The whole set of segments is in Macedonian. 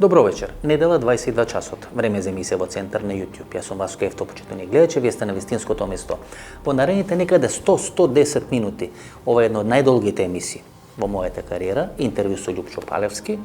Добро вечер. Недела 22 часот. Време за емисија во Центар на YouTube. Јас сум Васко Ефто, почитувани гледачи, вие сте на вистинското место. Во наредните некаде 100-110 минути, ова е една од најдолгите емисии во мојата кариера, интервју со Љупчо Палевски.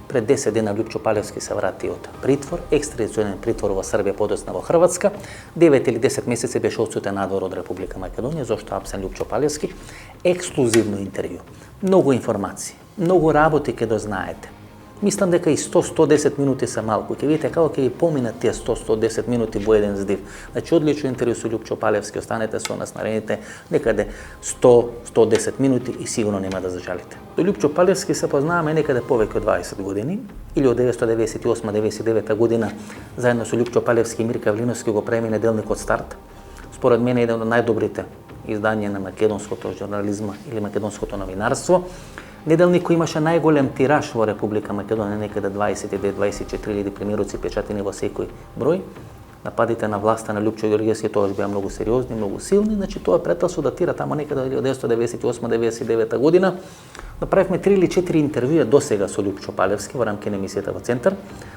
Пред 10 дена Љупчо Палевски се врати од притвор, екстрадиционен притвор во Србија, подоцна во Хрватска. 9 или 10 месеци беше отсутен надвор од Република Македонија, зошто апсен Љупчо Палевски. Ексклузивно интервју. Многу информации, многу работи ке дознаете. Мислам дека и 100-110 минути се малку. Ќе видите како ќе ви поминат тие 100-110 минути во еден здив. Значи, одлично интервју со Љупчо Палевски, останете со нас наредните некаде 100-110 минути и сигурно нема да зажалите. До Љупчо Палевски се познаваме некаде повеќе од 20 години. Или од 1998-99 година заедно со Љупчо Палевски и Мирка Влиновски го правиме неделникот Старт. Според мене еден од најдобрите издања на македонското журнализма или македонското новинарство. Неделник кој имаше најголем тираж во Република Македонија, некаде 22-24 примеруци печатени во секој број. Нападите на власта на Љупчо Ѓорѓевски тогаш беа многу сериозни, многу силни, значи тоа претел датира тамо некаде од 1998-99 година. Направивме 3 или 4 интервјуа досега со Љупчо Палевски во рамки на емисијата во Центар.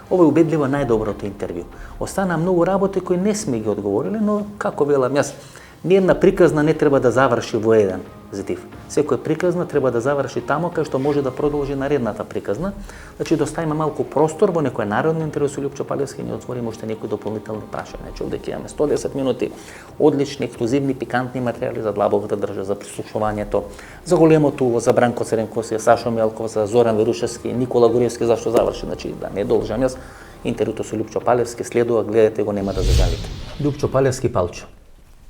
Ова е убедливо најдоброто интервју. Остана многу работи кои не сме ги одговориле, но како велам јас, ниедна приказна не треба да заврши во еден здив. Секоја приказна треба да заврши тамо кај што може да продолжи наредната приказна. Значи да оставиме малку простор во некој народно интервју со Љупчо Палевски, не отвориме уште некои дополнителни прашања. Значи овде ќе имаме 110 минути одлични, ексклузивни, пикантни материјали за длабоката држа, за прислушувањето, за големото уво, за Бранко Цренкосија, Сашо Мелков, за Зоран Верушевски, Никола Горевски, зашто заврши. Значи да не должам јас. Интервјуто со Љупчо Палевски следува, гледате го, нема да зажалите. Љупчо Палевски, Палчо.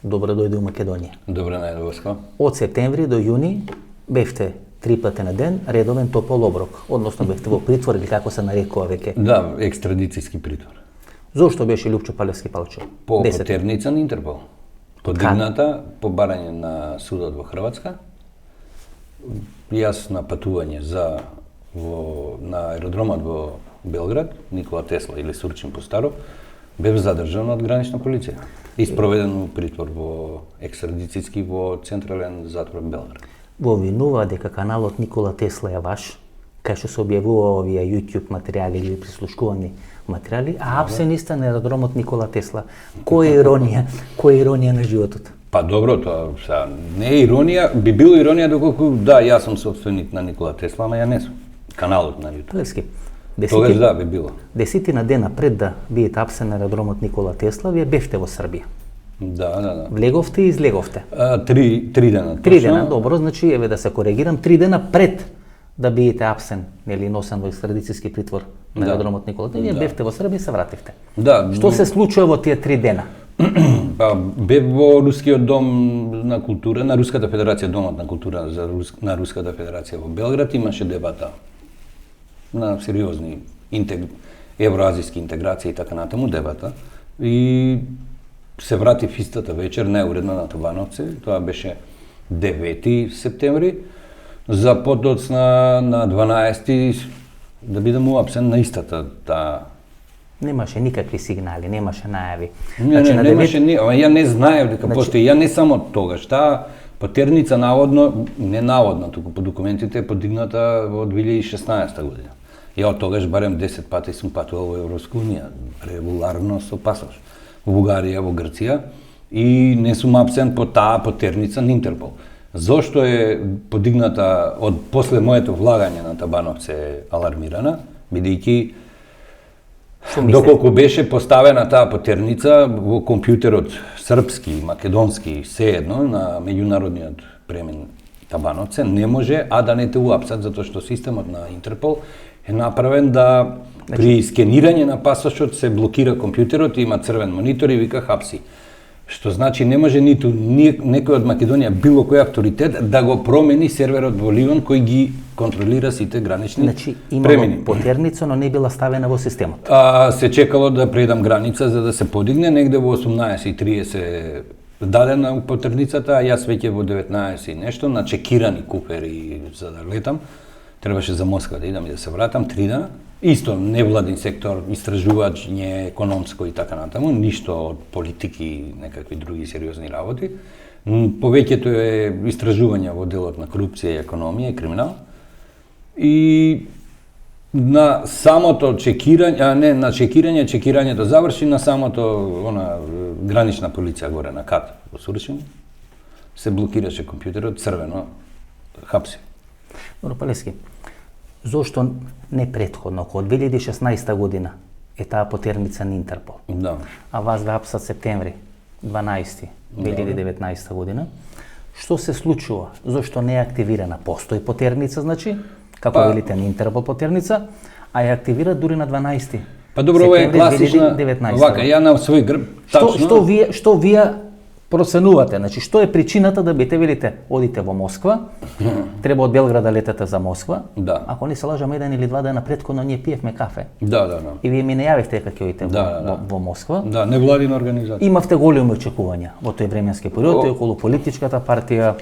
Добро дојде у Македонија. Добро најде, Васко. Од септември до јуни бевте 3 пати на ден редовен топол оброк, односно бевте во притвор или како се нарекува веќе. Да, екстрадицијски притвор. Зошто беше Љупчо Палевски, Палчо? По потерница на Интерпол. Подигната по барање на судот во Хрватска. Јас на патување на аеродромот во Белград, Никола Тесла или Сурчин по старо, бев задржан од гранична полиција и спроведен у притвор во екстрадицијски во Централен затвор Белград. Во обвинува дека каналот Никола Тесла е ваш, кај што се објавува овие YouTube материјали или прислушкувани материјали, а апсен иста на аеродромот Никола Тесла. Која иронија на животот? Па добро, тоа не е иронија, би било иронија доколку да, јас сум собственик на Никола Тесла, ама ја не сум. Каналот на YouTube. Палевски. Тогаш да, би било. 10 дена пред да биете апсен на аеродромот Никола Тесла, вие бевте во Србија. Да. Влеговте и излеговте. 3 дена. 3 дена, добро, значи еве да се коригирам, 3 дена пред да биете апсен, нели носен во екстрадицијски притвор на аеродромот Никола Тесла, вие бевте во Србија и се вративте. Да. Што се случува во тие 3 дена? Па бев во Рускиот дом на култура, на Руската федерација, домот на култура на Руската федерација во Белград, имаше дебата на сериозни евроазијски интеграции и така натаму дебата. И се вратив истата вечер неуредно на Табановце, тоа беше 9 септември, за подоцна на 12 да бидам уапсен на истата таа. Немаше никакви сигнали, немаше најави. Немаше, ама ја не знаев дека постои, ја не само тогаш, таа потерница наводно, не наводно, туку по документите е подигната во 2016 година. Ја од тогаш барем 10 пати сум патувал во Европска унија, регуларно со пасош. Во Бугарија, во Грција и не сум апсен по таа потерница на Интерпол. Зошто е подигната од после моето влагање на Табановце алармирана, бидејќи доколку беше поставена таа потерница во компјутерот српски, македонски, сеедно на меѓународниот премен Табановце, не може, а да не те уапсат, затоа што системот на Интерпол е направен да при скенирање на пасошот се блокира компјутерот и има црвен монитор и вика хапси. Што значи не може ниту некој од Македонија, било кој авторитет, да го промени серверот во Ливан кој ги контролира сите гранични премини. Имало потерница, но не била ставена во системот. Се чекало да предам граница за да се подигне, негде во 18:30 дадена потерницата, а јас веќе во 19 и нешто, на чекирани куфери за да летам. Требаше за Москва да идам и да се вратам 3 дена. Исто невладин сектор, истражување економско и така натаму, ништо од политики и некакви други сериозни работи. Повеќето е истражување во делот на корупција и економија и криминал. И на самото чекирање, а не на чекирањето заврши на самото гранична полиција горе на кат во Сурчин. Се блокираше компјутерот, црвено, хапси. Добро, Палевски, зошто не предходно, околу 2016 година е таа потерница на Интерпол, Да. а вас ве хапсат септември 12 2019 година, што се случува? Зошто не е активирана? Постои потерница, значи, како велите на Интерпол потерница, а ја активира дури на 12 Па добро, ова е септември класична, 2019 вака, ја на свој грб, тачно. Што вие проценувате? Значи, што е причината да бите, велите, одите во Москва, треба од Белград да летате за Москва, Да. ако не се лажам, 1 или 2 дена предходно ние пиевме кафе. Да. И вие ми не јавивте дека ќе одите во Москва. Да, невладина организација. Имавте големи очекувања во тој временски период, и околу политичката партија,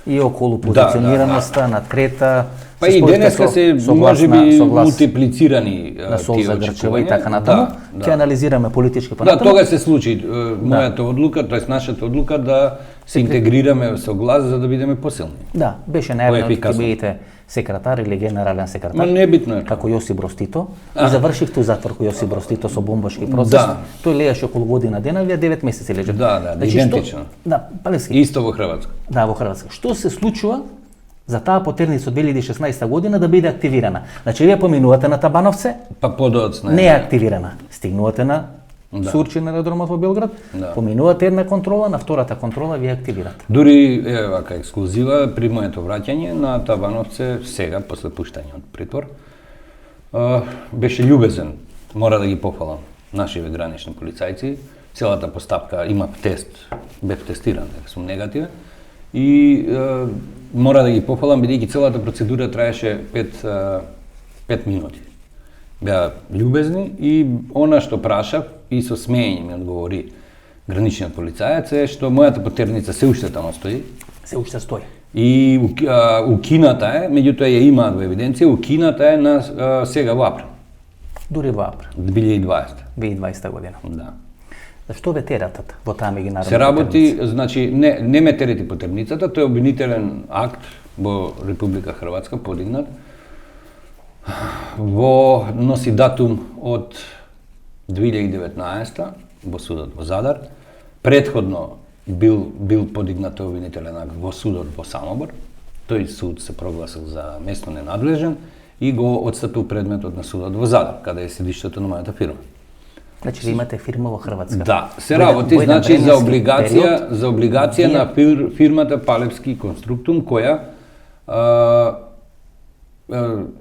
и околу позиционираноста на трета. Па и денеска се можеби мултиплицирани на Сол тие за Грчева и очекувања. така натаму. Ќе анализираме политички Да, понатаму. тога се случи мојата одлука, тоест нашата одлука да се интегрираме со глас за да бидеме посилни. Да, беше најавено дека Поефикасно. ќе бидете секретар или генерален секретар. Ма небитно е. Како Јосип Брос Тито. И завршивте у затвор кој Јосип Брос Тито со бомбашки процес. Да. Тој лежеше околу година дена, вие 9 месеци лежите. Да, идентично. Да, Палевски. Исто во Хрватска. Да, во Хрватска. Што се случува за таа потерница од 2016 година да биде активирана? Значи, вие поминувате на Табановце, Па подоцна не е активирана. Стигнувате на Сурчин на аеродромот во Белград, поминувате една контрола, на втората контрола вие активирате. Дури, вака ексклузива, при моето враќање на Табановце, сега, после пуштање од притвор, беше љубезен, мора да ги пофалам, нашиве гранични полицајци. Целата постапка, имав тест, бев тестиран, дека сум негативен, и мора да ги пофалам, бидејќи целата процедура траеше 5 минути. Беа љубезни и она што прашав и со смеење ми одговори граничниот полицаец е што мојата потерница се уште таму стои. Се уште стои. И укината е, меѓутоа ја имаат во евиденција, укината е на сега во април, Дури во април 2020. 2020 година. Да. Зашто ве тератат во таа меѓународна Се работи, значи, не ме терети потерницата, тој е обвинителен акт во Република Хрватска подигнат, носи датум од 2019 во судот во Задар. Претходно бил подигнат обвинителен акт во судот во Самобор. Тој суд се прогласил за местно ненадлежен и го отстапил предметот на судот во Задар, каде е седиштето на мојата фирма. Значи, ви имате фирма во Хрватска. Да, се работи, значи, за облигација на фирмата Палевски Конструктум, која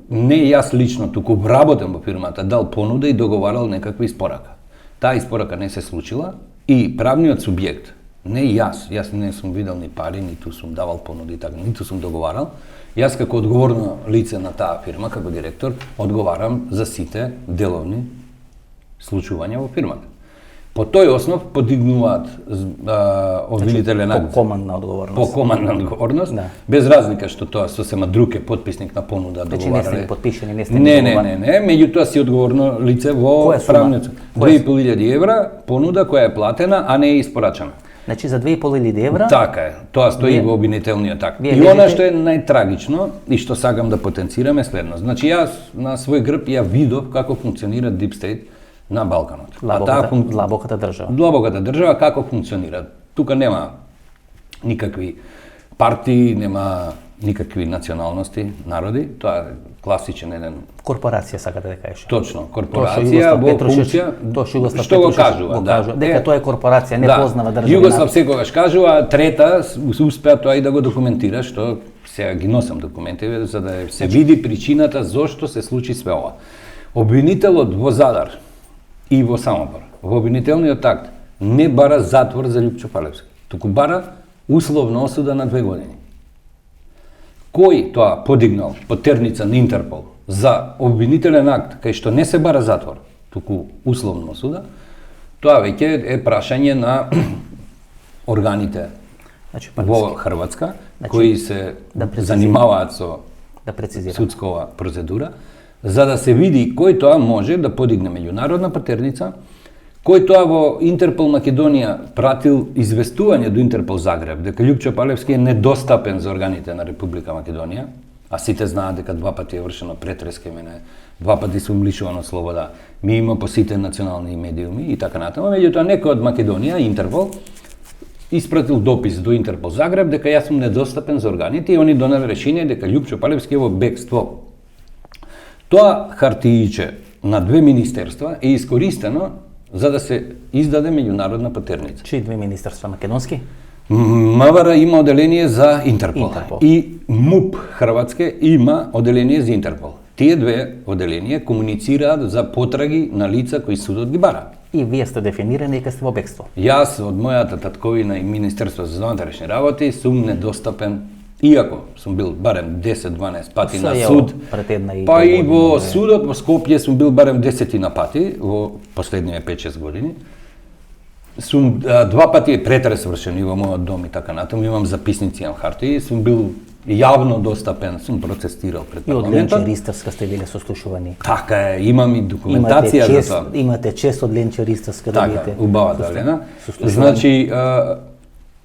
не јас лично, туку вработен во фирмата, дал понуда и договарал некаква испорака. Таа испорака не се случила и правниот субјект, не јас не сум видел ни пари, ниту сум давал понуди и така, ниту сум договарал. Јас како одговорно лице на таа фирма, како директор, одговарам за сите деловни случувања во фирмата. По тој основ подигнуваат обвинителен акт. По командна одговорност. По командна одговорност, Да. без разлика што тоа сосема друг е подписник на понуда, Значи, не договарале. сте ни подпишени, не сте ни Не, договарали. меѓутоа си одговорно лице во Која сума? правниот. 2.500 евра понуда која е платена, а не е испорачана. Значи, за 2.500 евра, Така е, тоа стои Вие- во обвинителниот акт. вие И она лежите- што е најтрагично и што сакам да потенцирам е следно. Значи јас на свој грб ја видов како функционира Deep State на Балканот. длабоката држава. Длабоката држава како функционира. Тука нема никакви партии, нема никакви националности, народи, тоа е класичен еден Корпорација, сакате да кажеш. точно Тоа што корпорација Југослав во Петрушевич- функција. тоа што Југослав Што го Петрушевич кажува, го да. кажува, дека тоа е корпорација, не познава држава. Југослав секогаш кажува, а трета успеа тоа и да го документира, што сега ги носам документите за да се види причината зошто се случи све ова. Обвинителот во Задар и во Самобор, во обвинителниот акт не бара затвор за Љупчо Палевски, туку бара условна осуда на 2 години. Кој тоа подигнал потерница на Интерпол за обвинителен акт кај што не се бара затвор, туку условна осуда, тоа веќе е прашање на органите Значи, во Хрватска, кои се да прецизирам. занимаваат со да прецизирам. судскова процедура, за да се види кој тоа може да подигне меѓународна патерница, кој тоа во Интерпол Македонија пратил известување до Интерпол Загреб дека Љупчо Палевски е недостапен за органите на Република Македонија, а сите знаат дека 2 пати е вршено претрес кај мене 2 пати сум лишуван од слобода, ми има по сите национални медиуми и така натаму. Меѓутоа некој од Македонија, Интерпол, испратил допис до Интерпол Загреб дека јас сум недостапен за органите и они донеле решение дека Љупчо Палевски е во бегство. Тоа хартииче на 2 министерства е искористено за да се издаде меѓународна патерница. Чии 2 министерства македонски? МВР има оделение за Интерпол. И МУП Хрватска има оделение за Интерпол. Тие 2 оделенија комуницираат за потраги на лица кои судот ги бара. И вие сте дефинирани дека сте во бегство. Јас од мојата татковина и Министерство за внатрешни работи сум недостапен, иако сум бил барем 10-12 пати на суд, па и во судот во Скопје сум бил барем 10 пати во последниве 5-6 години. Сум 2 пати претрес вршен и во мојот дом и така натаму, имам записници, имам хартии, сум бил јавно достапен, сум процесирал пред парламентот. И од Ленче Ристовска сте биле сослушувани. Така е, имам и документација за тоа. Имате чест од Ленче Ристовска да бидете. Така, убавата Лена. Значи,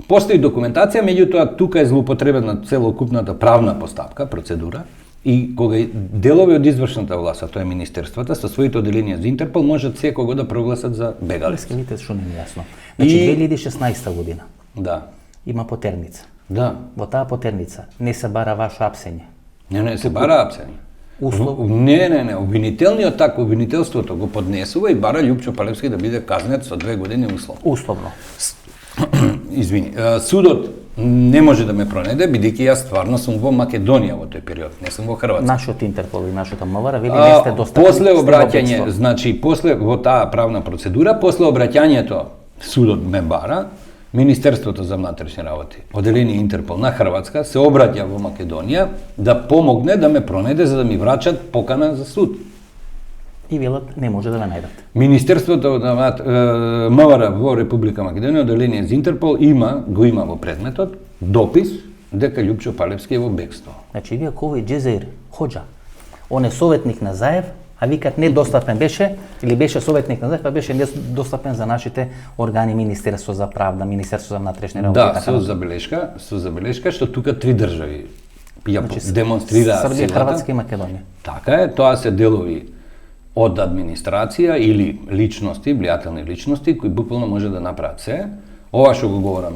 постои документација, меѓутоа тука е злоупотребена целокупната правна постапка, процедура, и кога делови од извршната власт, а тоа е министерствата, со своите оделенија за Интерпол, можат секого да прогласат за бегалец. Видите што не е јасно. Значи, 2016 година да. Има потерница. Да. Во таа потерница не се бара ваше апсење. Не се бара апсење. Услов? Не. Обвинителниот обвинителството го поднесува и бара Љупчо Палевски да биде казнет со 2 години услов. Условно. Извини, судот не може да ме пронеде, бидејќи јас стварно сум во Македонија во тој период, не сум во Хрватска. Нашиот Интерпол и нашата МВР вели не сте достапни. После обраќање, значи после во таа правна процедура, после обраќањето судот ме бара, Министерството за внатрешни работи, оделение Интерпол на Хрватска се обраќа во Македонија да помогне да ме пронеде за да ми врачат покана за суд. И велат не може да ме најдат. Министерството на МВР во Република Македонија, оделение за Интерпол го има во предметот допис дека Љупчо Палевски е во бегство. Значи вие кој Джезер Хоџа, он е советник на Заев, а викат недостапен беше, или беше советник на Заев, па беше недостапен за нашите органи, Министерство за правда, Министерство за внатрешни работи. Да, со забелешка што тука 3 држави ја демонстрираат Србија, Хрватска и Македонија. Така е, тоа се делови од администрација или личности, влијателни личности кои буквално може да направат се. Ова што го говорам,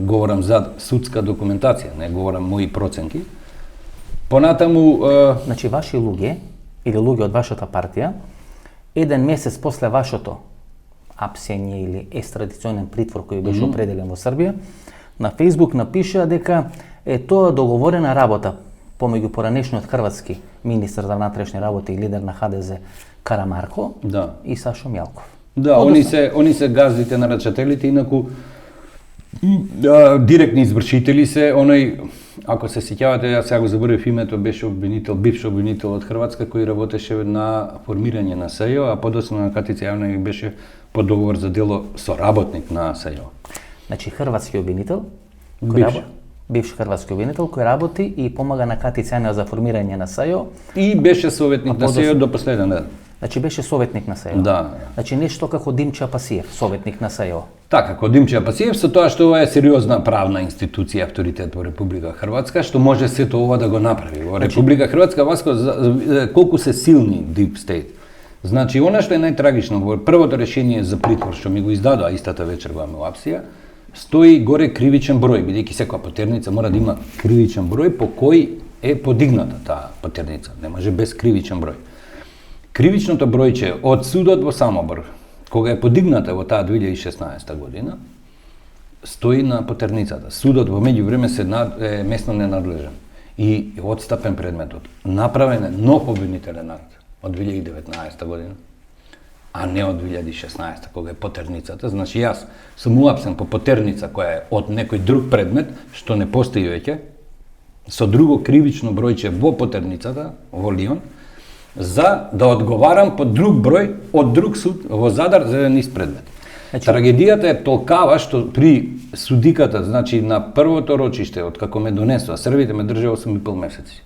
говорам за судска документација, не говорам мои проценки. Понатаму Значи ваши луѓе или луѓе од вашата партија, еден месец после вашето апсење или екстрадиционен притвор кој беше определен во Србија, на Facebook напишаа дека е тоа договорена работа помеѓу поранешниот хрватски министер за внатрешни работи и лидер на ХДЗ Карамарко и Сашо Мјалков. Да, они се газдите на рачателите, инаку директни извршители се, оној, ако се сеќавате, јас сега го заборив името, беше бивш обвинител од Хрватска кој работеше на формирање на СЈО, а подоцна на Катица Јавноvić беше по договор за дело соработник на СЈО. Значи хрватски обвинител, бивш хрватски обвинител кој работи и помага на Катица Јанева за формирање на СЈО и беше советник на СЈО до последен ден. Значи беше советник на СЈО. Да. Значи нешто како Димчо Пасиев, советник на СЈО. Така, како Димчо Пасиев, со тоа што ова е сериозна правна институција, авторитет во Република Хрватска, што може сето ова да го направи. Во Република Хрватска, колку се силни Deep State. Значи, она што е најтрагично, во првото решение за притвор што ми го издадоа истата вечер во апсија, стои горе кривичен број, бидејќи секоја потерница мора да има кривичен број по кој е подигната таа потерница. Не може без кривичен број. Кривичното бројче од судот во Самобор, кога е подигната во таа 2016 година, стои на потерницата. Судот во меѓувреме е местно ненадлежен и е отстапен предметот. Направен е нов обвинителен акт од 2019 година, а не од 2016 кога е потерницата. Значи јас сум уапсен по потерница која е од некој друг предмет што не постои веќе, со друго кривично бројче во потерницата во Лион, за да одговарам по друг број од друг суд во Задар за еден ист предмет. Трагедијата е толкава што при судиката, значи на првото рочиште од како ме донесува, Србите ме држа 8,5 месеци.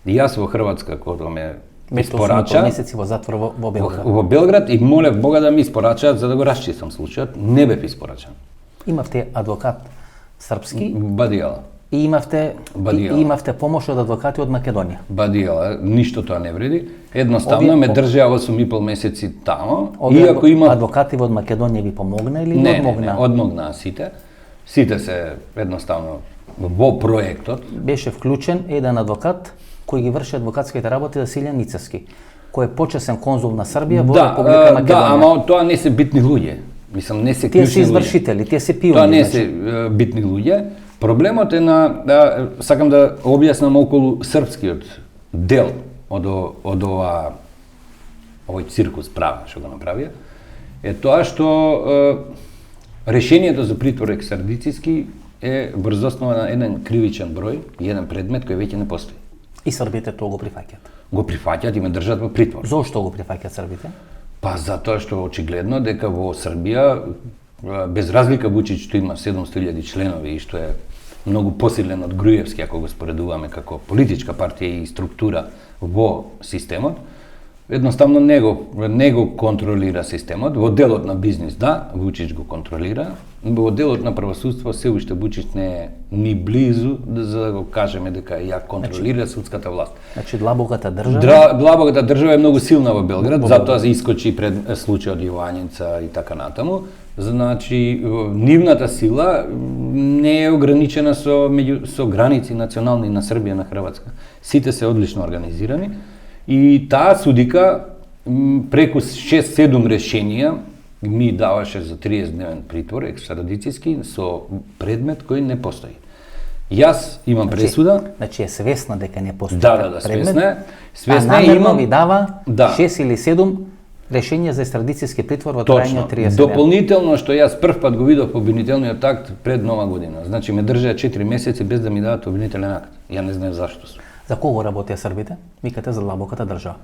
И јас во Хрватска кога ме испорача месеци во затвор во Белград. Во Белград и молев Бога да ми испорачаат за да го расчистам случајот, не бев испорачан. Имавте адвокат српски? Бадијала. И имавте, Бадијала. и имавте помош од адвокати од Македонија. Бадијала, ништо тоа не вреди. Едноставно Овие- ме држеа 8,5 месеци тамо, Овие иако има... адвокати од Македонија ви помогна или не, Не, одмогна? одмогнаа сите. Сите се едноставно во проектот. Беше вклучен еден адвокат кој ги врши адвокатските работи за Силјан Ницевски, кој е почесен конзул на Србија во Република Македонија. Да, ама тоа не се битни луѓе. Мислам, не се Тие клучни се луѓе. извршители, тие се пиони. Тоа не значи. се битни луѓе. Проблемот е сакам да објаснам околу српскиот дел од овој циркус права што го направија, е тоа што решението за притвор екстрадицијски е врз основа на еден кривичен број, еден предмет кој веќе не постои. И србите тоа го прифаќаат. Го прифаќаат и ме држат во притвор. Зошто го прифаќаат србите? Па затоа што очигледно дека во Србија, без разлика Вучич што има 700.000 членови и што е многу посилен од Груевски, ако го споредуваме како политичка партија и структура во системот, едноставно не го контролира системот. Во делот на бизнис, да, Вучич го контролира, во делот на правосудство се уште Вучич не е ни близу за да го кажеме дека ја контролира судската власт. Значи длабоката држава. Длабоката држава е многу силна во Белград, затоа искочи пред случајот Јованица и така натаму. Значи, нивната сила не е ограничена со граници национални на Србија, на Хрватска. Сите се одлично организирани и таа судика преку 6-7 решенија ми даваше за 30-дневен притвор екстрадицијски со предмет кој не постои. Јас имам пресуда. Значи е свесна дека не постои Да, предмет. свесна е. А Свесна е, намерно имам ви дава Да. 6 или 7 решенија за екстрадицијски притвор во трајање од 30 дена. Дополнително што јас прв пат го видов обвинителниот акт пред Нова година. Значи ме држеа 4 месеци без да ми дадат обвинителен акт. Ја не знаев зашто. За кого работеа србите? Викате за длабоката држава.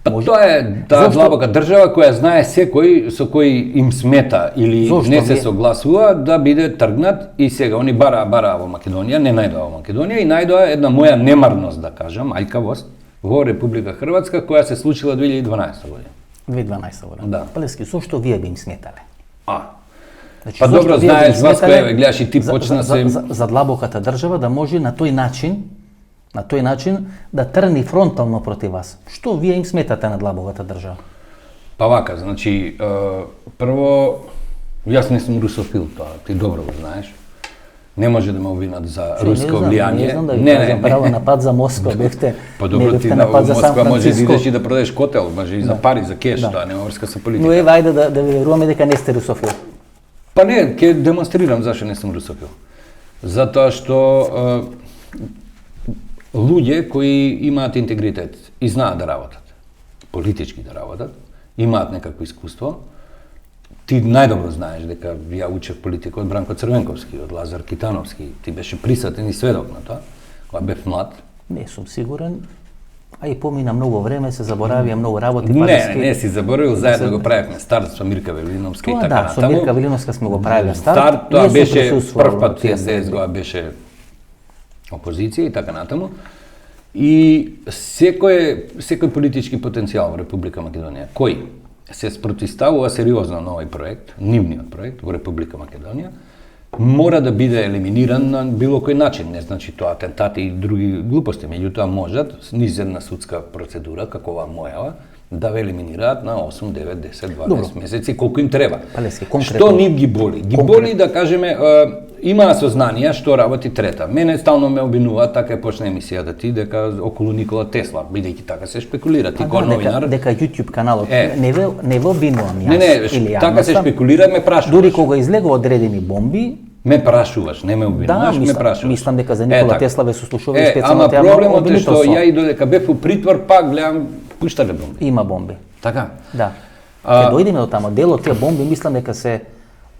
Па тоа е таа длабока држава која знае секој со кој им смета или Зошто не се вие? согласува да биде тргнат и сега они бараа во Македонија, не најдоа во Македонија и најдоа една моја немарност, да кажам, ајкавост во Република Хрватска која се случила 2012 година. 2012 година. Да. Палески, зошто вие би им сметале? Значи, Па зошто добро, вие би им знаеш, вас сметале кој гледаш и ти почна се... за длабоката држава да може на тој начин да трни фронтално против вас. Што вие им сметате на длабоката држава? Па вака, значи, прво, јас не сум русофил, тоа ти добро го знаеш. Не може да ме обвинат за руско влијание. Не знам да ви кажам, право на пат за Москва бевте. Па добро, не ти бевте на на пат за Сан Москва може да Франциско. идеш и да продадеш котел, може и за пари, за кеш, тоа нема врска со политика. Но еве ајде да ви веруваме дека не сте русофил. Па не, ќе демонстрирам зашто не сум русофил. Затоа што луѓе кои имаат интегритет и знаат да работат, политички да работат, имаат некакво искуство, ти најдобро знаеш дека ја учев политика од Бранко Црвенковски, од Лазар Китановски, ти беше присутен и сведок на тоа, кога бев млад. Не сум сигурен, а и помина многу време, се заборавија многу работи. Не си заборавил, заедно го правевме старт со Мирка Велиновска и така Да, со натаму. Мирка Велиновска сме го правиле Старт, тоа Не сум беше присуствувал прв пат тие СДС го беше опозиција и така натаму. И секој политички потенцијал во Република Македонија кој се спротивставува сериозно на овој проект, нивниот проект во Република Македонија, мора да биде елиминиран на било кој начин, не значи тоа атентати и други глупости, меѓутоа можат низ една судска процедура како ова мојава да ве елиминираат на 8, 9, 10, 12 Добро. месеци колку им треба. Палески, конкретно. Што нив ги боли? Ги боли да кажеме имаа сознанија што работи трета. Мене стално ме обвинуваат, така е почна емисијата ти, дека околу Никола Тесла, бидејќи така се шпекулира. Ти како новинар... Дека YouTube каналот Е. не во обвинувам јас. Не, или така се јавноста. шпекулира, ме прашуваш. Дури кога излегува одредени бомби, Ме прашуваш, не ме обвинуваш, ме прашуваш. мислам дека за Никола така. Тесла ве сослушува и специјално ама јавно проблемот е што обвинителство. ја и додека бев у притвор, пак гледам пуштале бомби. Има бомби. Така? Да. Ќе дојдеме до тамо. Дел од тие бомби мислам дека се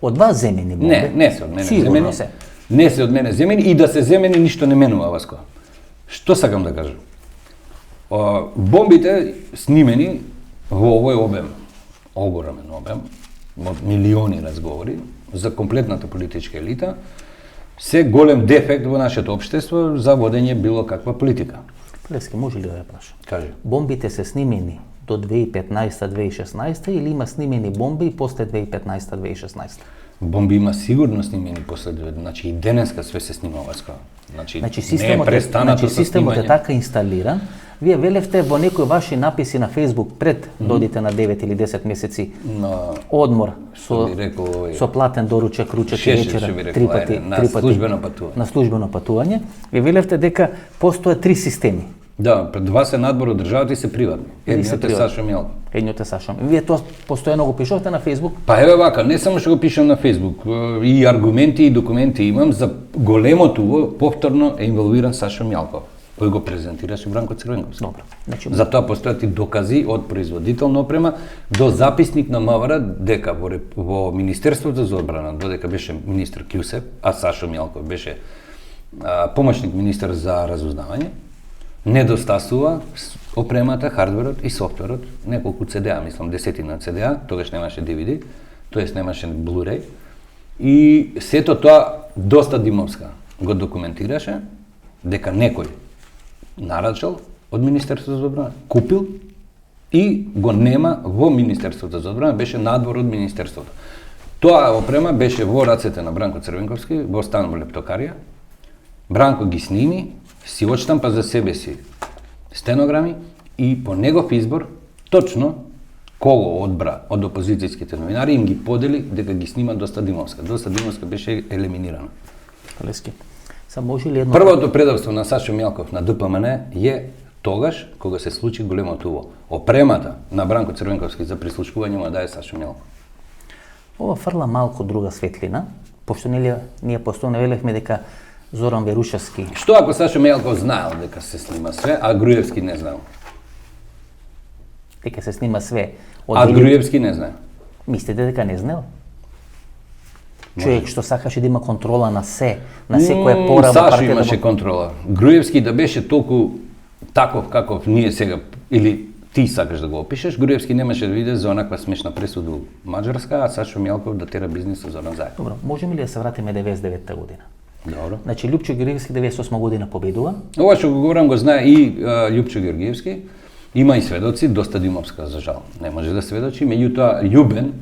од вас земени бомби. Не се од мене Сигурно земени. се. Не се од мене земени и да се земени ништо не менува, Васко. Што сакам да кажам? Бомбите снимени во овој обем, огромен обем, од милиони разговори за комплетната политичка елита, се голем дефект во нашето општество за водење било каква политика. Лески, може ли да ја прашам? Кажи. Бомбите се снимени до 2015-2016 или има снимени бомби и после 2015-2016? Бомби има сигурно снимени последове, значи и денеска све се снимава скоро. Значи не е системот престанато со системот е снимање. така инсталиран. Вие велевте во некои ваши написи на Facebook пред додите на 9 или 10 месеци одмор со би рекол, со платен доручек, ручек и шеше, вечера што би рекол, на службено патување. На службено патување. Вие велевте дека постојат 3 системи. Да, пред два се надбор од државата и се приватни. Едниот е Сашо Мјалков. Едниот е Сашо. Вие тоа постојано го пишувате на Facebook? Па еве вака, не само што го пишам на Facebook, и аргументи и документи имам за големото повторно е инволвиран Сашо Мјалков, кој го презентираше Бранко Црвенковски. Добро. Значи Затоа постојат и докази од производител на опрема до записник на МВР дека во Министерството за одбрана, додека беше министр Кјусев, а Сашо Мјалков беше помошник министар за разузнавање, недостасува опремата, хардверот и софтверот, неколку CD-а, мислам 10 CD-а, тогаш немаше DVD, тоест немаше Blu-ray. И сето тоа доста Димовска го документираше дека некој нарачал од Министерството за одбрана, купил и го нема во Министерството за одбрана, беше надвор од Министерството. Тоа опрема беше во рацете на Бранко Црвенковски, во стан во Лептокарија. Бранко ги сними, си отштампа за себе си стенограми и по негов избор, точно кого одбра од опозицијските новинари им ги подели дека ги снима Доста Димовска. Доста Димовска беше елиминирана. Лески. Само може ли едно Првото предавство на Сашо Мјалков на ДПМН е тогаш кога се случи големото уво. Опремата на Бранко Црвенковски за прислушкување му даде Сашо Мјалков. Ова фрла малку друга светлина, пошто ние постојано велевме дека Зоран Верушевски. Што ако Сашо Мјалков знаел дека се снима све, а Груевски не знаел? Дека се снима све. А Груевски не знае. Мислите дека не знаел? Човек што сакаше да има контрола на се, на секоја пора во Сашо партијата. имаше контрола. Груевски да беше толку таков каков ние сега, или ти сакаш да го опишеш, Груевски немаше да биде за онаква смешна пресуда у Маđарска, а Сашо Мјалков да тера бизнис со Зоран Заев. Добро, можеме ли да се вратиме 99-та година? Добро. Значи Љупчо Георгиевски 98 година победува. Ова што го говорам го знае и Љупчо Георгиевски. Има и сведоци, Доста Димовска за жал не може да сведочи, меѓутоа Љубен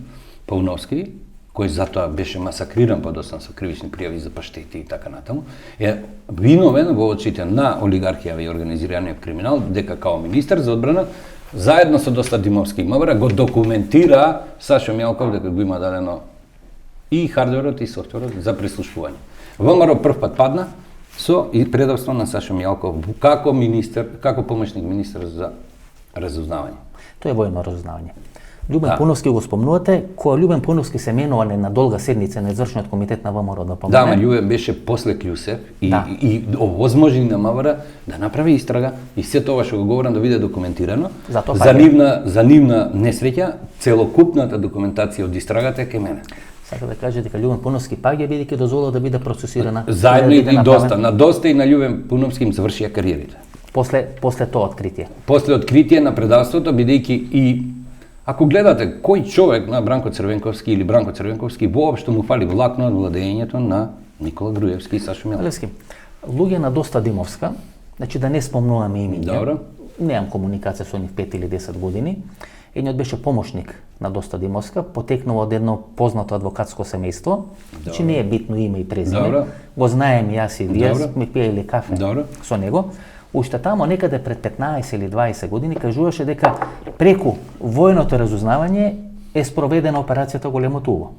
Пауновски, кој затоа беше масакриран подоцна со кривични пријави за паштети и така натаму, е виновен во очите на олигархија и организираниот криминал, дека као министар за одбрана, заедно со Доста Димовски и МВР го документира Сашо Мјалков дека го има дадено и хардверот и софтверот за прислушување. ВМРО прв пат падна со и предавство на Сашо Мјалков како министер, како помошник министар за разузнавање. Тоа е воено разузнавање. Љубен Пауновски го спомнувате, кога Љубен Пауновски се менувале на долга седница на извршниот комитет на ВМРО да помогне. Да, ма Љубен беше после Кјусев и овозможни на МВР да направи истрага и се тоа што го говорам да биде документирано. За нивна несреќа, целокупната документација од истрагата е кај мене. Сака да каже дека Љубен Пауновски паѓа бидејќи дозволил да биде процесирана. Заедно и Доста и на Љубен Пауновски им завршија кариерите. После тоа откритие. После откритие на предавството, бидејќи и ако гледате кој човек на Бранко Црвенковски или Бранко Црвенковски воопшто му фали влакно од владењето на Никола Груевски и Сашо Мјалков. Лески. Луѓе на Доста Димовска, значи да не спомнуваме имиња. Добро. Немам комуникација со нив 5 или 10 години. Едниот беше помошник на Доста Димовска, потекнува од едно познато адвокатско семејство. Значи не е битно име и презиме. Добро. Го знаем јас и вие, сме пиеле кафе со него. Уште тамо некаде пред 15 или 20 години кажуваше дека преку војното разузнавање е спроведена операцијата Големото уво.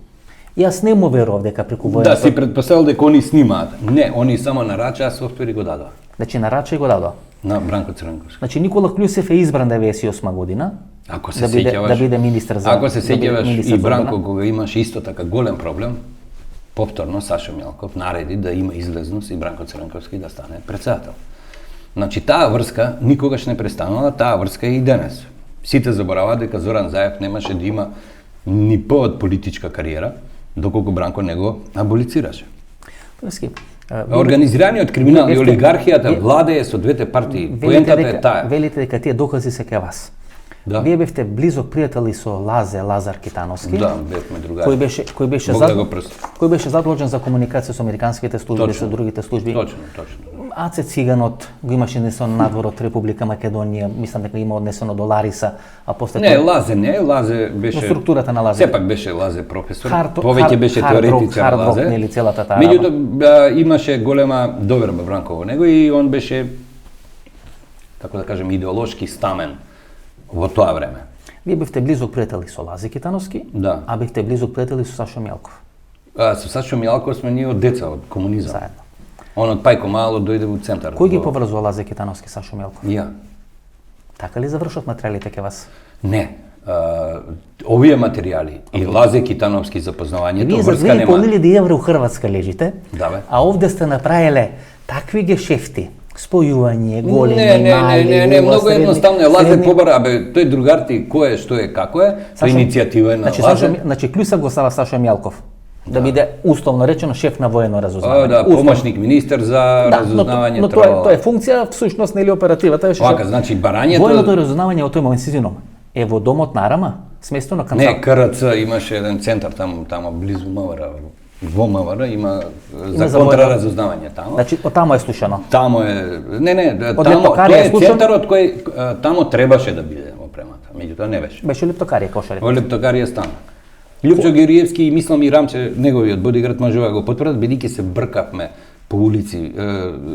Јас не му верував дека преку војното... Да, си предпоставил дека они снимаат. Не, они само нарачаа софтвер и го дадоа. Значи нарача и го дадоа. На Бранко Црвенковски. Значи Никола Кљусев е избран 98 година. Ако се да биде министар за... Ако се сеќаваш и Бранко кога имаш исто така голем проблем, повторно Сашо Мјалков нареди да има излезност и Бранко Црвенковски да стане претседател. Значи таа врска никогаш не престанала, таа врска е и денес. Сите забораваат дека Зоран Заев немаше да има ни од политичка кариера, доколку Бранко не го аболицираше. Организираниот криминал и олигархијата владее со двете партии. Поентата е таа. Велите дека тие докази се кај вас. Да. Вие бевте близок пријатели со Лазар Китановски. Да, бевме другари. Кој беше Бог да го прости. кој беше задолжен за комуникација со американските служби, Точно. со другите служби. Точно. Аце Циганот го имаше однесено надвор од Република Македонија, мислам дека има однесено до Лариса, а после Не, Лазе беше... Во структурата на Лазе. Сепак беше Лазе професор, Хард- повеќе беше хард рок, теоретичар хард рок, Лазе. нели, целата таа Меѓутоа имаше голема доверба Бранко во него и он беше, како да кажем, идеолошки стамен во тоа време. Вие бевте близок пријатели со Лазе Китановски, Да. а бевте близок пријатели со Сашо Мјалков. Со Сашо Мјалков сме ние од деца, од комунизам. Заедно. Он од Пајко Мало дојде во центар. Кој ги поврзува Лазе Китановски и Сашо Мјалков? Ја. Така ли завршат материјалите ке вас? Не. Овие материјали и Лазе Китановски запознавањето Вие за врска нема. 2.500 евра у Хрватска лежите, Да, бе. а овде сте направиле такви гешефти, спојување, големи, Не, многу средни, едноставно е. Лазе средни. побара, тој другар ти кој е, што е, како е, тоа Сашо- иницијатива е на Значи, Лазе. значи Клюса го става Сашо Мјалков. Да биде условно речено шеф на воено разузнавање. Да, Условно. помошник министер за разузнавање. но тоа е функција, всушност нели оперативата е Вака, значи барањето... военото разузнавање во тој момент сизином е во домот на Арама, сместено кон Не, КРЦ имаше еден центар тамо близу МВР. Во МВР има за за контраразузнавање тамо. Значи, таму е слушано. Тамо е, Од тамо, Лептокарија тоа е слушам- центарот кој тамо требаше да биде опремата, меѓутоа не беше. Беше Лептокарија кошари. Во Лептокарија стана. Љупчо Георгиевски и мислам и Рамче, неговиот бодиград можува да го потврдат, бидејќи се бркавме по улици.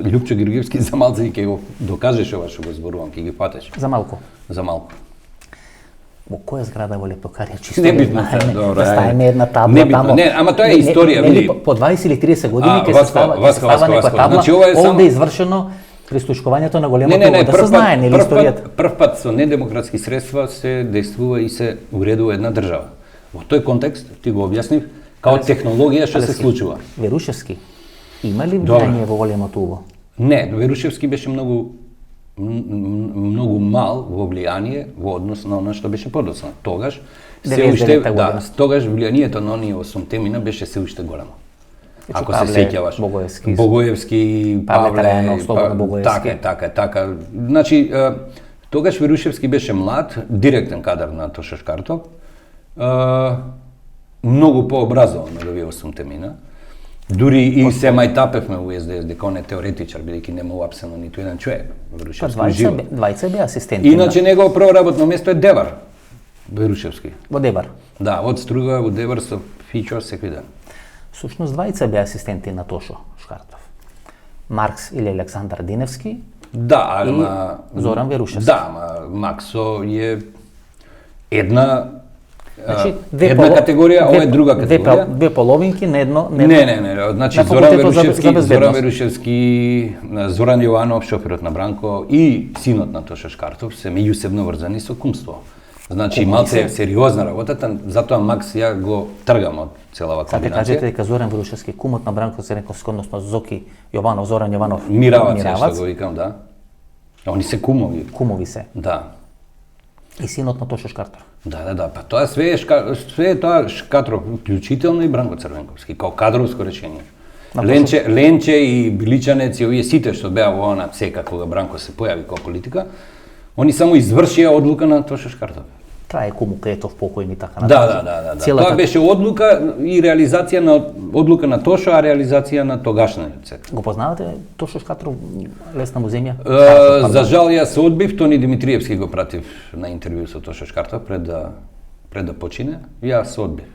Љупчо Георгиевски за малце и ќе го докажеш ова што го зборувам, ќе ги фатеш За малку. за малку. Во која зграда во Лептокарија чисто Не да битно се, знаеме, добро, да ајде. ставиме една табла Не битно, тамо. не, ама тоа е историја, нели, види. по 20 или 30 години ќе се Васко, става Васко, некоја Васко. табла, Значи, ова е само- овде е извршено прислушкувањето на големото Не, да се знае нели историјата. прв пат со недемократски средства се действува и се уредува една држава. Во тој контекст ти го објаснив као технологија што се случува. Верушевски има ли Добро. влијание во големото уво? Не, Верушевски беше многу мал во влијание во однос на она што беше подоцна. Тогаш се 99-та уште година. тогаш влијанието на оние 8 мина беше се уште големо. Значи, Ако се Павле сеќаваш. Павле Богоевски, Павле, Трајанов, Слободан Богоевски. Така. Значи, тогаш Верушевски беше млад, директен кадар на Тоша Шкартов, многу пообразован од овие 8 мина. Дури и се мајтапевме во СДС дека он е теоретичар, бидејќи нема уапсено ниту еден човек. Па Верушевски живо. двајца беа асистенти Иначе негово прво работно место е Девар, Верушевски. во Дебар. Да, од Струга во Девар со фичо секој ден. Сушност двајца беа асистенти на Тошо Шкартов. Маркс или Александар Диневски. Да, И ама Зоран Верушевски. Да, ама Максо е една Значи, една категорија, ова е друга категорија. Две половинки на едно... Не, значи на Зоран факултетот за Верушевски, безбедност. Зоран Верушевски, Зоран Јованов, шоферот на Бранко и синот на Тоша Шкартов се меѓусебно врзани со кумство. Значи малце е сериозна работата, затоа Макс ја го тргам од целава Сате комбинација. кажете дека Зоран Верушевски, кумот на Бранко Цренковски, односно Зоки Јованов, Зоран Јованов, Миравац, што го викам, да. Они се кумови. кумови се. Да. И синот на Тошо Шкартов. Да, па тоа све е тоа Шкатров, вклучително и Бранко Црвенковски, као кадровско решение. Ленче и Биличанец и овие сите што беа во она сека кога Бранко се појави као политика, они само извршија одлука на Тоша Шкартов. Трае Куму Кретов покојни така Да. Тоа беше одлука и реализација на одлука на Тошо, а реализација на тогашниот сек. Го познавате Тошо Шкатров, лесна му земја? За жал јас се одбив, Тони Димитриевски го пратив на интервју со Тошо Шкартов пред да почине, јас се одбив.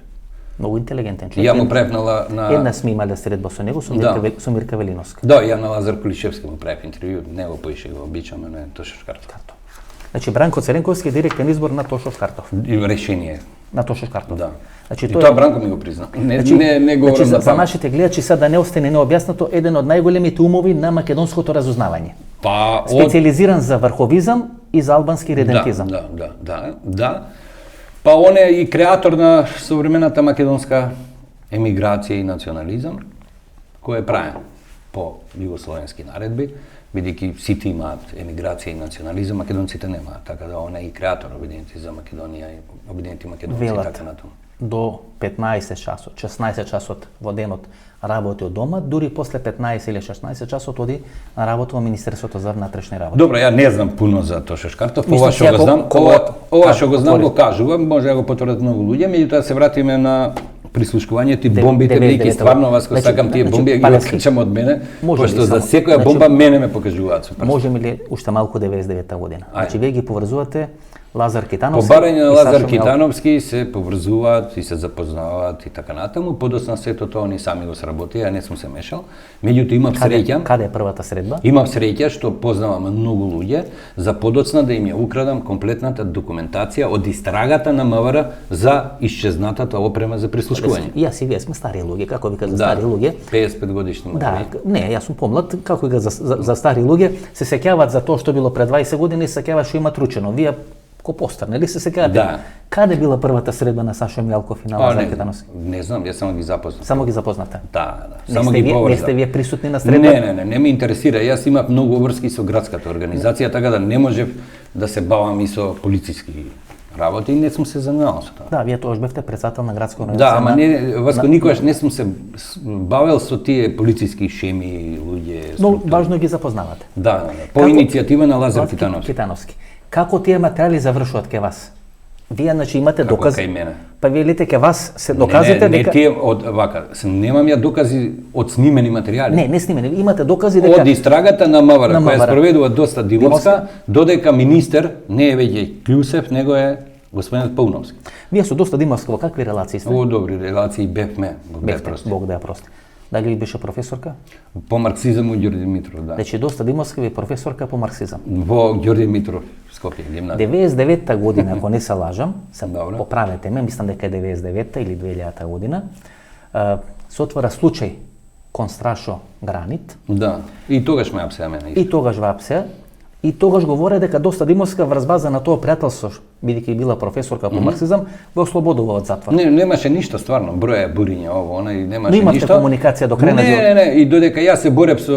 Многу интелигентен човек. Ја му правев на Една сме имале средба со него, со Мирка Велиновска. Да, ја на Лазар Кулишевски му правев интервју, него поише го обичам, не Тошо Шкартов. Значи Бранко Цренковски е директен избор на Тошо Шкартов. И решение. На Тошо Шкартов. Да. Значи И тоа Бранко ми го призна. Не говорам значи, на за памет. нашите гледачи сега да не остане необјаснато, еден од најголемите умови на македонското разузнавање. Па Специализиран за врховизам и за албански редентизам. Да. Па он е и креатор на современата македонска емиграција и национализам, кој е правен по југословенски наредби, бидејќи сите имаат емиграција и национализам, македонците немаат, така да он е и креатор Обединети за Македонија и Обединети македонци и така натаму. до 15 часот, 16 часот во денот работи од дома, дури после 15 или 16 часот оди на работа во Министерството за внатрешни работи. Добро, ја не знам пуно за тоа Шишкартов, Мислам, ова што сега го знам, кога- ова што го знам отвори. го кажувам, може да го потврдат многу луѓе, меѓутоа да се вратиме на прислушкувањето и бомбите, 99 бидејќи стварно васко Значи, сакам тие значи, бомби да ги Палески. откачам од мене, Може ли пошто за само- секоја значи, бомба мене ме покажуваат со прст. Можеме ли уште малку 99-та година? Ајде. Значи, вие ги поврзувате Лазар По Китановски барање на и Лазар Сашо Мјалков. Китановски се поврзуваат и се запознаваат и така натаму, подоцна сето тоа они сами го сработија, ја не сум се мешал. Меѓутоа имав среќа, Каде е првата средба? имав среќа што познавам многу луѓе за подоцна да им ја украдам комплетната документација од истрагата на МВР за исчезнатата опрема за прислушкување. И јас и вие сме стари луѓе, како вика за Да, стари луѓе. 55 годишни Да, млади. не, јас сум помлад, како вика за стари луѓе, се сеќаваат за тоа што било пред 20 години и се сеќаваат што имат ручено. Вие ко постар, нели се сеќавате? Да. Каде била првата средба на Сашо Мјалков и на Лазар Китановски? Не знам, јас само ги запознав. Само ги запознате. Да, Не само сте ги вие, не поврзав. сте вие присутни на средба? Не ме интересира. Јас имав многу обврски со градската организација, така да не можев да се бавам и со полициски работи и не сум се занимавал со тоа. Да, вие тогаш бевте председател на градска организација. Да, ама на- не, Васко, никогаш не сум се бавел со тие полициски шеми, луѓе. Но структури. важно ги запознавате. Да, по Како- иницијатива на Лазар Китановски. Китановски. Како тие материјали завршуваат ке вас? Вие значи имате Како докази. кај мене? Па вие лите ке вас се доказите не, дека тие од вака, немам ја докази од снимени материјали. не снимени, имате докази дека Од истрагата на МВР, На која МВР. спроведува доста Димовска, додека министер не е веќе Клюсев, него е господинот Пауновски. вие со доста Димовски во какви релации сте? Во добри релации бевме, Бог да ја Бевте, прости. Бог да ја прости. Дали беше професорка? По марксизам у Ѓорѓе Димитров, да. Значи доста Димовска ви е професорка по марксизам. Во Ѓорѓе Димитров, Скопје, гимназија. 99-та година, ако не се лажам, се Добро. поправете ме, мислам дека е 99-та или 2000-та година, се отвора случај кон Страшо Гранит Да, и тогаш ме апсеа мене. и тогаш во апсеа, и тогаш говоре дека доста Димовска врз база на тоа пријателство, бидејќи била професорка по марксизам, го ослободува од затвор. Не, немаше ништо стварно, броја буриња ово, она и немаше Но имавте ништо. комуникација до крај на животот? Не, и додека јас се борев со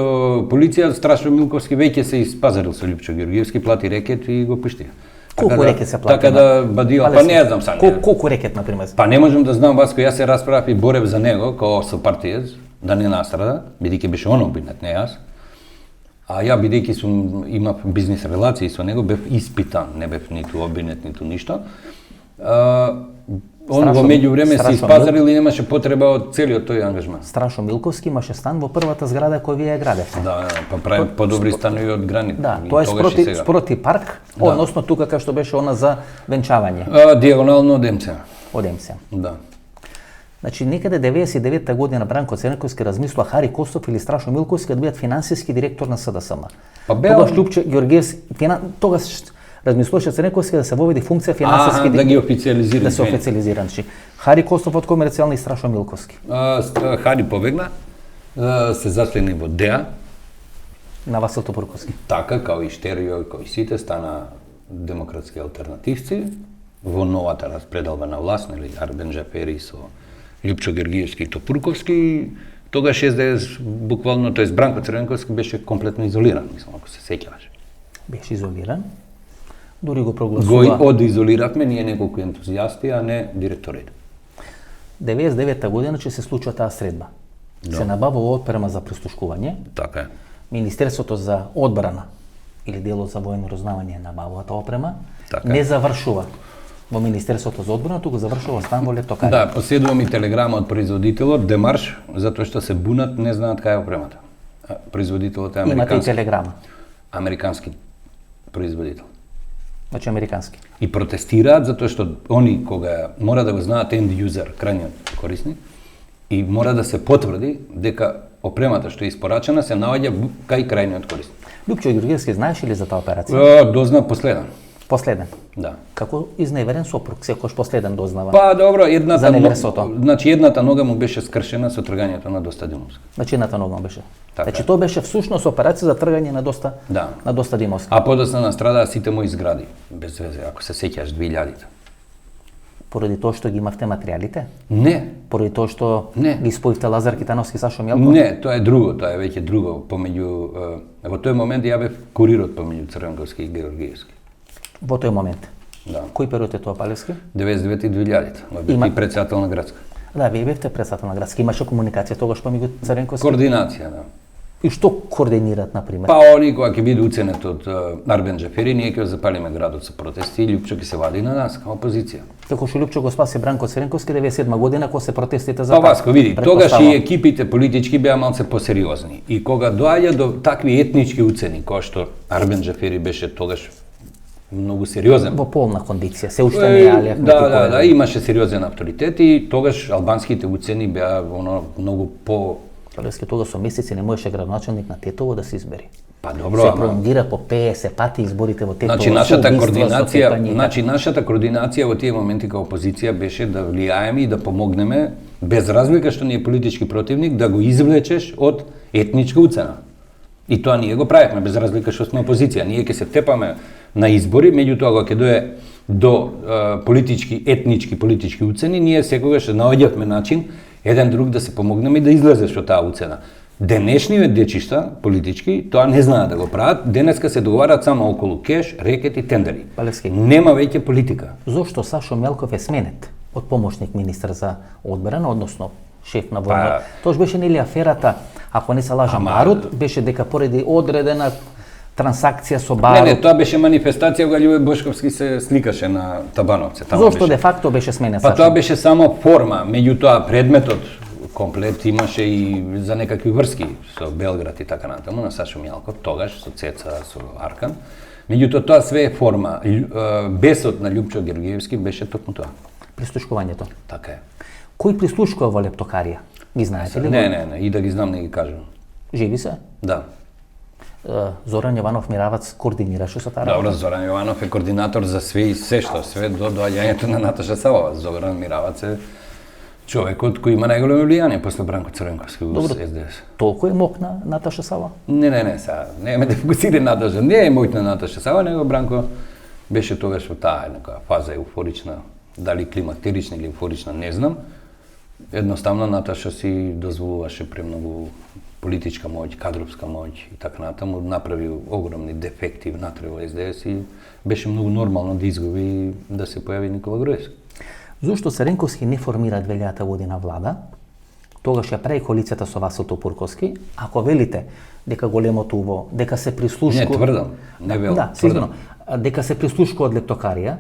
полиција, Страшо Милковски веќе се испазарил со Лјупчо Георгиевски, плати рекет и го пуштија. Колку рекет се плати? Така да бадила, па не знам сам. Колку рекет, например? Па не можам да знам, Васко, јас се расправав и борев за него, као со партиец, да не настрада, бидејќи беше он обвинет, не јас. А ја, бидејќи имав бизнес релации со него, бев испитан, не бев ниту обвинет, ниту ништо. Он во меѓувреме се Страшно испазарил и немаше потреба од целиот тој ангажман. Страшо Милковски имаше стан во првата зграда која вие ја градевте. Да, па прави подобри станови од гранит. Да, и тоа е тогаш и сега. спроти парк, односно тука кај што беше она за венчавање Диагонално од МЦ. од МС. Да. Значи некаде 99-та година Бранко Црнковски размислува Хари Костов или Страшо Милковски да бидат финансиски директор на СДСМ. Па беа- Тогаш Лјупче Георгиевски, тогаш размислуваше Црнковски да се воведи функција финансиски Да ги официализира. да се официализира. Значи Хари Костов од комерцијални и Страшо Милковски Хари побегна, се заслени во ДЕА, на Васил Топурковски. така као и Штерио и као и сите стана демократски алтернативци во новата распредалба на власт, нели Арбен Джапери со Лјупчо Георгиевски и Топурковски, тогаш СДС буквално, тоест Бранко Црнковски беше комплетно изолиран, мислам, ако се сеќаваш. Беше изолиран. Дури го Го прогласува одизолиравме ние неколку ентузијасти, а не директорите. 99-та година че се случува таа средба. Се набавува отпрема за прислушкување. Така е. Министерството за одбрана или делот за воено разузнавање набавува таа опрема. Така. Не завршува во Министерството за одбрана, туку завршува стан во Летокари. Да, последувам и телеграма од производителот, демарш, затоа што се бунат, не знаат кај е опремата. Производителот е Имате и американски. телеграма. Американски производител. Значи американски. И протестираат затоа што они кога мора да го знаат end user, крајниот корисник, и мора да се потврди дека опремата што е испорачена се наоѓа кај крајниот корисник. Лјупчо Георгиевски знаеш ли за таа операција? Дозна последен. Последен. Да. Како изневерен сопруг, секојаш последен дознава. Па добро, За неверството. значи едната нога му беше скршена со тргањето на Доста Димовска. Значи едната нога беше. Така Значи е. тоа беше всушност операција за тргање на доста Да. на доста Димовски. А подоцна настрадаа сите мои згради, без везе, ако се сеќаш 2000-та. Поради тоа што ги имавте материјалите? Не, Поради тоа што Не. ги споивте Лазар Китановски, Сашо Мјалков? не, тоа е друго, тоа е веќе друго. Во тој момент ја бев курирот помеѓу Црнковски и Георгиевски. Во тој момент. Да. Кој период е тоа, Палевски? 99 и 2000. Бев и председател на градска. Да, вие бевте председател на градска. Имаше комуникација тогаш помеѓу Цренковски? Координација, да. И што координират, например? Па они кога ќе биде уценет од Арбен Џафери, ние ќе го запалиме градот со протести и Љупчо ќе се вади на нас како опозиција. Како што Љупчо го спаси Бранко Цренковски 97 година кога се протестите за Па Васко, види, тогаш и екипите политички беа малце посериозни. И кога доаѓа до такви етнички уцени, кои што Арбен Џафери беше тогаш многу сериозен. Во полна кондиција, се уште не јалевме. Да, имаше сериозен авторитет и тогаш албанските уцени беа многу по... Палевски тога со месеци не можеше градоначелник на Тетово да се избери. Па добро, се пролонгира по 50 пати изборите во Тетово. Значи нашата координација во тие моменти како опозиција беше да влијаеме и да помогнеме без разлика што ни е политички противник да го извлечеш од етничка уцена. И тоа ние го правевме без разлика што сме опозиција. Ние ќе се тепаме на избори, меѓутоа кога ќе дое до етнички политички уцени, ние секогаш наоѓавме начин еден друг да се помогнеме и да излезеш од таа уцена. Денешниве дечишта, политички, тоа не знаат да го прават, денеска се договарат само околу кеш, рекет и тендери. Палевски. Нема веќе политика. Зошто Сашо Мелков е сменет од помошник министар за одбрана, односно шеф на војна? Тоа беше нели аферата, ако не се лажам, Барут, беше дека поради одредена трансакција со Барут. Не, тоа беше манифестација кога Љубе Бошковски се сликаше на Табановце. Зошто де факто беше сменет Сашо? Сашо? Па тоа беше само форма, меѓутоа предметот комплет имаше и за некакви врски со Белград и така натаму на Сашо Мјалков, тогаш со Цеца, со Аркан. Меѓутоа тоа све е форма. Бесот на Љупчо Георгиевски беше токму тоа. Прислушкувањето. Така е. Кој прислушкува во лептокарија? Ги знаете ли? Не, и да ги знам не ги кажам. Живи се? Да. Зоран Јованов Миравац координираше со таа работа? Добро, Зоран Јованов е координатор за све и се што, све до доаѓањето на Наташа Савова. Зоран Миравац е човекот кој има најголемо влијание после Бранко Цренковски во СДС. Толку е мокна Наташа Сава? Не, сега, не да фокусира Наташа, не е мојна Наташа Сава, него Бранко беше тогаш во таа нека фаза еуфорична, дали климактерична или еуфорична, не знам. Едноставно Наташа си дозволуваше премногу политичка моќ, кадровска моќ и така натаму, направи огромни дефекти внатре во СДС и беше многу нормално да изгуби и да се појави Никола Груевски. Зошто Цренковски не формира 2000 година влада, тогаш ја прави коалицијата со Васил Топурковски, ако велите дека големото уво, дека се прислушкува... Не, тврдам, не велам. Да, сигурно. Дека се прислушкува од лептокарија,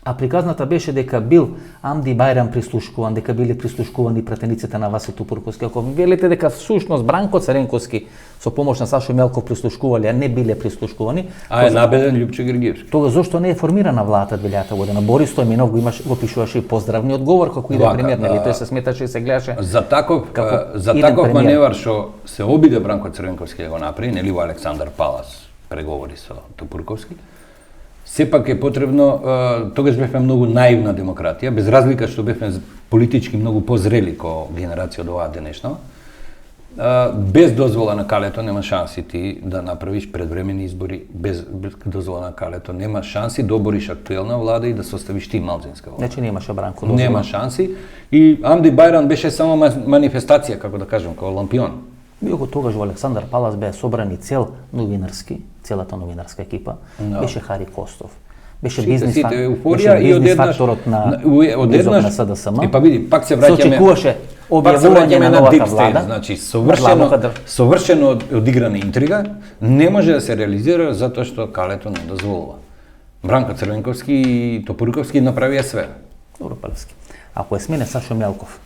а приказната беше дека бил Амди Бајрам прислушкуван, дека биле прислушкувани пратениците на Васил Топурковски. Ако велите дека всушност Бранко Цренковски со помош на Сашо Мелков прислушкувале, а не биле прислушкувани, а е набеден Љупчо Георгиевски. Тога зошто не е формирана владата 2000 година? Борис Стојминов го пишуваше и поздравни одговор како иде премиер, нели тој се сметаше и се гледаше за таков маневар што се обиде Бранко Цренковски да го направи, нели во Александар Палас преговори со Топурковски. Сепак е потребно, тогаш бевме многу наивна демократија, без разлика што бевме политички многу позрели ко генерација од оваа денешна. Без дозвола на Калето нема шанси ти да направиш предвремени избори, без дозвола на Калето нема шанси да обориш актуелна влада и да составиш ти малцинска влада. Значи немаше Бранко дозвола. Нема шанси и Амди Бајрам беше само манифестација, како да кажем, како лампион. Иако тогаш во Александар Палас беа собрани целата новинарска екипа, беше Хари Костов. Беше бизнис факторот на СДСМ. И па види, пак се враќаме. Се очекуваше објавување на новата влада. Значи совршено одиграна интрига не може да се реализира затоа што Калето не дозволува. Бранко Цренковски и Топурковски направија све. Добро, Палевски. Ако е смене Сашо Мелков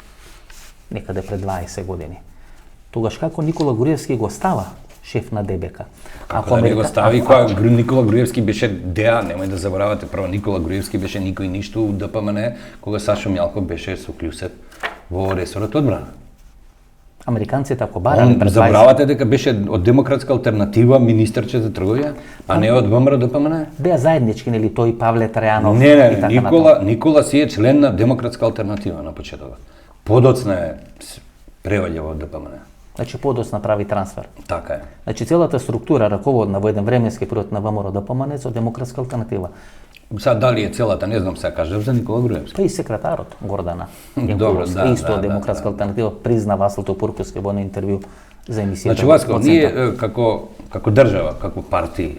некаде пред 20 години, тогаш како Никола Груевски го става шеф на ДБК? Како да не го стави, кога Никола Груевски беше ДЕА, немој да заборавате, прво Никола Груевски беше никој ништо у ДПМН, кога Сашо Мјалков беше со Клюсев во ресорот одбрана. Американците ако барале пред 20... Забравате дека беше од Демократска алтернатива министерче за трговија, а не од ВМРО ДПМН? Беа заеднички, нели тој Павле Трајанов и така Никола си е член на Демократска алтернатива на почетокот. Подоцна е преоѓа во ДПМН. Значи подоцна прави трансфер. Така е. Значи целата структура раководна во еден временски период на ВМРО ДПМН со Демократска алтернатива. Сега дали е целата, не знам сега кажав за Никола Груевски. Па и секретарот Гордана. Добро, да. Исто Демократска алтернатива призна Васил Топурковски во едно интервју за емисијата. Значи Васко, ние како држава, како партии,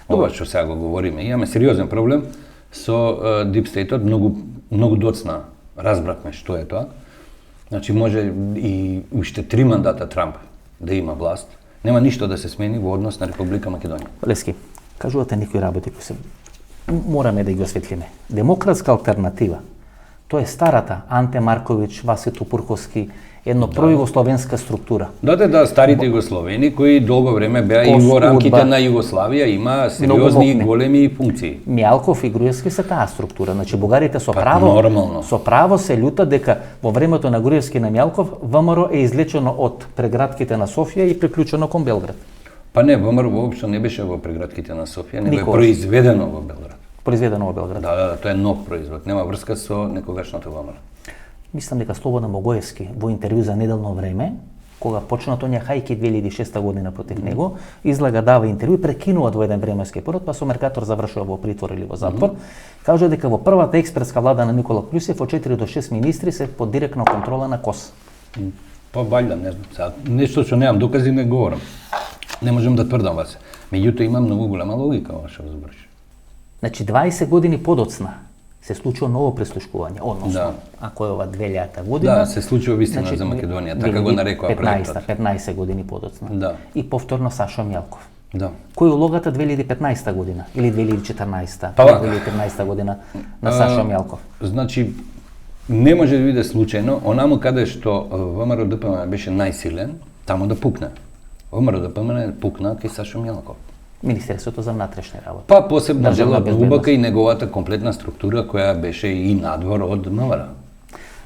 ова што сега го говориме, имаме сериозен проблем со Deep State-от, многу доцна разбрахме што е тоа. Значи може и уште 3 мандата Трамп да има власт. Нема ништо да се смени во однос на Република Македонија. Лески, кажувате некои работи кои се мораме да ги осветлиме. Демократска алтернатива, тоа е старата Анте Марковиќ, Васе Тупурковски, едно пројугословенска структура. Да, старите југословени кои долго време беа и во рамките на Југославија има сериозни и големи функции. Мјалков и Груевски се таа структура. Значи бугарите со право се љутат дека во времето на Груевски и на Мјалков ВМРО е излечено од прегратките на Софија и приклучено кон Белград. Па не, ВМРО воопшто не беше во прегратките на Софија, него е произведено во Белград. Произведено во Белград. Да, тоа е нов производ, нема врска со некогашното ВМРО. Мислам дека Слободан Богоевски во интервју за Неделно време, кога почна Тоња Хајки 2006 година против него, излага дава интервју, прекинуваат во еден временски период, па со Меркатор завршува во притвор или во затвор. Кажува дека во првата експертска влада на Никола Клюсев од 4 до 6 министри се под директна контрола на КОС. Па вајда, не знам, сега нешто што немам докази не говорам. Не можам да тврдам вас. Меѓутоа има многу голема логика ова што збориш. Значи 20 години подоцна се случува ново прислушкување, односно, ако е ова 2000 година... Да, се случува вистина за Македонија, така го нарекува проектот. 15 години подоцна. Да. И повторно Сашо Мјалков. Да. Кој е улогата 2015 година или 2014 2013 година на Сашо Мјалков? Значи, не може да биде случајно, онаму каде што ВМРО ДПМН беше најсилен, таму да пукне. ВМРО ДПМН пукна кај Сашо Мјалков. Министерството за внатрешни работи. Па посебно Жела Дубака и неговата комплетна структура која беше и надвор од МВР.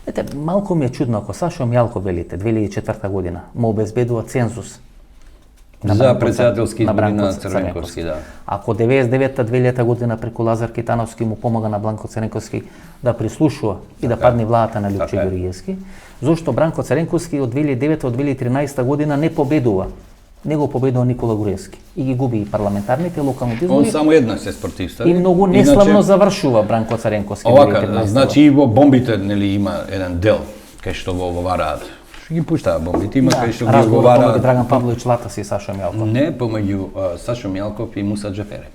Ете, малку ми е чудно ако Сашо Мјалков велите 2004 година му обезбедува цензус за председателски избори на Црвенковски, да. Ако 99-2000 година преку Лазар Китановски му помага на Бланко Црвенковски да прислушува и да падне владата на Лјупче Ѓорѓиевски, зошто Бранко Црвенковски од 2009 од 2013 година не победува? Него победува Никола Груевски и ги губи и парламентарните и локалните избори. Он само една се спротивстави. И многу неславно завршува Бранко Црвенковски. Овака, значи и во бомбите нели има еден дел кај што го оговараат. Што ги пуштаа бомбите, има кај што ги оговараат. Драган Павловиќ Латас и Сашо Мјалков. Не, помеѓу Сашо Мјалков и Муса Џафери.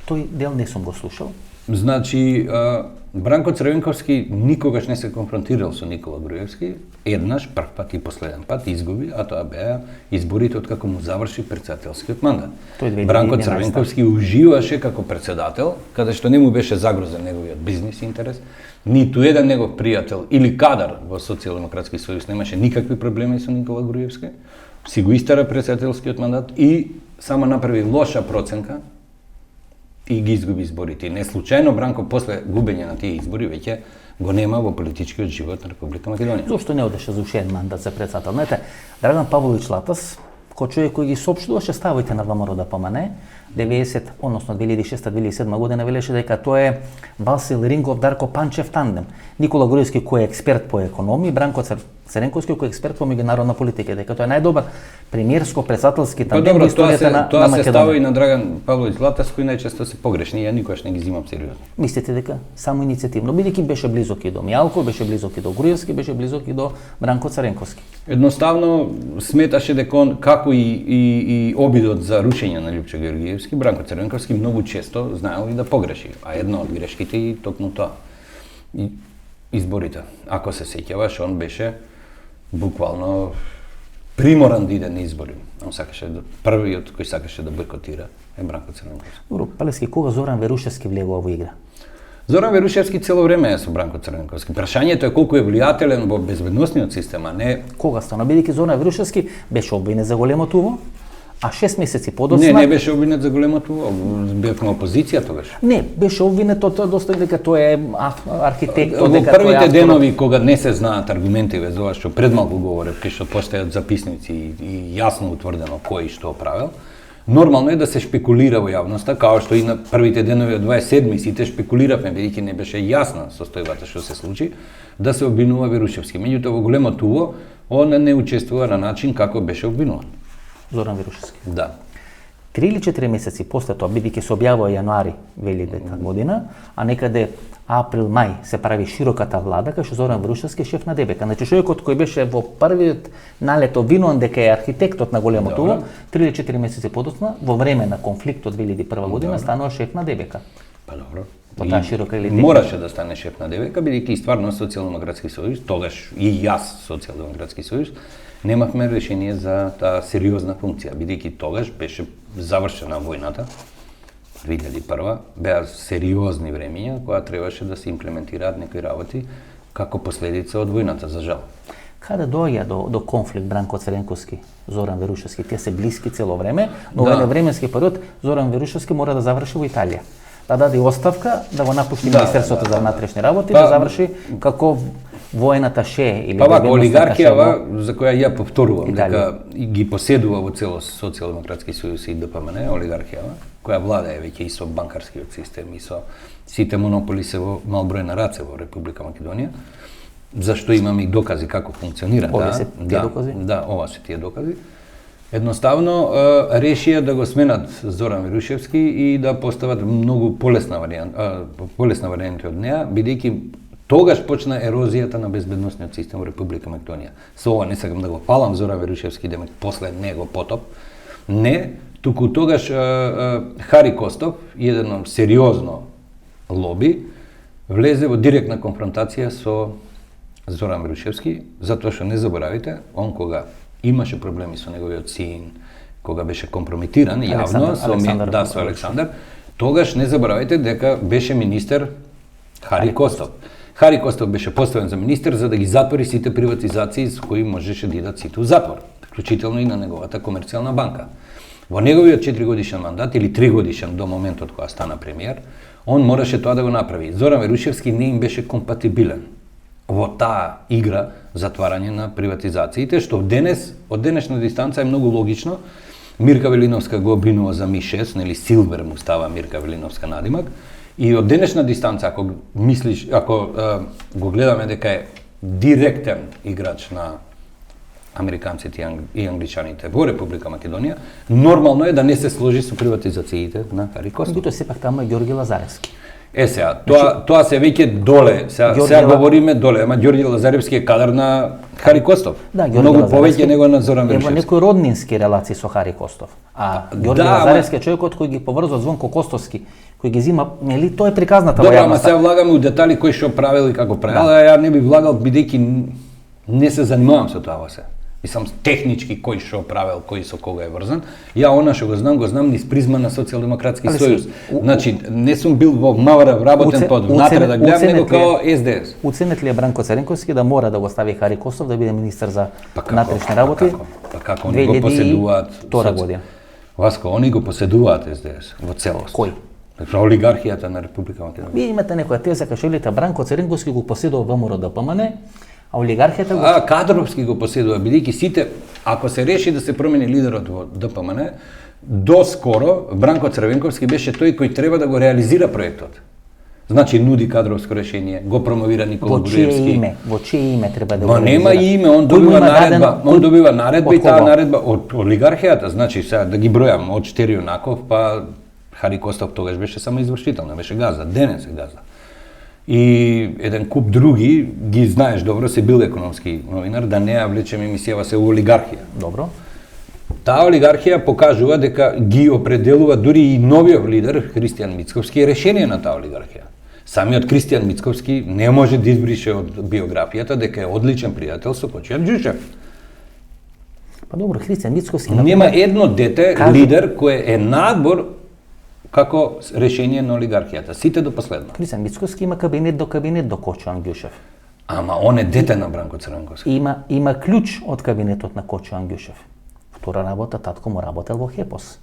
Тој дел не сум го слушал. Значи, Бранко Црвенковски никогаш не се конфронтирал со Никола Груевски, еднаш, прв пат и последен пат изгуби, а тоа беа изборите откако му заврши председателскиот мандат. Бранко Црвенковски уживаше како председател, каде што не му беше загрозен неговиот бизнис интерес, ниту еден негов пријател или кадар во Социјалдемократски сојуз немаше никакви проблеми со Никола Груевски, си го истера председателскиот мандат и само направи лоша проценка и ги изгуби изборите. Не случајно Бранко после губење на тие избори веќе го нема во политичкиот живот на Република Македонија. Зошто не одеше за уште еден мандат за председател? Знаете, Драган Павловиќ Латас, кој човек кој ги соопштуваше ставите на ВМРО ДПМН, 90, односно 2006-2007 година велеше дека тоа е Васил Рингов Дарко Панчев тандем. Никола Груевски кој е експерт по економија и Бранко Црвенковски кој е експерт по меѓународна политика, дека тоа е најдобар премиерско-председателски тандем во историјата на Македонија. Тоа се става и на Драган Павловиќ Латас кои најчесто се погрешни, ја никогаш не ги земам сериозно. Мислите дека само иницијативно, бидејќи беше близок и до Мјалков, беше близок и до Груевски, беше близок и до Бранко Црвенковски. Едноставно сметаше дека он, како и обидот за рушење на Лјупче Ѓорѓиевски, Бранко Црвенковски многу често знаел и да погреши, а една од грешките и токму тоа. И изборите. Ако се сеќаваш, он беше буквално приморан да иде на избори. Он сакаше првиот кој сакаше да бойкотира е Бранко Црвенковски. Добро, Палески, кога Зоран Верушевски влегува во игра? Зоран Верушевски цело време е со Бранко Црвенковски. Прашањето е колку е влијателен во безбедносниот систем, а не... Кога стана, бидејќи Зоран Верушевски беше обвинет за големото уво, а 6 месеци подоцна... Не беше обвинет за големото уво, бевме опозиција тогаш. Не, беше обвинет од доста дека тој е архитект, во дека првите денови кога не се знаат аргументи вез ова што предмалку говорев, кај што постојат записници и јасно утврдено кој и што правел, нормално е да се шпекулира во јавноста, као што и на првите денови од 27 сите шпекулиравме, бидејќи не беше јасна состојбата што се случи, да се обвинува Верушевски. Меѓутоа во големото уво, он не учествува на начин како беше обвинуван. Зоран Верушевски. Да. 3 или 4 месеци после тоа, бидејќи се објавува јануари 2000 година, а некаде април-мај се прави широката влада, кај што Зоран Верушевски е шеф на ДБК. Значи човекот кој беше во првиот налет обвинуван дека е архитектот на големото уво, 3 или 4 месеци подоцна, во време на конфликтот 2001 година, станува шеф на ДБК. Па добро. По таа широка или мораше да стане шеф на ДВК, бидејќи стварно Социјалдемократски сојуз, тогаш и јас Социјалдемократски сојуз, немавме решение за таа сериозна функција, бидејќи тогаш беше завршена војната, 2001, беа сериозни времиња која требаше да се имплементираат некои работи како последица од војната, за жал. Каде доаѓа до конфликт Бранко Цренковски, Зоран Верушевски? Тие се блиски цело време, но во еден временски период Зоран Верушевски мора да заврши во Италија. Да даде оставка, да го напушти Министерството за внатрешни работи, да заврши како воената ше или безбедносната ше. Олигархијава, за која ја повторувам, дека ги поседува во целост Социјалдемократски сојуз и ДПМН, олигархијава, која владее веќе и со банкарскиот систем и со сите монополи се во малброј на раце во Република Македонија. Зашто имаме и докази како функционира. Ова се тие докази? Да, ова се тие докази. Едноставно решија да го сменат Зоран Верушевски и да постават многу полесна варијанта од неа, бидејќи тогаш почна ерозијата на безбедносниот систем во Република Македонија. Со ова не сакам да го фалам Зоран Верушевски, да ме после него потоп. Не, туку тогаш Хари Костов, едно сериозно лоби, влезе во директна конфронтација со Зоран Верушевски, затоа што не заборавите, он кога имаше проблеми со неговиот син, кога беше компрометиран јавно со Александар, тогаш не заборавајте дека беше министер Хари Костов. Хари Костов беше поставен за министер за да ги затвори сите приватизации со кои можеше да идат сите у затвор, вклучително и на неговата комерцијална банка. Во неговиот 4-годишен мандат или 3-годишен до моментот кога стана премиер, он мораше тоа да го направи. Зоран Верушевски не им беше компатибилен во таа игра затварање на приватизациите, што од денешна дистанца е многу логично. Мирка Велиновска го обвинува за Ми-6, нели Силвер му става Мирка Велиновска надимак, и од денешна дистанца, ако го гледаме дека е директен играч на американците и англичаните во Република Македонија, нормално е да не се сложи со приватизациите на Хари Костов. Меѓутоа сепак таму е Ѓорги Лазаревски. Сега, тоа се веќе доле, сега говориме доле, ама Ѓорги Лазаревски е кадар на Хари Костов. Да, многу повеќе него на Зоран Верушевски. Има некои роднински релации со Хари Костов. А Ѓорги Лазаревски е човекот кој ги поврзува Звонко Костовски, кој ги зима, нели тоа е приказната во јавноста. Добро, ама сега влагаме у детали кој што правил и како правил, ја не би влагал бидејќи не се занимавам со тоа се. Мислам технички кој што правил, кој со кога е врзан. Ја она што го знам низ призма на Социјалдемократски сојуз. Значи, не сум бил во Мавра вработен под внатре да гледам, него као СДС. Уценет ли е Бранко Цренковски да мора да го стави Хари Костов да биде министер за внатрешни работи? Па како они го поседуваат 2002 година. Васко, они го поседуваат СДС во целост. Кој? Олигархијата на Република Македонија. Вие имате некоја теза кај што велите Бранко Цренковски го поседува ВМРО ДПМН, а олигархијата го... Кадровски го поседува, бидејќи сите, ако се реши да се промени лидерот во ДПМН, доскоро Бранко Црвенковски беше тој кој треба да го реализира проектот. Значи, нуди кадровско решение, го промовира Никола Груевски. Во чие име треба да го реализира? Нема име, он добива наредба и таа наредба од олигархијата. Значи, сега да ги бројам, од Штерионаков, па Хари Костов тогаш беше само извршител, не беше газда, денес е газда. И еден куп други, ги знаеш добро, се бил економски новинар, да не ја влечем емисијава се у олигархија. Добро. Таа олигархија покажува дека ги определува дури и новиот лидер, Христијан Мицковски, решение на таа олигархија. Самиот Христијан Мицковски не може да избрише од биографијата дека е одличен пријател со Кочијан Ѓушев. Па добро, Христијан Мицковски... Нема едно дете, лидер, кој е надбор како решение на олигархијата. Сите до последно. Христијан Мицковски има кабинет до Кочијан Ѓушев. Ама он е дете на Бранко Црвенковски. Има клjuč од кабинетот на Кочијан Ѓушев. Втора работа, татко му работел во Хепос.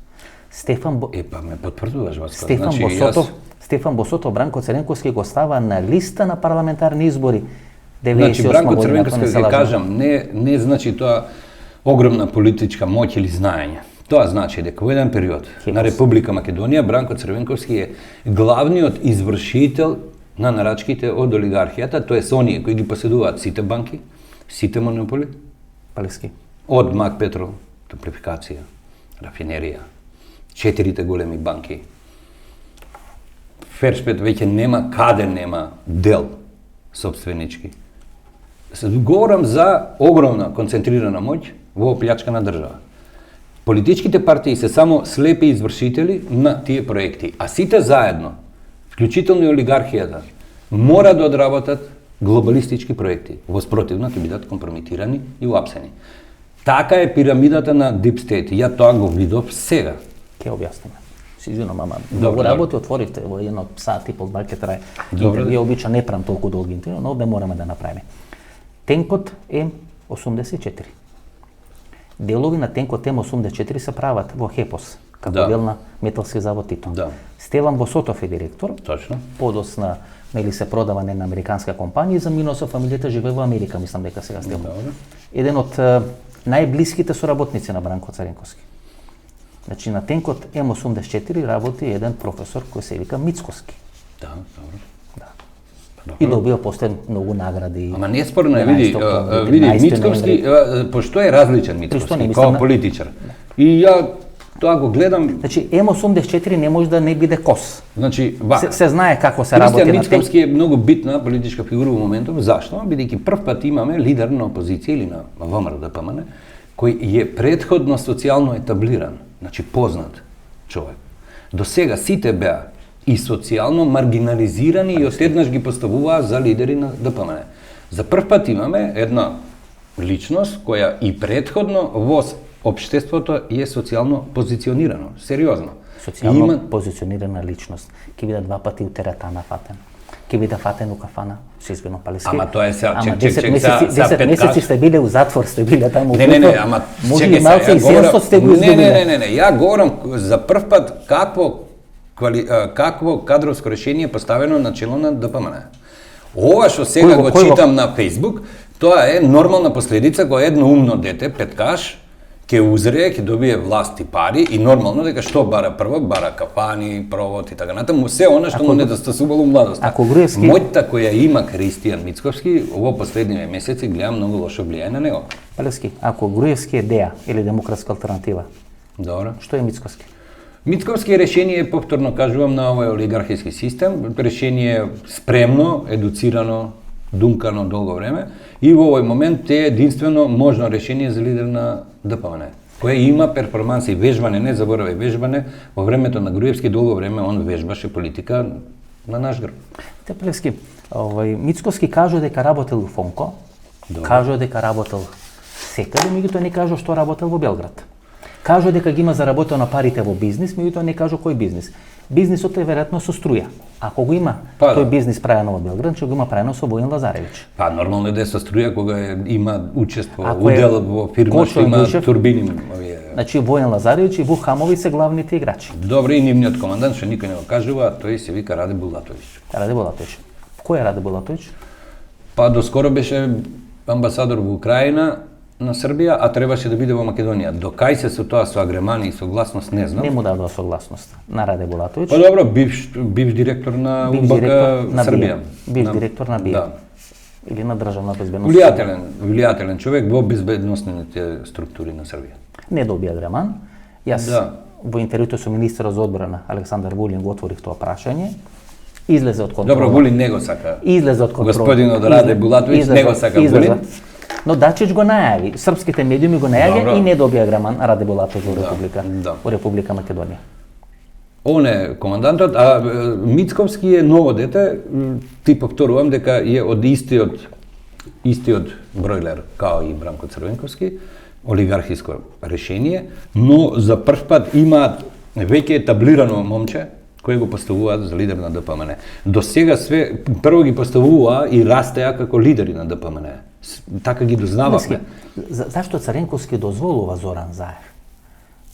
Па ме потврдуваш, Васко. Стефан Босотов, Бранко Црвенковски го става на листа на парламентарни избори 98 Значи, Бранко Црвенковски, да кажам, не значи тоа огромна политичка моќ или знаење. Тоа значи дека во еден период на Република Македонија Бранко Црвенковски е главниот извршител на нарачките од олигархијата, тоест оние кои ги поседуваат сите банки, сите монополи, Палески. Од Мак Петрол, топлификација, рафинерија, 4 големи банки. Фершпет веќе нема дел сопственички. Говорам за огромна концентрирана моќ во плјачка на држава. Политичките партии се само слепи извршители на тие проекти, а сите заедно, вклучително и олигархијата, мора да одработат глобалистички проекти. Во спротивно ќе бидат компрометирани и уапсени. Така е пирамидата на Deep State. Ја тоа го видов сега. Ќе објасниме. Си извинувам, ама Добро, многу работи отворивте во едно сат и пол, два ќе трае. Интервју обича не правам толку долги интервју, но овде мораме да направиме. Тенкот М84. Делови на тенкот М84 се прават во Хепос, како дел на металски завод Тито. Да. Стеван Босотов е директор. Точно. Подосна се продава на американска компанија и заминува со фамилијата, живее во Америка, мислам дека сега Стеван. Еден од најблиските соработници на Бранко Царенковски. Значи на тенкот М84 работи еден професор кој се вика Мицкоски. Да, добро. И добива после многу награди. Ама не спорно е, види, Мицковски, пошто е различен Мицковски, као политичар. И ја тоа го гледам. Значи М84 не може да не биде кос. Значи, се знае како се работи на тенкот. Мицковски е многу битна политичка фигура во моментов. Зашто? Бидејќи прв пат имаме лидер на опозиција или на ВМРО ДПМН кој е претходно социјално етаблиран, значи познат човек. До сега сите беа и социјално маргинализирани и одеднаш ги поставуваа за лидери на ДПМН. За прв пат имаме една личност која и претходно во општеството е социјално позиционирано, сериозно. Социјално позиционирана личност. Ќе биде два пати у теретана фатен. Ќе биде фатен у кафана, се извино палески. Ама тоа е сега, чек, 10 месеци сте биле у затвор, сте биле таму. Не, ама чекај, малку и сенсот сте го изгубиле. Не, ја говорам за прв пат какво кадровско решение поставено на чело на ДПМН. Ова што сега го читам на Facebook, тоа е нормална последица кога едно умно дете, петкаш, ќе узре, ќе добие власт и пари и нормално дека што бара прво, бара кафани, провод и така натаму, се она што му недостасувало младоста. Мојта која има Кристијан Мицковски, во последниве месеци гледам многу лошо влијае на него. Палески, ако Груевски е ДЕА или демократска алтернатива, добро. Што е Мицковски? Мицковски решение, повторно кажувам, на овој олигархиски систем, решение спремно, едуцирано, думкано долго време и во овој момент е единствено можно решение за лидер на ДПМН, кој има перформанси, вежбане, не заборавај вежбане, во времето на Груевски долго време он вежбаше политика на наш грб. Тепелевски, Мицковски кажува дека работел во Фонко, кажува дека работел секаде, меѓутоа не кажува што работел во Белград. Кажува дека ги има заработено парите во бизнис, меѓутоа не кажува кој бизнис. Бизнисот е веројатно со струја. Ако го има тој бизнис правено во Белград, ќе го има правено со Војин Лазаревиќ. Нормално е да е со струја кога има учество, удел во фирма што има турбини. Значи Војин Лазаревиќ и Вук Хамови се главните играчи. Добре, и нивниот командант што никој не го кажува, тој се вика Раде Булатовиќ. Раде Булатовиќ. Кој е Раде Булатовиќ? Доскоро беше амбасадор во Украина на Србија, а требаше да биде во Македонија. До кај се со тоа со агремани и согласност не знам. Не му дадоа согласност на Раде Булатовиќ. Добро, бивш директор на УБК Србија. Бивш директор на БИА. Да. Или на државна безбедност. Влијателен човек во безбедносните структури на Србија. Не добија агреман. Јас во интервјуто со министерот за одбрана Александар Вулин го отворив тоа прашање. Излезе од контрола. Добро, Вулин не го сака. Излезе од контрола. Господинот Раде Булатовиќ не го сака Вулин. Но Дачич го најави, српските медиуми го најавија и не добија агреман Раде Булатовиќ во Република Македонија. Он е командантот, а Мицковски е ново дете, ти повторувам дека е од истиот бројлер као и Бранко Црвенковски, олигархиско решение, но за прв пат имаат веќе етаблирано момче кој го поставуваат за лидер на ДПМН. До сега све прво ги поставуваа и растеа како лидери на ДПМН. Така ги дознававме. Зашто Црвенковски дозволува Зоран Заев?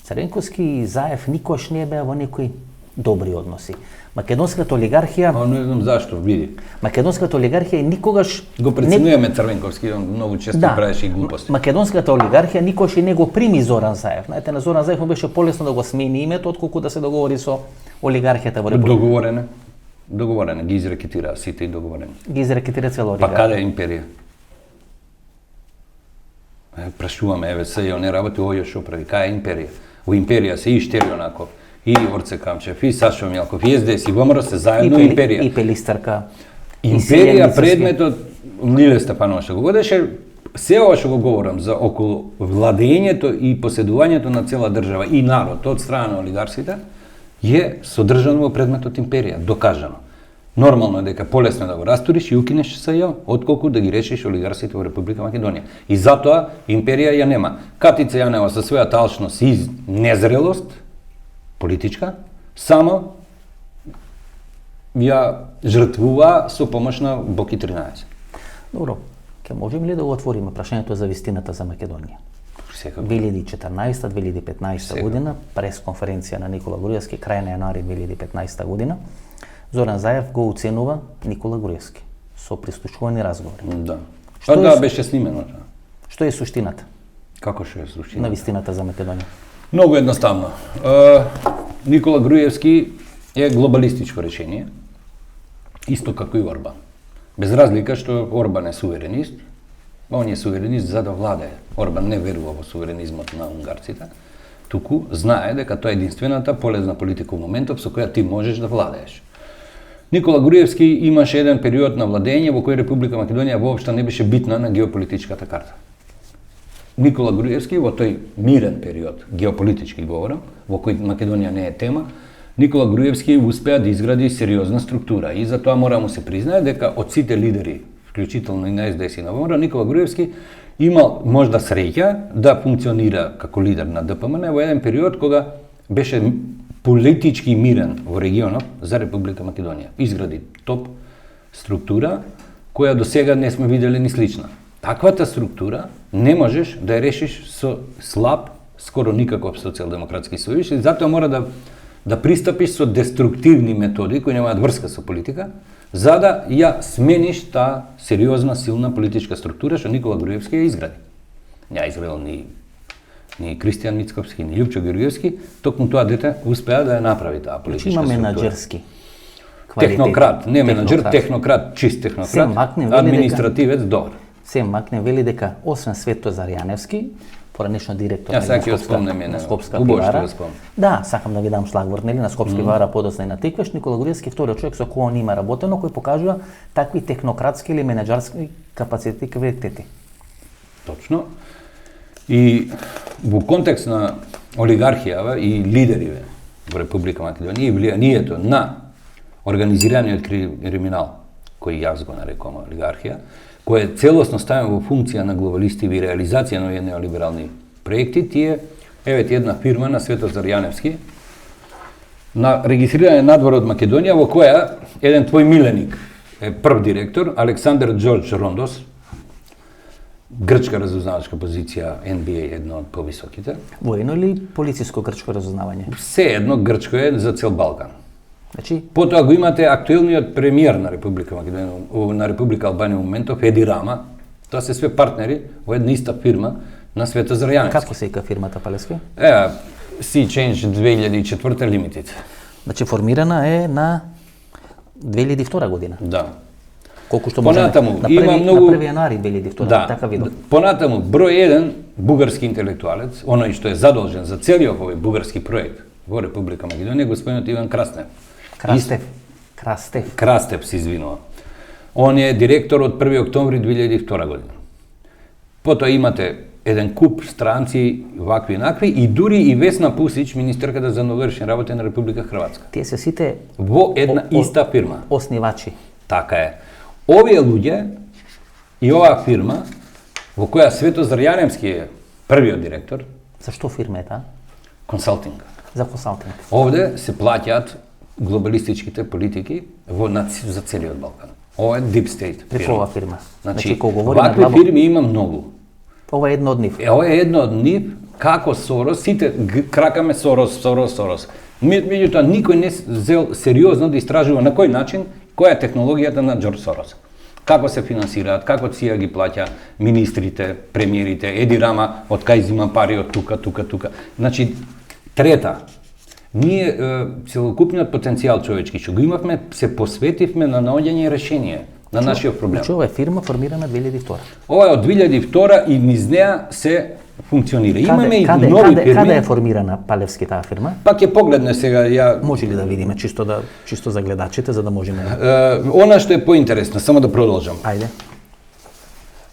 Црвенковски и Заев никош не беа во некои добри односи. Македонската олигархија... Не знам зашто, види. Македонската олигархија никогаш... Го преценуваме Црвенковски, он многу често правеше и глупости. Македонската олигархија никош и не го прими Зоран Заев. Знаете, на Зоран Заев му беше полесно да го смени името, отколку да се договори со олигархијата во Република. Договорено, ги изрекетираа сите и договорено. Ги изрекетира цела олигархија. Па каде е империја? Прашуваме, ЕВС и не работи, оје шо прави, кај е империја? Во империја се и Штерионаков, и Орце Камчев, и Сашо Мјалков, и СДС, и ВМРО се заедно империја. И Пелистарка. Империја предметот Лиле Стефанова што го водеше, се ова што го говорам за околу владењето и поседувањето на цела држава и народ од страна на олигарсите е содржано во предметот империја, докажано. Нормално е дека полесно е да го растуриш и укинеш СЈ, отколку да ги решиш олигарсите во Република Македонија. И затоа империја ја нема. Катица Јанева со својата алчност и незрелост политичка, само ја жртвува со помош на Боки 13. Добро, ќе можеме ли да го отвориме прашањето за вистината за Македонија? Секако. 2014-2015 година, пресконференција на Никола Груевски, крај на јануари 2015 година, Зоран Заев го оценува Никола Груевски со прислушувани разговори. Да. Што Да, е- беше снимено. Што е суштината Како што е случај? на вистината за Македонија? Многу едноставно. Никола Груевски е глобалистичко решение, исто како и Орбан. Без разлика што Орбан е суверенист, он е суверенист за да владее. Орбан не верува во суверенизмот на унгарците, туку знае дека тоа е единствената полезна политика во моментов со која ти можеш да владееш. Никола Груевски имаше еден период на владење во кој Република Македонија воопшто не беше битна на геополитичката карта. Никола Груевски во тој мирен период, геополитички говорам, во кој Македонија не е тема, Никола Груевски успеа да изгради сериозна структура и затоа мора му се признае дека од сите лидери, вклучително и на СДС и на ВМРО, Никола Груевски имал можда среќа да функционира како лидер на ДПМН во еден период кога беше политички мирен во регионот за Република Македонија. Изгради топ структура која до сега не сме видели ни слична. Таквата структура не можеш да ја решиш со слаб, скоро никаков социјалдемократски сојуз и затоа мора да пристапиш со деструктивни методи кои немаат врска со политика, за да ја смениш таа сериозна, силна политичка структура што Никола Груевски ја изгради. Не ја изградил ни Кристијан Мицковски, ни Љупчо Георгиевски, токму тоа дете успеа да ја направи таа Значи политичка има структура. менаџерски квалитети. Технократ, не менаџер, технократ, чист Се технократ, макне, вели административец добар. Се макне вели дека освен Светозар Јаневски, поранешно директор Јас сега ќе го Скопска- спомнем мене, на Скопска убаво што пивара. го спомнам. Да, сакам да ви дам шлагворд, нели, на Скопска пивара подосна и на Тиквеш, Никола Груевски вториот човек со кој он има работено, кој покажува такви технократски или менаџерски капацитети и квалитети. Точно. И во контекст на олигархија и лидериве во Република Македонија и влијанието на организираниот криминал, кој јас го нарекувам олигархија, кој е целосно ставен во функција на глобалисти и реализација на овие неолиберални проекти, тие, еве ти една фирма на Светозар Јаневски, на регистрирање надвор од Македонија, во која еден твој миленик е прв директор, Александар Џорџ Рондос, грчка разузнавачка позиција, NBA едно од повисоките. Воено или полициско грчко разузнавање? Се едно грчко е за цел Балкан. Значи, Потоа го имате актуелниот премиер на Република Македонија, на Република Албанија во моментов, Еди Рама. Тоа се све партнери во една иста фирма на Светозар Јаневски. како се ика фирмата Палески? Sea Change 2004 Limited. Значи формирана е на 2002 година. Да. Колку што можеме Понатаму, на има многу... на 1 јануари 2002, Да. така видов. Понатаму, број 1 бугарски интелектуалец, оној што е задолжен за целиот овој бугарски проект во Република Македонија, господинот Иван Краснев. Крастев се извинува. Он е директор од 1 октомври 2002 година. Потоа имате еден куп странци, вакви и накви, и дури и Весна Пусич, министерката за нововршни работи на Република Хрватска. Тие се сите Во една иста фирма. оснивачи. Така е. Овие луѓе и оваа фирма, во која Светозар Јаневски е првиот директор, Зашто фирма е таа? консалтинг. За консалтинг. Овде се плаќаат глобалистичките политики за целиот Балкан. Ова е Deep State При фирма. ова фирма. Значи, кога говориме вакви фирми има многу. ова е едно од нив. Ова е едно од нив, како Сорос, сите кракаме Сорос. Меѓутоа, никој не зел сериозно да истражува на кој начин, која е технологијата на Џорџ Сорос. Како се финансираат, како ЦИА ги плаќа министрите, премиерите, Еди Рама, од кај зима пари од тука. Значи, трета, ние целокупниот потенцијал човечки што го имавме, се посветивме на наоѓање решение на нашиот проблем. Значи ова е фирма формирана 2002. Ова е од 2002 и низ неа се функционира. Имаме и нови фирми. Каде е формирана Палевски таа фирма? Пак ќе погледне сега ја. Може ли да видиме чисто за гледачите за да можеме. Она што е поинтересно, само да продолжам. Ајде.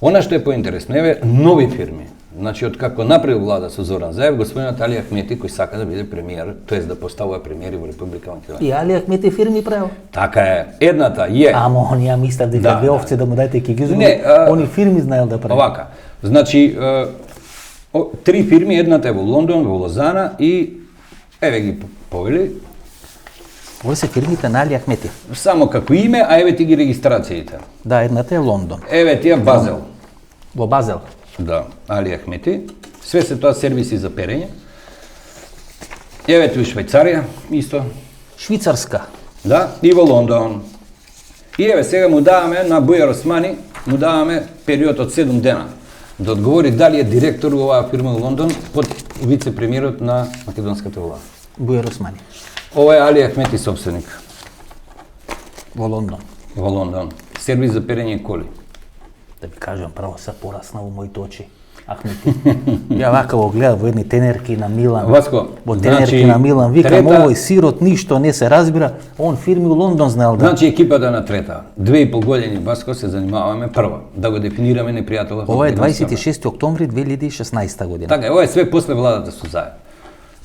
Она што е поинтересно, еве нови фирми. Значи, откако направил влада со Зоран Заев, господинот Али Ахмети, кој сака да биде премиер, тоест да поставува премиери во Република Македонија. И Али Ахмети фирми правил. Така е. Едната е... Ама он ја мислев дека Да, две да. овце да му дајте кигизу, Не, они фирми знаел да прави. Овака. Значи, три фирми, едната е во Лондон, во Лозана и еве ги повели, Ови се фирмите на Али Ахмети. само како име, а еве ти ги регистрациите. Да, едната е Лондон. Еве ти е Базел. Во Базел. Да, Али Ахмети. Све се тоа сервиси за перење. Еве ти у Швајцарија, исто. Швицарска. Да, и во Лондон. И еве сега му даваме на Бујар Османи, му даваме период од 7 дена да одговори дали е директор во оваа фирма во Лондон под вице-премиерот на македонската влада. Бујар Османи. Ова е Али Ахмети собственик Во Лондон. во Лондон. Сервис за перење коли. Да ви кажам, право се порасна во моите очи. Ахмети. Ја вака го гледам во едни тенерки на Милан. Васко, Во тенерки значи, на Милан. Викам, трета- овој сирот ништо не се разбира. Он фирми у Лондон знаел да. Значи екипата на трета, 2,5 години Васко се занимаваме прво да го дефинираме непријателот. Ова е на Македонија. 26 октомври 2016 година. Така е, ова е све после владата со Заев.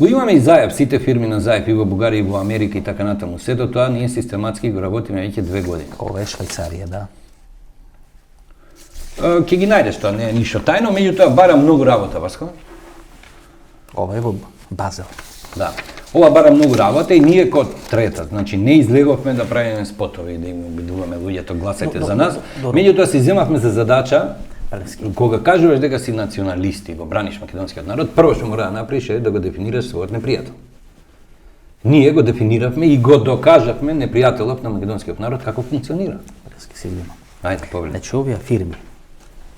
Го имаме и Заев, сите фирми на Заев и во Бугарија и во Америка и така натаму. Сето тоа ние систематски го работиме веќе 2 години. Ова е Швајцарија, да. Ќе ги најдеш тоа, не е ништо тајно, меѓутоа бара многу работа, Васко. Ова е во Базел. Да. Ова бара многу работа и ние ко трета, значи не излеговме да правиме спотови, да им обидуваме луѓето гласајте за нас. добро. Меѓутоа си земавме за задача Палески. кога кажуваш дека си националист и го браниш македонскиот народ, прво што мора да направиш е да го дефинираш својот непријател. Ние го дефиниравме и го докажавме непријателот на македонскиот народ како функционира. Палески се видимо. Ајде, повели. Значи овие фирми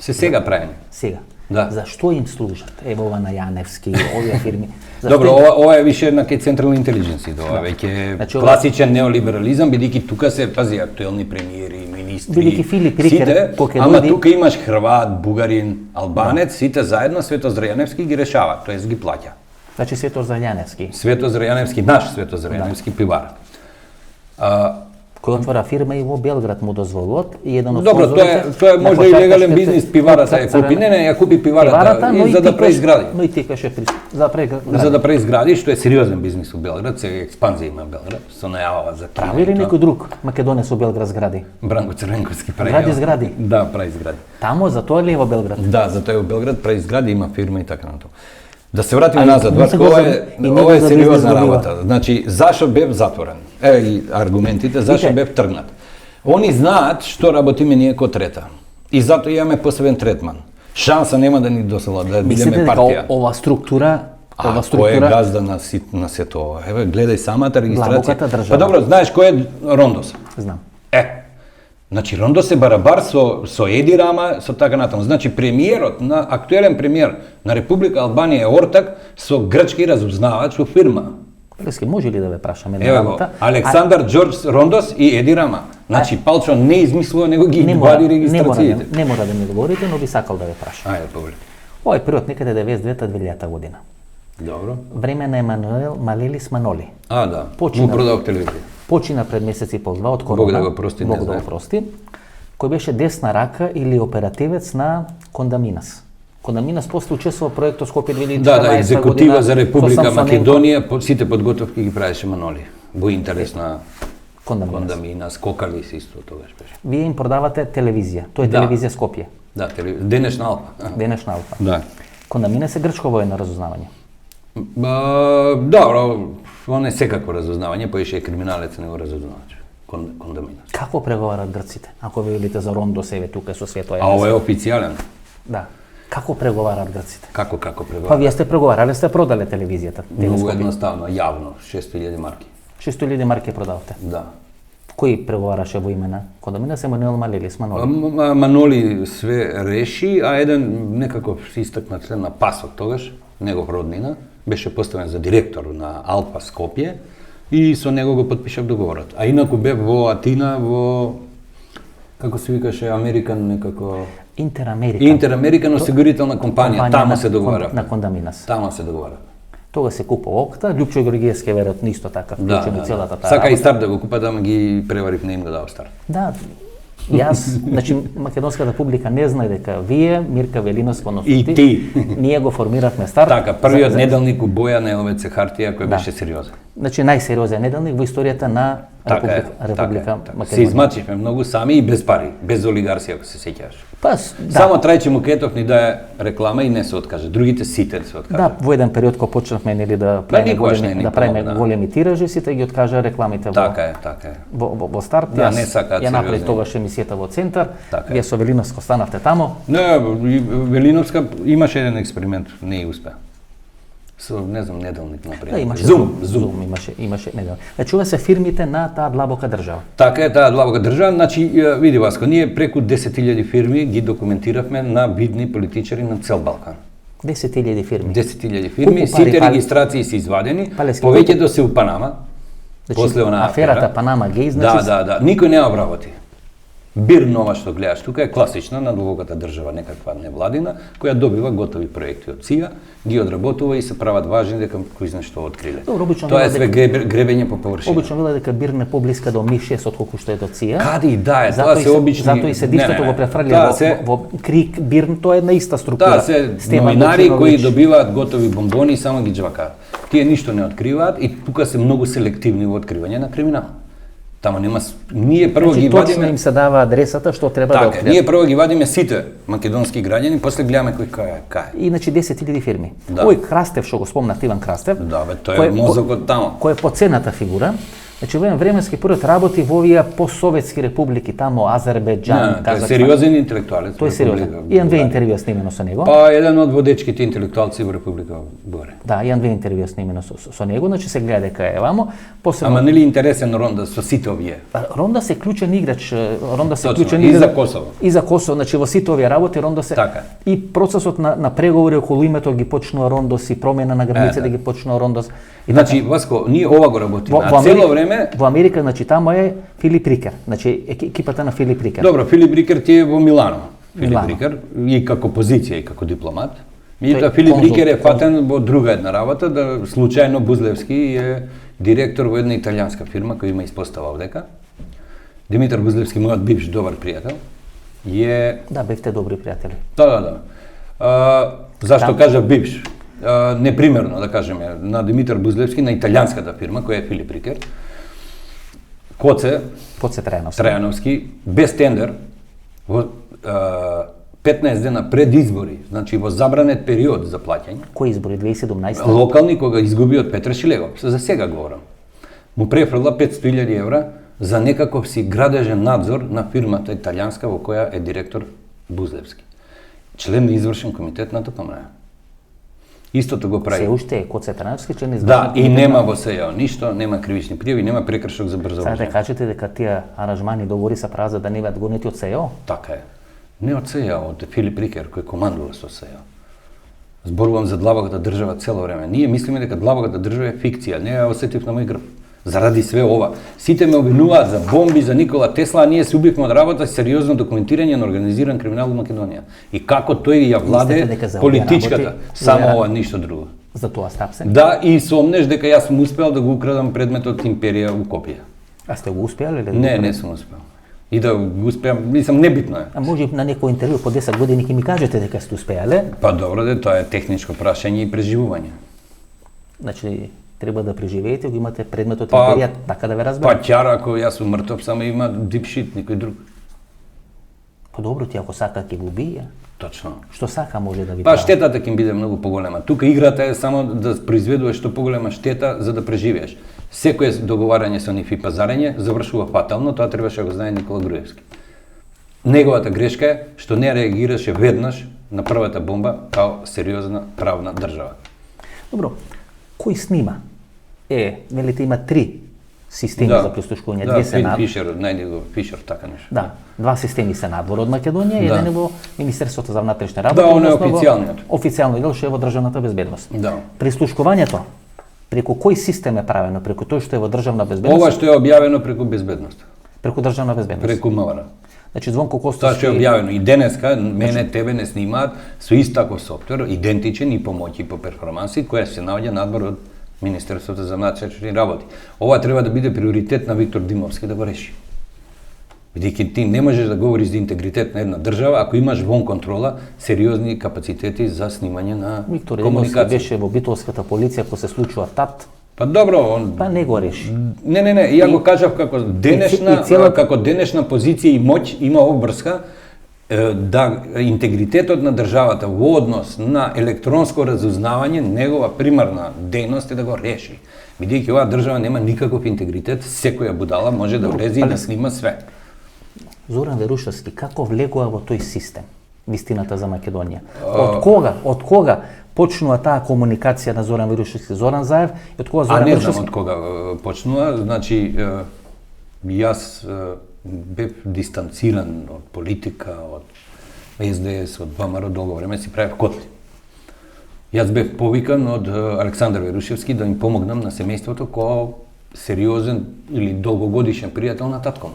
Се сега правиме. сега. Да. Зашто им служат? Ево ова на Јаневски, овие фирми. Зашто Добро, им- ова е више на кај Централна интелигенција, ова веќе Значи, ова- класичен неолиберализам, бидејќи тука се пази актуелни премиери, министри. Бидејќи Филип Рикер, сите, кој ќе ама дојде- тука имаш Хрват, Бугарин, Албанец, сите заедно Свето Зрајаневски ги решаваат, тоест ги плаќа. Значи Светор Зајаневски, Свето Зрајаневски, наш Свето Зрајаневски пивар. кој отвора фирма и во Белград му дозволуват и еден од Добро, спонзорите тоа е на можда и легален кошаркашките- бизнис, пиварата ја купи. Не, ја купи пиварата, но и за да тикаш- преизгради. Но и тикаше за да преизгради. За да преизгради, што е сериозен бизнис у Белград, се експанзија има Белград, со најава за Кина Прави и ли тоа. некој друг Македонец во Белград згради? Бранко Црвенковски прави. Гради ја. згради? Да, прави згради. Тамо за тоа ли е во Белград? Да, затоа е во Белград прави згради, има фирма и така натаму. Да се вратиме А и назад, не се Васко, го ова за- е и не ова го е за сериозна бизнес добива. работа. Значи, зашо бев затворен? Еве ги аргументите, зашо Вите. бев тргнат. Они знаат што работиме ние ко трета. И затоа имаме посебен третман. Шанса нема да ни досела да Мислите бидеме дека партија. ова структура, ова Кој е структура газда на сето ова? Еве, гледај самата регистрација. Длабоката држава. Па добро, знаеш кој е Рондос? знам. Значи Рондос е барабар со Еди Рама, со така натаму. Значи премиерот, актуелен премиер на Република Албанија е ортак со грчки разузнавач во фирма. Палески, може ли да ве прашам една Еве го, работа? Александар Џорџ Рондос и Еди Рама. Значи Палчо не измислува, него ги Не вади мора, регистрациите. не мора да ми говорите, но би сакал да ве прашам. Ајде, повели. Ова е период некаде 99-2000 година. Добро. Време на Емануел Малелис Маноли. Да. Почина. Му продав телевизија. Почина пред месец и пол два од корона. Бог да го прости, не Бог да знае. го прости. Кој беше десна рака или оперативец на Кондаминас. Кондаминас после учествува во проектот Скопје 2014 Да, екзекутива за Република со Самсоненко. Македонија, сите подготовки ги правеше Маноли. Во интерес на Кондаминас. Кондамина, Скокалис исто тогаш беше. Вие им продавате телевизија. Тоа е Да. телевизија Скопје. Да, денешна Алфа. Денешна Алфа. Да. Кондаминас е грчко воено разузнавање. Добро, он е секако разузнавање, поише е криминалец, него разузнавач. Кондамина. Како преговарат грците? Ако ве велите за Рондо себе тука со Свето А ова е официјален. Да. Како преговарат грците? Како Па преговара? вие сте преговарале, сте продале телевизијата. Многу Телескопи. едноставно, јавно, 600.000 марки. 600.000 марки продавте. Да. Кој преговараше во име на Кондаминас? Емануел Малелис Маноли. Маноли све реши, а еден некаков истакнат член на ПАСот тогаш, негов роднина, беше поставен за директор на Алфа Скопје и со него го потпишав договорот. А инаку бев во Атина, во како се викаше Американ некако Интерамерикан осигурителна компанија, тамо се договарав. На Кондаминас. Тамо се договарав. Тога се купа Окта, Љупчо Георгиевски веројатно исто така вклучен во целата таа Сака и работа. старт да го купат, ама ги преварив, не им го дав старт. Да, Јас, значи македонската публика не знае дека вие, Мирка Велиновска, односно И ти. ние го формиравме старт. Така, првиот неделник у боја на ЛВЦ хартија кој беше сериозен. Значи најсериозен неделник во историјата на Република Се Македонија. измачивме многу сами и без пари, без олигарсија, ако се сеќаваш. Па, да. Само Трајче Мукетов ни дае реклама и не се откаже. Другите сите се откажа. Да, во еден период кога почнавме нели да правиме никогаш големи, не ни да правиме помогна. големи тиражи, сите ги откажа рекламите Така е. во старт. Да, Јас не сакаат ја направив сериозни. тогаш емисијата во Центар. Така е. Вие со Велиновска останавте тамо. Не, Велиновска имаше еден експеримент, не успеа. Со, не знам, неделник например. Да, имаше Zoom. имаше недел. Значи ова се фирмите на таа длабока држава. Така е, таа длабока држава. Значи, види Васко, ние преку 10.000 фирми ги документиравме на видни политичари на цел Балкан. 10.000 фирми. 10.000 фирми, Колку пари сите пали- регистрации се извадени, Палески, повеќето се у Панама, Значи, после онаа аферата афера. Панама Гей, значи Да. Никој не обработи. Бир нова што гледаш тука е класична на длабоката држава, некаква невладина, која добива готови проекти од ЦИА, ги одработува и се прават важни дека кој знае што откриле. Добро, обично Тоа е вела све гребење по површина. обично вела дека Бир не поблиска до МИ-6 отколку што е до ЦИА. Каде и да е, Затоа тоа и се обични. Затоа и седиштето го префрлија Таа се во Крик Бирн, тоа е една иста структура. Таа се Стефан новинари кои Вучиновиќ. добиваат готови бомбони и само ги джвакаат. Тие ништо не откриваат и тука се многу селективни во откривање на криминал. Тама нема ние прво Значи, ги точно вадиме. им се дава адресата што треба да Така, откријат. ние прво ги вадиме сите македонски граѓани, после гледаме кој кај е. Иначе 10.000 фирми. Да. Овој Крастев што го спомнат Иван Крастев. Да, бе, тој е мозокот тамо. Кој е поцената фигура. Значи во еден временски период работи во овие постсоветски републики, тамо Азербејџан, Тој е Казахстан. сериозен интелектуалец. Тој е сериозен. Имам две интервјуа снимено со него. Па еден од водечките интелектуалци во Република Бугаре. Да, имам две интервјуа снимено со него, значи се гледа дека е вамо. Посебно Ама нели интересен Ронда со сите овие? Ронда се клучен играч, Ронда се Точно, клучен и играч за Косово. И за Косово, значи во сите овие работи Ронда се Така. и процесот на преговори околу името ги почнува Рондос и промена на границите да. ги почнува Рондос. И Значи, Васко, ние ова го работиме. во А цело време во Америка, значи тамо е Филип Рикер, значи екипата на Филип Рикер. Добро, Филип Рикер ти е во Милано. Филип Милано. Рикер и како позиција и како дипломат. Меѓутоа Тој Филип конзул, Рикер е фатен во друга една работа, да случајно Бузлевски е директор во една италијанска фирма која има испостава овдека. Димитар Бузлевски, мојот бивш добар пријател, е Да, бевте добри пријатели. Да. Зашто кажа бивш? Непримерно, да кажеме, на Димитар Бузлевски, на италијанската фирма, која е Филип Рикер, Коце, Коце Трајановски. Трајановски, без тендер, во 15 дена пред избори, значи во забранет период за плаќање, Кои избори 2017? локални кога изгуби од Петар Шилегов, за сега говорам, му префрла 500.000 евра за некаков си градежен надзор на фирмата италијанска во која е директор Бузлевски. Член на извршен комитет на ТПМР. Истото го прави. Се уште е Коце Трајановски член на Да, извршен и комитет нема на- во СЕО ништо, нема кривични пријави, нема прекршок за брзо Сега да воžnje. кажете дека тие аранжмани договори се прават за да не бидат гонети од СЕО? Така е. Не од СЕО, од Филип Рикер кој командува со СЕО. Зборувам за длабоката држава цело време. Ние мислиме дека длабоката држава е фикција, не ја осетив на мој грб. Заради све ова. Сите ме обвинуваат за бомби, за Никола Тесла, а ние се убивме од работа и сериозно документирање на организиран криминал во Македонија. И како тој ја владе дека за овие политичката, работи, само за- ова, ништо друго. За тоа стапсе? Да, и сомнеш дека јас сум успеал да го украдам предметот Империја у Копија. А сте го успеале ли? Не сум успеал. И да го успеам, мислам, небитно е. А може на некој интервју по 10 години ќе ми кажете дека сте успеале? Па добро, тоа е техничко прашање и преживување. Значи, треба да преживеете, го имате предметот Па- империја, така да ве разберам. Па ќара, ако јас сум мртов, само има дипшит, никој друг. Па добро, ти ако сака ќе го убие. Точно. Што сака може да ви Па прави. штетата ќе им биде многу поголема. Тука играта е само да произведуваш што поголема штета за да преживееш. Секое договарање со нив и пазарење завршува фатално, тоа требаше да го знае Никола Груевски. Неговата грешка е што не реагираше веднаш на првата бомба као сериозна правна држава. Добро, кој снима? Велите има 3 системи за прислушкување, да, две се над... Фишер, најди го Фишер, така нешто. Да, 2 системи се надвор од Македонија, еден е во Министерството за внатрешни работи, Да, он е односно во официјалниот. Официјалниот дел што е во државната безбедност. Да. Прислушкувањето преку кој систем е правено? Преку тој што е во државна безбедност? Ова што е објавено преку безбедност, Преку државна безбедност. преку МВР. Значи Звонко Тоа Костовски... што е објавено и денеска, мене тебе не снимаат со ист таков софтвер, идентичен и помоќи по перформанси, која се наоѓа надвор од Министерството за внатрешни работи. Ова треба да биде приоритет на Виктор Димовски да го реши. Бидејќи ти не можеш да говориш за интегритет на една држава ако имаш вон контрола сериозни капацитети за снимање на Виктор Единовски комуникација. беше во битолската полиција кога се случува тат, Па добро, он па не го реши. Не, ја го кажав како денешна, како денешна позиција и моќ има обврска да интегритетот на државата во однос на електронско разузнавање, негова примарна дејност е да го реши. Бидејќи оваа држава нема никаков интегритет, секоја будала може да влезе и да снима све. Зоран Верушевски, како влегува во тој систем, вистината за Македонија? Од кога почнува таа комуникација на Зоран Верушевски, Зоран Заев и од кога Зоран не Верушевски? знам од кога почнува, значи јас бев дистанциран од политика, од СДС, од ВМРО долго време си правев котли. Јас бев повикан од Александар Верушевски да им помогнам на семејството кој сериозен или долгогодишен пријател на татко му.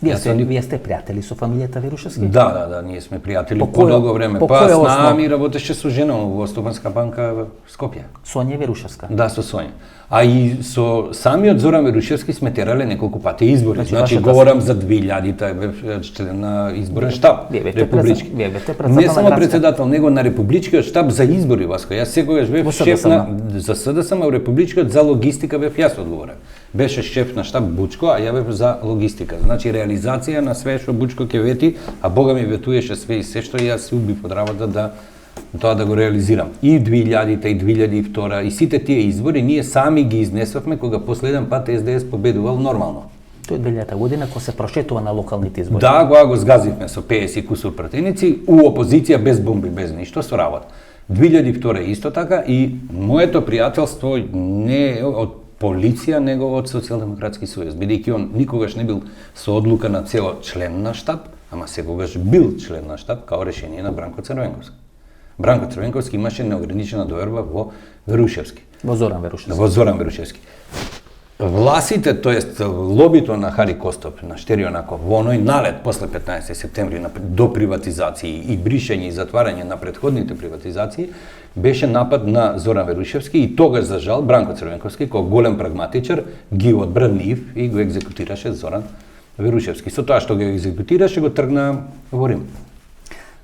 Вие сте пријатели со фамилијата Верушевски? Да, ние сме пријатели По по долго време. по Па која с основа? нами работеше со жена во Стопанска банка во Скопје. Сонја Верушевска. Да, со Сонја. А и со самиот Зоран Верушевски сме терале неколку пати избори. Значи вашата- говорам за 2000-та, бев член на изборен штаб. Вие бевте републички. вие бевте Не председател на само градска. председател, него на републичкиот штаб за избори, Васко. Јас секогаш бев Во шеф СДСМ. на за СДСМ, а во републичкиот за логистика бев јас одговорен. Беше шеф на штаб Бучко, а ја бев за логистика. Значи реализација на све што Бучко ќе вети, а Бога ми ветуеше све и се што јас се убив од работа да тоа да го реализирам. И 2000-та, и 2002 и сите тие избори ние сами ги изнесовме кога последен пат СДС победувал нормално. Тој 2000 година кога се прошетува на локалните избори. Да, го згазивме со 50 и кусур пратеници, у опозиција без бомби, без ништо, со работа. 2002 исто така и моето пријателство не е од полиција, него од Социјалдемократски сојуз, бидејќи он никогаш не бил со одлука на цело член на штаб, ама секогаш бил член на штаб као решение на Бранко Црвенковски. Бранко Црвенковски имаше неограничена доверба во Верушевски. Во Зоран Верушевски. Во Зоран Верушевски. Власите, тоест лобито на Хари Костоп, на Штерионаков, во оној налет после 15 септември до приватизации и бришење и затварање на претходните приватизации, беше напад на Зоран Верушевски и тогаш, за жал, Бранко Црвенковски, кој голем прагматичар, ги одбрани нив и го екзекутираше Зоран Верушевски. Со тоа што го екзекутираше, го тргна во Рим.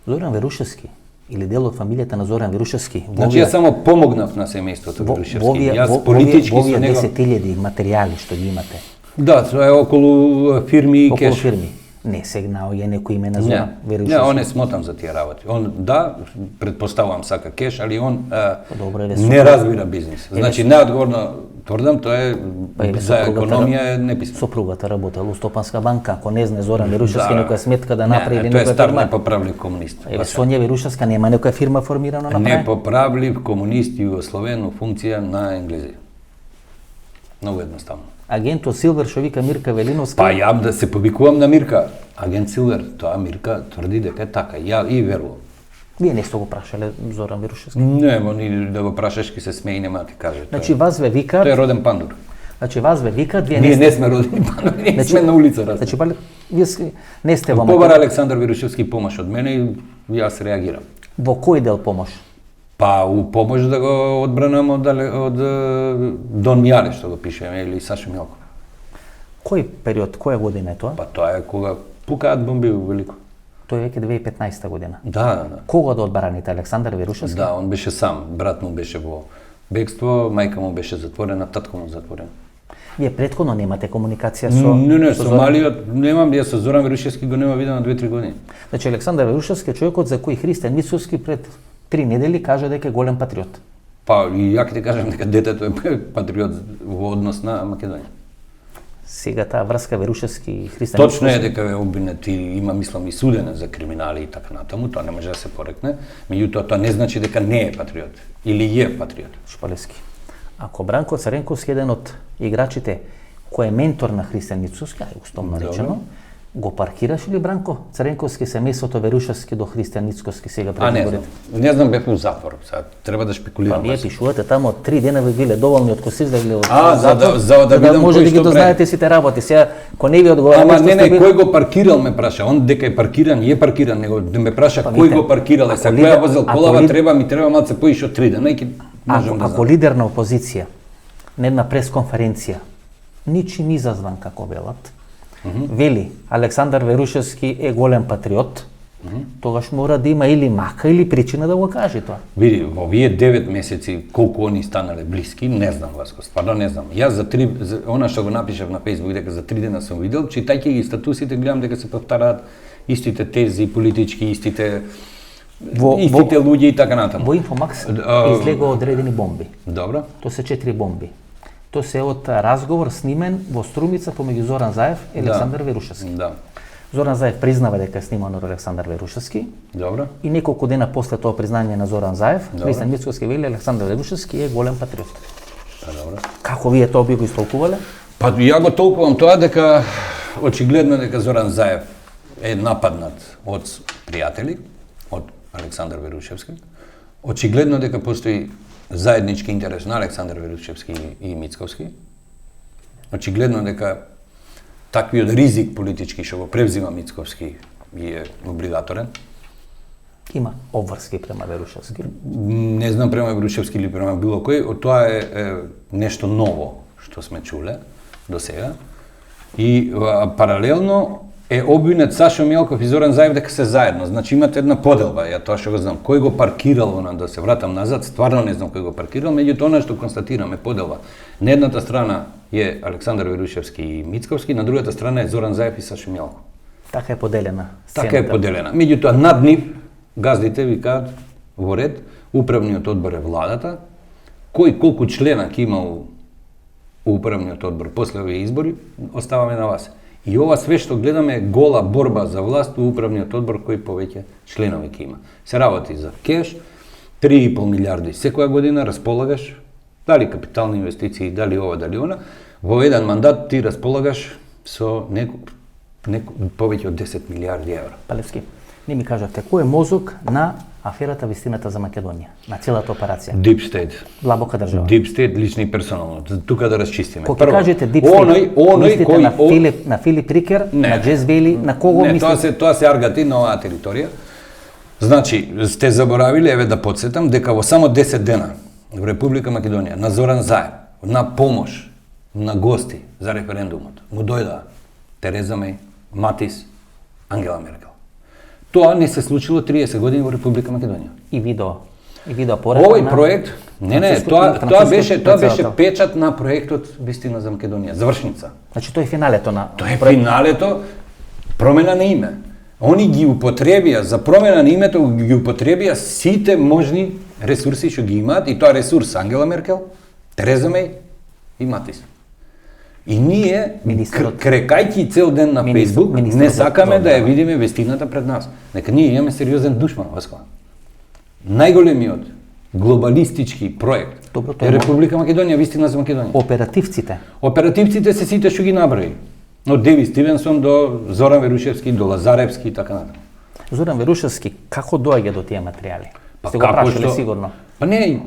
Зоран Верушевски или дел од фамилијата на Зоран Верушевски. Значи, јас само помогнав на семејството Верушевски. Јас политички во со него... 10.000 материјали што ги имате. Да, тоа е околу фирми и Околу кеш. фирми. Не се наоѓа некој име на Не, Зоран Верушевски. не, он не смотам за тие работи. Он, да, предпоставувам сака кеш, али он Добро, еве, не разбира бизнис. Значи, неодговорно тврдам, тоа е за економија е неписмен. Сопругата работела у Стопанска банка, ако не знае Зоран Верушевски некоја сметка да направи или тоа е некоја стар фирма. непоправлив комунист. Еве Сонја Верушевска нема некоја фирма формирана на прај? Непоправлив комунист југословен у функција на Енглези. Многу едноставно. Агентот Силвер што вика Мирка Велиновска. Па ја да се повикувам на Мирка, агент Силвер, тоа Мирка тврди дека е така, ја и верувам. Вие не сте го прашале Зоран Верушевски. Нема ни да го прашаш ки се смее и нема да ти каже. Значи вас ве викаат, Тој е роден пандур. значи вас ве викаат, вие Ние не не сте. сме родени пандури, ние сме на улица расти. Значи вие не сте во Побара Александар Верушевски помош од мене и јас реагирам. Во кој дел помош? Па у помош да го одбранам од Дон Мјале, што го пишеме, или Сашо Милко. Кој период, која година е тоа? Па тоа е кога пукаат бомби во Велико. Тоа е веќе 2015 година. Да. Кога да одбраните Александар Верушевски? Да, он беше сам, брат му беше во бегство, мајка му беше затворена, татко му затворен. Вие претходно немате комуникација со Не, со со Зоран- малиот немам, јас со Зоран Верушевски го нема видено 2-3 години. Значи Александар Верушевски е човекот за кој Христијан Мицовски пред 3 недели кажа дека е голем патриот. Па и ја ќе ти кажам дека детето е патриот во однос на Македонија. Сега таа врска Верушевски и Христијан Точно е Мицовски. дека е обвинет и има, мислам, и судене за криминали и така натаму, тоа не може да се порекне, меѓутоа тоа не значи дека не е патриот или е патриот. Шпалевски. Ако Бранко Царенковски е еден од играчите кој е ментор на Христијан Мицовски, ај условно Добро. речено, го паркираш ли Бранко Царенковски семејството Верушевски до Христијан Мицовски сега пред А не знам, изборите? не знам бев у затвор, сега треба да Па шпекулирам. вие пишувате тамо 3 дена ви биле доволни од кој се излегли од А, за да видам може кој да ги што дознаете прави. сите работи. Сега кој не ви одговара Ама нешто не, сте били- кој го паркирал ме праша, он дека е паркиран, е паркиран, него да ме праша Па кој видите, го паркирал, сега ако која лидер- возел ако колава, лидер- ми треба малце поише од 3 дена и ќе можам да Ако знам. лидер на опозиција на една пресконференција, ничим изазван како велат, вели Александар Верушевски е голем патриот, тогаш мора да има или мака или причина да го каже тоа. Види, во овие 9 месеци колку они станале блиски, не знам, Васко, стварно не знам. Јас она што го напишав на Facebook дека за 3 дена сум видел, читајќи ги статусите, гледам дека се повтараат истите тези политички, истите луѓе и така натаму. Во Инфомакс излега одредени бомби. Добро. Тоа се 4 бомби. Тоа се од разговор снимен во Струмица помеѓу Зоран Заев и Александар Верушевски. Да. Зоран Заев признава дека е сниман од Александар Верушевски. Добро. И неколку дена после тоа признање на Зоран Заев, Христијан Мицковски вели Александар Верушевски е голем патриот. Добро. Како вие тоа би го истолкувале? Па ја го толкувам тоа дека очигледно дека Зоран Заев е нападнат од пријатели, од Александар Верушевски. Очигледно дека постои заеднички интерес на Александар Верушевски и Мицковски. Очигледно дека таквиот ризик политички што го превзима Мицковски е облигаторен. Има обврски према Верушевски. Не знам према Верушевски или према било кој, тоа е нешто ново што сме чуле до сега. И паралелно е обвинет Сашо Мјалков и Зоран Заев дека се заедно. Значи имате една поделба, ја тоа што го знам. Кој го паркирал, да се вратам назад, стварно не знам кој го паркирал, меѓуто она што констатираме поделба. На едната страна е Александар Верушевски и Мицковски, на другата страна е Зоран Заев и Сашо Мјалков. Така е поделена сцената. Така е поделена. Меѓутоа над нив газдите викаат во ред, управниот одбор е владата, кој колку члена ќе имал управниот одбор после овие избори, оставаме на вас. И ова све што гледаме е гола борба за власт во управниот одбор кој повеќе членови ќе има. Се работи за кеш, 3,5 милиарди секоја година располагаш, дали капитални инвестиции, дали ова, дали она, во еден мандат ти располагаш со повеќе од 10 милиарди евра. Палевски, не ми кажавте, кој е мозок на аферата Вистината за Македонија, на целата операција? Deep State. Длабока држава. Deep State лично и персонално. Тука да расчистиме. Кога кажете Deep State, мислите на Филип Рикер, на Джез Вели, на кого мислите? Не, тоа се аргати на оваа територија. Значи, сте заборавили, еве да подсетам, дека во само 10 дена во Република Македонија на Зоран Заев, на помош, на гости за референдумот, му дојдоа Тереза Меј, Матис, Ангела Меркел. Тоа не се случило 30 години во Република Македонија. И видео порака. Овој проект, тоа беше печат на проектот Вистина за Македонија, завршница. Значи тоа е финалето на Тоа е финалето, промена на име. Они ги употребија за промена на името, ги употребија сите можни ресурси што ги имаат, и тоа ресурс Ангела Меркел, Тереза Меј и Матис. И ние, крекајќи цел ден на Facebook, не сакаме да ја видиме вистината пред нас. Нека ние имаме сериозен душман, Васко. Најголемиот глобалистички проект е Република Македонија, Вистина за Македонија. Оперативците се сите што ги наброи. Од Деви Стивенсон до Зоран Верушевски, до Лазаревски и така натаму. Зоран Верушевски, како доаѓа до тие материјали? Сте го прашале сигурно? Па не,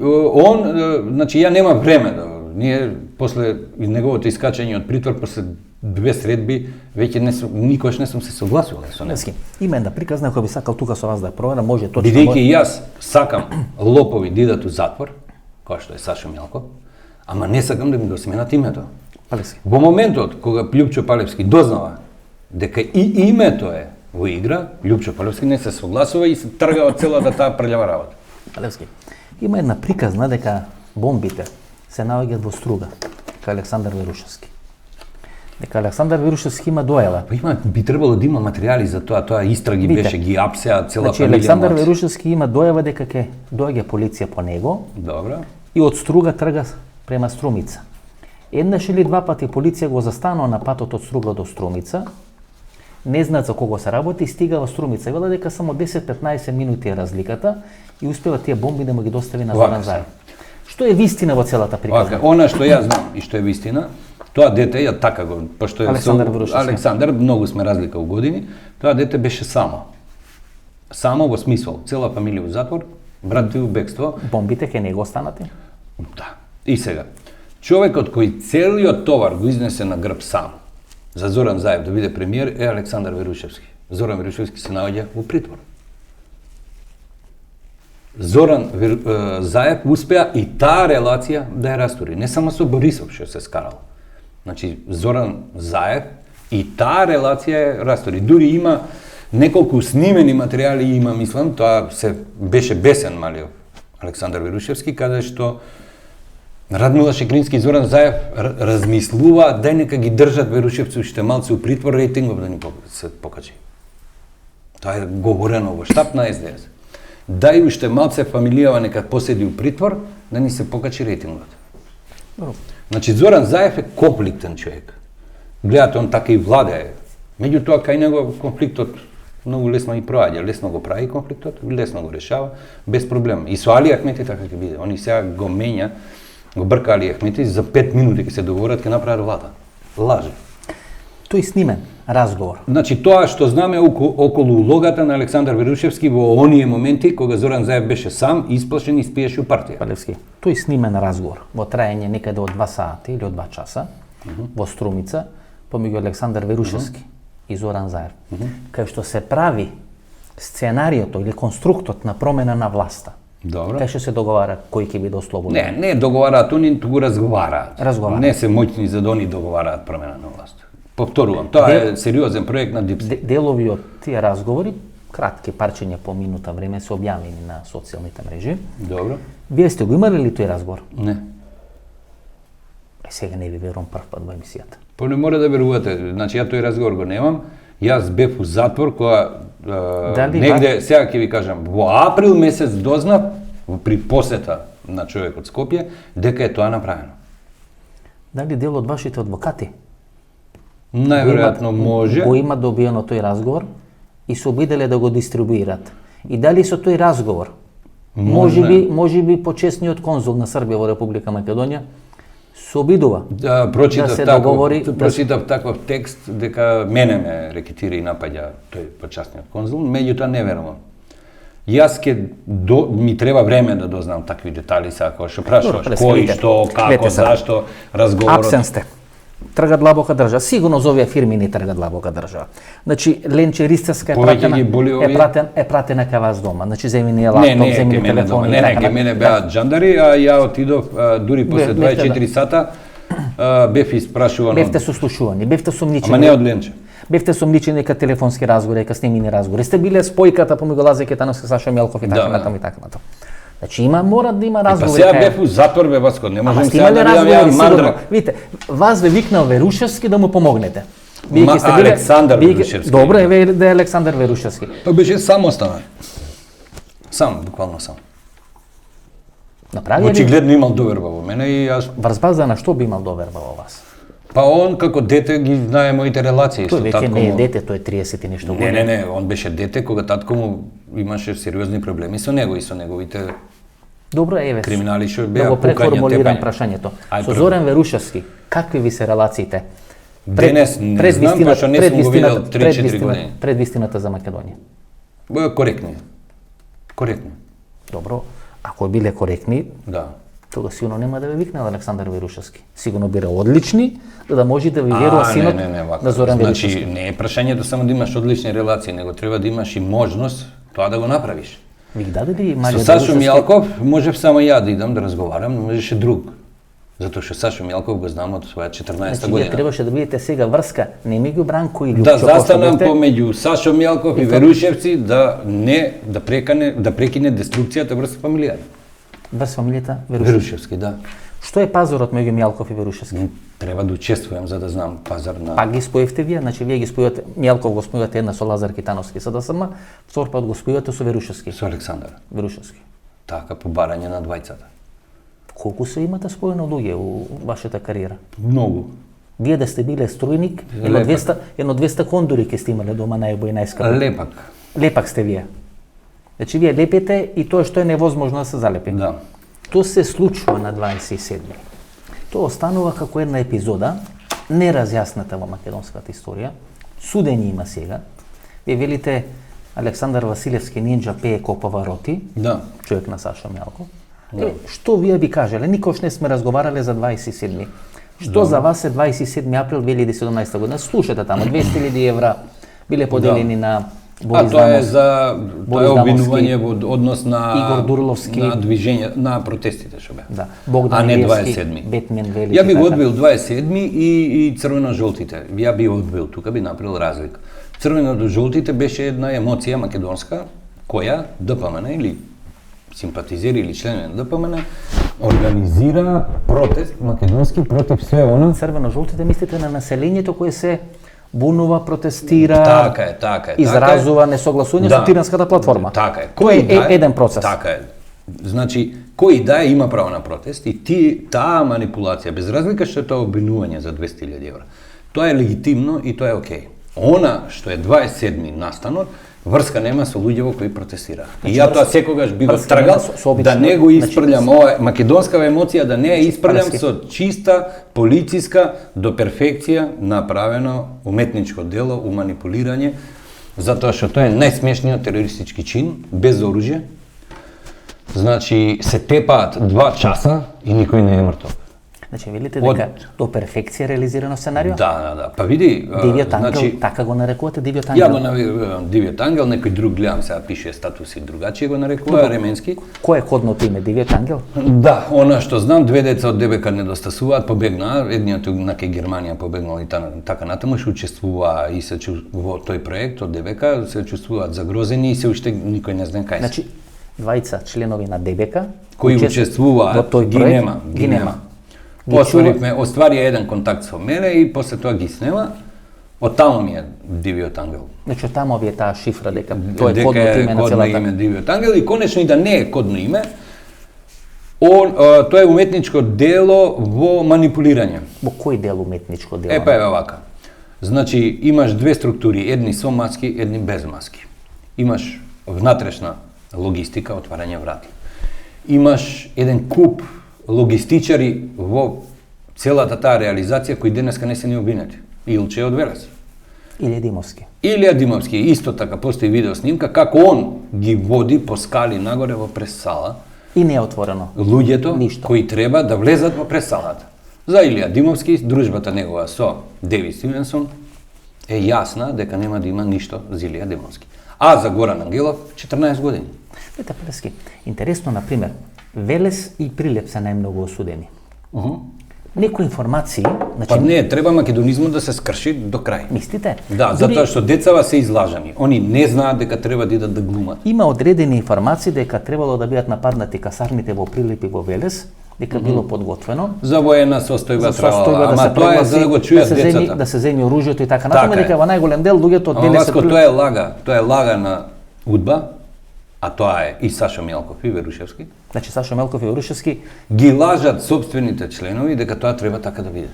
значи ја нема време да ние после неговото искачање од притвор, после 2 средби, веќе никош не сум се согласувал со него. Има една приказна која би сакал тука со вас да ја проверам, може точно. Бидејќи јас сакам лопови да идат у затвор, кој што е Сашо Мјалков, ама не сакам да ми го сменат името. Палевски. Во моментот кога Љупчо Палевски дознава дека и името е во игра, Љупчо Палевски не се согласува и се трга од целата таа прљава работа. Палевски. Има една приказна дека бомбите се наоѓаат во Струга, кај Александар Верушевски. Дека Александар Верушевски има дојава. Па би требало да има материјали за тоа истраги беше, ги апсеа цела фамилија. Значи Александар Верушевски има дојава дека ќе доаѓа полиција по него. Добро. И од Струга трга према Струмица. Еднаш или два пати полиција го застанува на патот од Струга до Струмица. Не знаат за кого се работи, стига во Струмица. Вела дека само 10-15 минути е разликата и успева тие бомби да му ги достави на Зоран Заев. Што е вистина во целата приказна? Она што ја знам и што е вистина, тоа дете ја така го, пошто е Александар, многу сме разлика у години, тоа дете беше само. Само во смисол, цела фамилија во затвор, брат во бегство. Бомбите ке него останати? Да. И сега, човекот кој целиот товар го изнесе на грб сам за Зоран Заев да биде премиер е Александар Верушевски. Зоран Верушевски се наоѓа во притвор. Зоран Заев успеа и таа релација да ја растури. Не само со Борисов што се скарал. Значи, Зоран Заев И таа релација е растори. Дури има неколку снимени материјали, има, мислам, тоа се беше бесен малиот Александар Верушевски, каде што Радмила Шекрински и Зоран Заев размислуваат дај нека ги држат Верушевци уште малце у притвор, рейтингов да ни се покачи. Тоа е говорено во штаб на СДС. Дај уште малце фамилијава нека поседи у притвор, да ни се покачи рейтингот. Значи Зоран Заев е конфликтен човек. Гледате, он така и владее. Меѓутоа, кај него конфликтот многу лесно и проаѓа, лесно го прави конфликтот, лесно го решава, без проблем. И со Али Ахмети така ќе биде. Они сега го менја, го брка Али Ахмети, за 5 минути ќе се договорат, ќе направат влада. Лаже. Тој снимен разговор. Значи тоа што знаме околу улогата на Александар Верушевски во оние моменти кога Зоран Заев беше сам, исплашен и спиеше у партија. Палевски, тој снимен разговор во траење некаде од 2 сати или од 2 часа во Струмица помеѓу Александар Верушевски и Зоран Заев, кај што се прави сценариото или конструктот на промена на власта. Добро. Кај што се договара кој ќе биде ослободен. Не договараат, они туку разговараат. Разговараат. Не се моćни за да они договараат промена на власт. Повторувам, тоа е сериозен проект на ДИПС. Делови од тие разговори, кратки парчиња по минута време се објавени на социјалните мрежи. Добро. Вие сте го имали ли тој разговор? Не. Сега не ви верувам прв пат во емисијата. Па не мора да верувате, значи ја тој разговор го немам. Јас бев у затвор кога негде, сега ќе ви кажам, во април месец дознав при посета на човек од Скопје дека е тоа направено. Дали дел од вашите адвокати Најверојатно може. Го има добиено тој разговор и се обиделе да го дистрибуират. И дали со тој разговор, може би почесниот конзул на Србија во Република Македонија се обидува прочитав таков текст дека мене ме рекетира и напаѓа тој почасниот конзул, меѓутоа не верувам. Јас ми треба време да дознам такви детали, ако што прашуваш кој, што, како, зашто, разговорот. Апсен сте. Тргат длабока држа. Сигурно за овие фирми не тргат длабока држа. Значи Ленче Ристевска е пратена кај вас дома. Значи земи ни лаптоп, земи ни телефон. Не, ке мене беа джандари, а ја отидов дури после 24 сата бев испрашуван. Бевте сослушувани, бевте сомничени. Ама не од Ленче. Бевте сомничени дека телефонски разговори, дека снимени разговори. Сте биле спојката помеѓу Лазе Кетановски, Саша Мјалков и така натаму и така натаму. Значи мора да има разговори. Па сега бев у затвор бе Васко, не можам сега да разговори мандрак. Видите, вас ве викнал Верушевски да му помогнете. Александар Верушевски. Добро е да е Александар Верушевски. Па беше сам остана. Сам, буквално сам. Направи ли? Очигледно имал доверба во мене и јас. Врз база на што би имал доверба во вас? Па он како дете ги знае моите релации со татко. Тој веќе не е дете, тој е 30 и нешто години. Не, он беше дете кога татко му имаше сериозни проблеми со него и со неговите Добро, еве. Криминали што да беа го преформулирам тепање. прашањето. Со Зоран Верушевски, какви ви се релациите? Денес не знам, пошто не сум го видел 3-4 години. Пред вистината за Македонија. Коректни. Добро, ако биле коректни, да. Тога сигурно нема да ве викнал Александар Верушевски. Сигурно биле одлични, за да може да ви верува синот на Зоран Верушевски. Значи, не е прашањето само да имаш одлични релации, него треба да имаш и можност тоа да го направиш. Ви ги даде ли Марио Со Сашо Мјалков можев само ја да идам да разговарам, но можеше друг. Затоа што Сашо Мјалков го знам од своја 14-та година. Вие требаше да бидете сега врска, не меѓу Бранко и Лјупчо. Да застанам помеѓу Сашо Мјалков и Верушевци да прекине деструкцијата врз фамилијата. Врз фамилијата Верушевски, да. Што е пазарот меѓу Мјалков и Верушевски? Треба да учествувам за да знам пазар на. Пак ги споевте вие, значи вие ги спојувате, Мјалков го спојувате една со Лазар Китановски, СДСМ, втор пат го спојувате со Верушевски. Со Александар Верушевски. Така по барање на двајцата. Колку се имате споено луѓе у вашата кариера? Многу. Вие да сте биле струјник, едно 200 кондури ке сте имале дома најубави најскапи. Лепак сте вие. Значи вие лепите и тоа што е невозможно да се залепи. Да. Тоа се случува на 27. Тоа останува како една епизода, неразјасната во македонската историја. Судење има сега. Вие велите Александар Василевски нинџа пее ко Павароти, да. Човек на Саша Мјалков. Да. Што вие би кажале? Никош не сме разговарале за 27. Што да. За вас е 27 април 2017 година? Слушате таму, 200.000 евра биле поделени на тоа е обвинување во однос на Игор Дурловски, на движење, на протестите што беа. Да, Богдан а не Илиевски, 27-ми. Бетмен велики. Ја би го одбил 27-ми и црвено-жолтите. Ја би одбил, тука би направил разлика. Црвено-жолтите беше една емоција македонска која ДПМН или симпатизери или членови на ДПМН организира протест македонски против све оно. Црвено-жолтите мислите на населението кое се бунува, протестира, Така е. изразува несогласување со тиранската платформа. Така е. Кој е еден процес. Така е. Значи, кој да има право на протест и таа манипулација, без разлика што е тоа обвинување за 200.000 евра, тоа е легитимно и тоа е окей. Она што е 27-ми настанот, врска нема со луѓето кои протестира. И ја тоа секогаш би го тргал да не го испрлјам ова македонскава емоција, да не ја испрлјам со чиста полициска до перфекција направено уметничко дело, уманипулирање, затоа што тоа е најсмешниот терористички чин без оружје. Значи се тепаат 2 часа и никој не е мртов. Значи, велите дека до перфекција реализирано сценарио? Да. Па види, Дивиот ангел, значи, така го нарекувате Дивиот ангел? ја го нарекувам Дивиот ангел, некој друг гледам сега пише статуси другачи го нарекува Ременски. Кој е кодното име Дивиот ангел? Да, она што знам, 2 деца од ДБК недостасуваат, побегнаа, едниот на кај Германија побегнал и така натаму, што учествува и се во тој проект од ДБК, се чувствуваат загрозени и се уште никој не знае кај се. Значи, двајца членови на ДБК кои учествуваат, во тој проект, ги нема. Остварија еден контакт со мене и после тоа ги снема. Од таму ми е Дивиот ангел. Значи, таму ви е таа шифра дека тоа е кодното име на целата. Кодно име Дивиот ангел и конечно и да не е кодно име, тоа е уметничко дело во манипулирање. Во кој дел уметничко дело? Па е вака. Значи, имаш 2 структури, едни со маски, едни без маски. Имаш внатрешна логистика, отварање врати. Имаш еден куп логистичари во целата таа реализација кои денеска не се ни обвинети. Илче од Велес. Илија Димовски. Илија Димовски, исто така постои видео снимка како он ги води по скали нагоре во прес-сала. И не е отворено. Луѓето Ништо. кои треба да влезат во прес-салата. За Илија Димовски, дружбата негова со Деви Стивенсон е јасна дека нема да има ништо за Илија Димовски. А за Горан Ангелов 14 години. Ете, Пелески, интересно, например, Велес и Прилеп се најмногу осудени. Некои информации, значи... Па не, треба македонизмот да се скрши до крај. Мислите? Да, затоа што децава се излажани. Они не знаат дека треба да идат да глумат. Има одредени информации дека требало да бидат нападнати касарните во Прилеп и во Велес, дека било подготвено. За воена состојба требало, ама тоа е за да го чујат децата. Да се земи оружјето и така натаму, дека во најголем дел луѓето од Велес... Васко, тоа е лага на УДБА, а тоа е и Сашо Мелков и Верушевски. Значи Сашо Мелков и Верушевски ги лажат собствените членови дека тоа треба така да биде.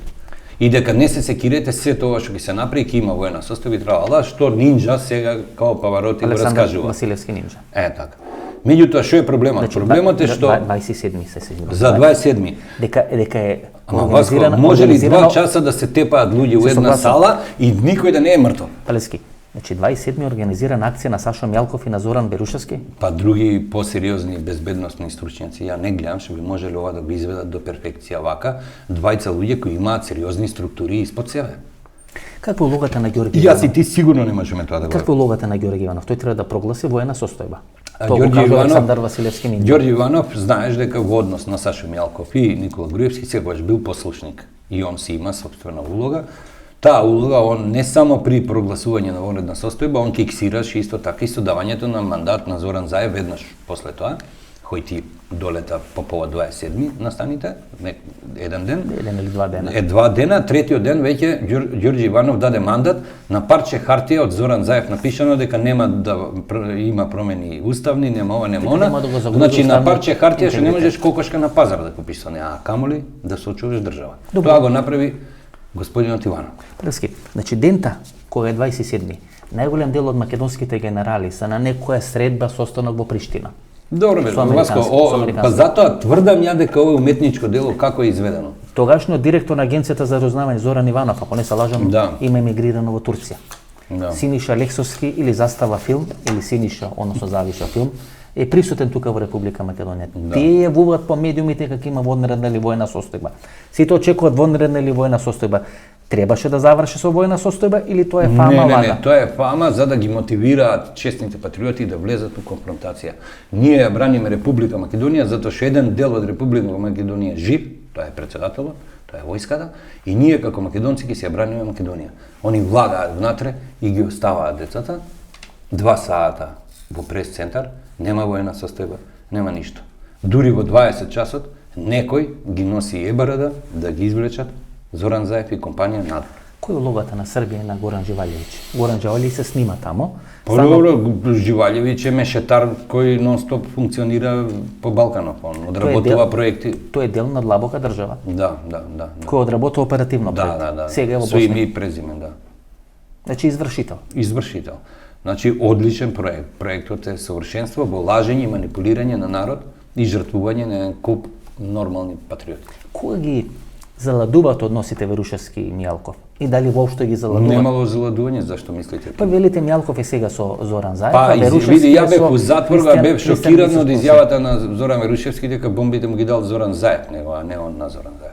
И дека не се секирете се тоа што ќе се направи, ќе има воена состојба и трала, што Нинџа сега као Павароти го раскажува. Александар Василевски Нинџа. Така. Меѓутоа што е проблемот? Значи, проблемот е што 27-ми се сеќавам. за 27-ми. Дека е Ама Васко, може ли 2 часа да се тепаат луѓе во една сала и никој да не е мртов? Палески. Значи 27-ми организирана акција на Сашо Мјалков и на Зоран Берушевски? Па други посериозни безбедносни стручњаци, ја не гледам што би можеле ова да го изведат до перфекција вака, двајца луѓе кои имаат сериозни структури испод себе. Каква е улогата на Ѓорѓе И јас и ти сигурно не можеме тоа да го. Каква е улогата на Ѓорѓе Иванов? Тој треба да прогласи воена состојба. Ѓорѓе Иванов, Александар Василевски Нинџа. Ѓорѓе Иванов, знаеш дека во однос на Сашо Мјалков и Никола Груевски секогаш бил послушник и он си има сопствена улога. Таа улога, он не само при прогласување на вонредна состојба, он киксираше исто така и со давањето на мандат на Зоран Заев веднаш после тоа, кој ти долета по повод 27-ми настаните, еден ден. Еден или 2 дена. 2 дена, третиот ден веќе Ѓорѓе Иванов даде мандат на парче хартија од Зоран Заев напишано дека нема да има промени уставни, нема ова, нема она. Значи на парче хартија што не можеш кокошка на пазар да купиш со неа, а камоли да се очуваш држава. Тоа го направи господинот Иванов. Прески, значи дента кога е 27-ми, најголем дел од македонските генерали се на некоја средба состанок во Приштина. Добро бе, Васко, па затоа тврдам ја дека ова уметничко дело како е изведено. Тогашниот директор на агенцијата за разузнавање Зоран Иванов, ако не се лажам, има емигрирано во Турција. Синиша Лексовски или Застава филм или Синиша, односно Завиша филм, е присутен тука во Република Македонија. Тие јавуваат по медиумите како има вонредна или војна состојба. Сите очекуваат вонредна или војна состојба. Требаше да заврши со војна состојба или тоа е фама лага? Не, тоа е фама за да ги мотивираат честните патриоти да влезат у конфронтација. Ние ја браниме Република Македонија затоа што еден дел од Република Македонија е жив, тоа е председателот, тоа е војската, и ние како македонци ќе се ја браниме Македонија. Они влагаат внатре и ги оставаат децата 2 сата во прес-центар, нема војна состојба, нема ништо. Дури во 20 часот некој ги носи ебарада да ги извлечат Зоран Заев и компанија надвор. Кој е улогата на Србија и на Горан Живалјевиќ? Горан Живалјевиќ се снима тамо. Добро, Живалјевиќ е мешетар кој нон-стоп функционира по Балканов, он одработува проекти. Тој е дел на длабока држава. Да. Кој одработува оперативно проекти. Да. Сега во Со Босна. име и презиме, да. Значи извршител. Извршител. Значи одличен проект. Проектот е совршенство во лажење и манипулирање на народ и жртвување на куп нормални патриоти. Кој ги заладуваат односите Верушевски и Мијалков? И дали воопшто ги заладуваат? Немало заладување, зашто мислите? Па велите Мијалков е сега со Зоран Заев, Па, види, ја бев у затвор, бев шокиран од Мисовски. изјавата на Зоран Верушевски дека бомбите му ги дал Зоран Заев, него, а не он на Зоран Заев.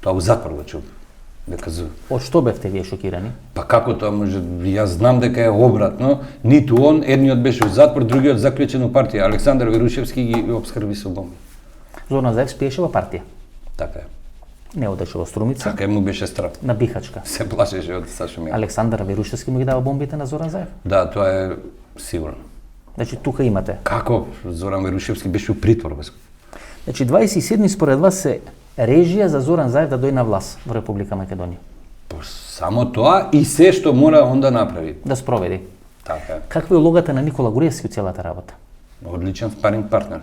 Тоа у затвор го чув. Дека Од што бевте вие шокирани? Па како тоа може, јас знам дека е обратно, ниту он, едниот беше у затвор, другиот заклучен у партија. Александар Верушевски ги обскрби со бомби. Зоран Заев спиеше во партија. Така е. Не одеше во Струмица, Така е, му беше страв. на Бихачка. Се плашеше од Сашо Мијалков. Александар Верушевски му ги дава бомбите на Зоран Заев. Да, тоа е сигурно. Значи тука имате. Како Зоран Верушевски беше у притвор без. Значи 27 според вас се режија за Зоран Заев да дојде на власт во Република Македонија. Па само тоа и се што мора он да направи. Да спроведи. Така е. Каква е улогата на Никола Груевски у целата работа? Одличен спаринг партнер.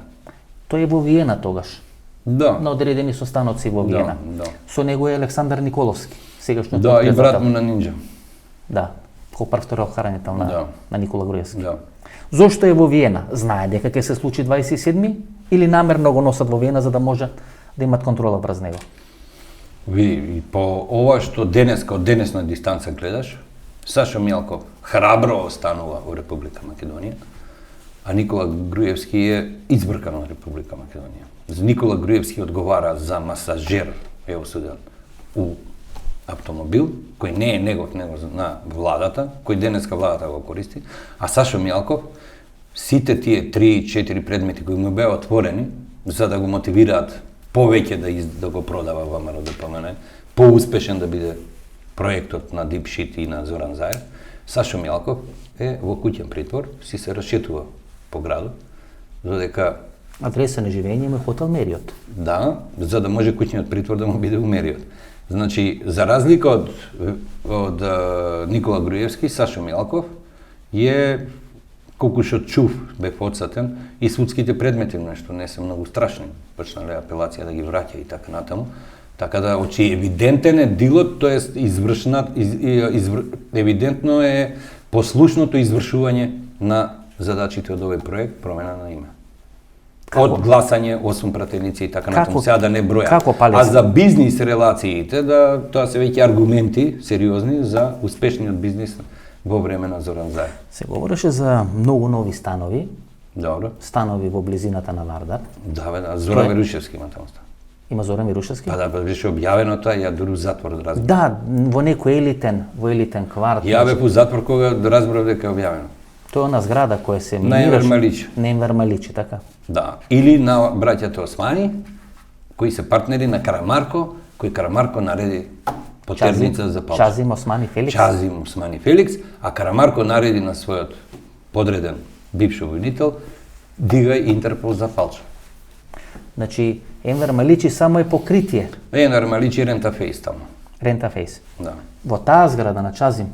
Тој е во Виена тогаш, Да. на одредени состаноци во Виена. Да. Со него е Александар Николовски, сегашниот Да, и председател. брат му на Нинџа. Да, кој првториот хранител Да. на Никола Груевски. Да. Зошто е во Виена? Знае дека ќе се случи 27 или намерно го носат во Виена за да може да имат контрола врз него? Види, и по ова што денеска од денесна дистанца гледаш, Сашо Мијалков храбро останува во Република Македонија, а Никола Груевски е избркан од Република Македонија. Никола Груевски одговара за масажер, е осуден у автомобил, кој не е негов, него на владата, кој денеска владата го користи, а Сашо Мијалков, сите тие 3-4 предмети кои му беа отворени, за да го мотивираат повеќе да го продава ВМРО ДПМН, поуспешен да биде проектот на Deep Shit и на Зоран Заев, Сашо Мијалков е во куќен притвор, си се расшетува по градот, додека Адреса на живење му е хотел Мериот. да, за да може куќниот притвор да му биде умериот. Значи, за разлика од Никола Груевски, Сашо Мијалков е, колку што чув, бев одсатен, и судските предмети нешто не се многу страшни. Почнале апелација да ги враќа и така натаму. Така да, очи евидентен е дилот, тоест евидентно е послушното извршување на задачите од овој проект, промена на име. Од гласање, 8 пратеници и така натаму, сега да не броја. Како Палестина? А за бизнис релациите, тоа се веќе аргументи сериозни за успешниот бизнис во време на Зоран Заев. Се говореше за многу нови станови, Добро. станови во близината на Вардар. Да, Зоран Тоа е- Верушевски има таму стан. Има Зоран Мирушевски? Па да, беше објавено тоа, ја дури у затвор да разбрав. Да, во некој елитен кварт. Ја бев у затвор кога разбрав дека е објавено. Тоа е она зграда која се На Енвер минираше- Маличи. На Енвер Маличи, така. Да, или на браќата Османи, кои се партнери на Карамарко, кој Карамарко нареди потерница за Палча. Чазим Османи Феликс. Чазим Османи Феликс, а Карамарко нареди на својот подреден бивши војнител, дигај Интерпол за Палча. Значи, Енвер Маличи само е покритие, Енвер Маличи рента фейс таму. Рента Фейс. Да. Во таа зграда на Чазим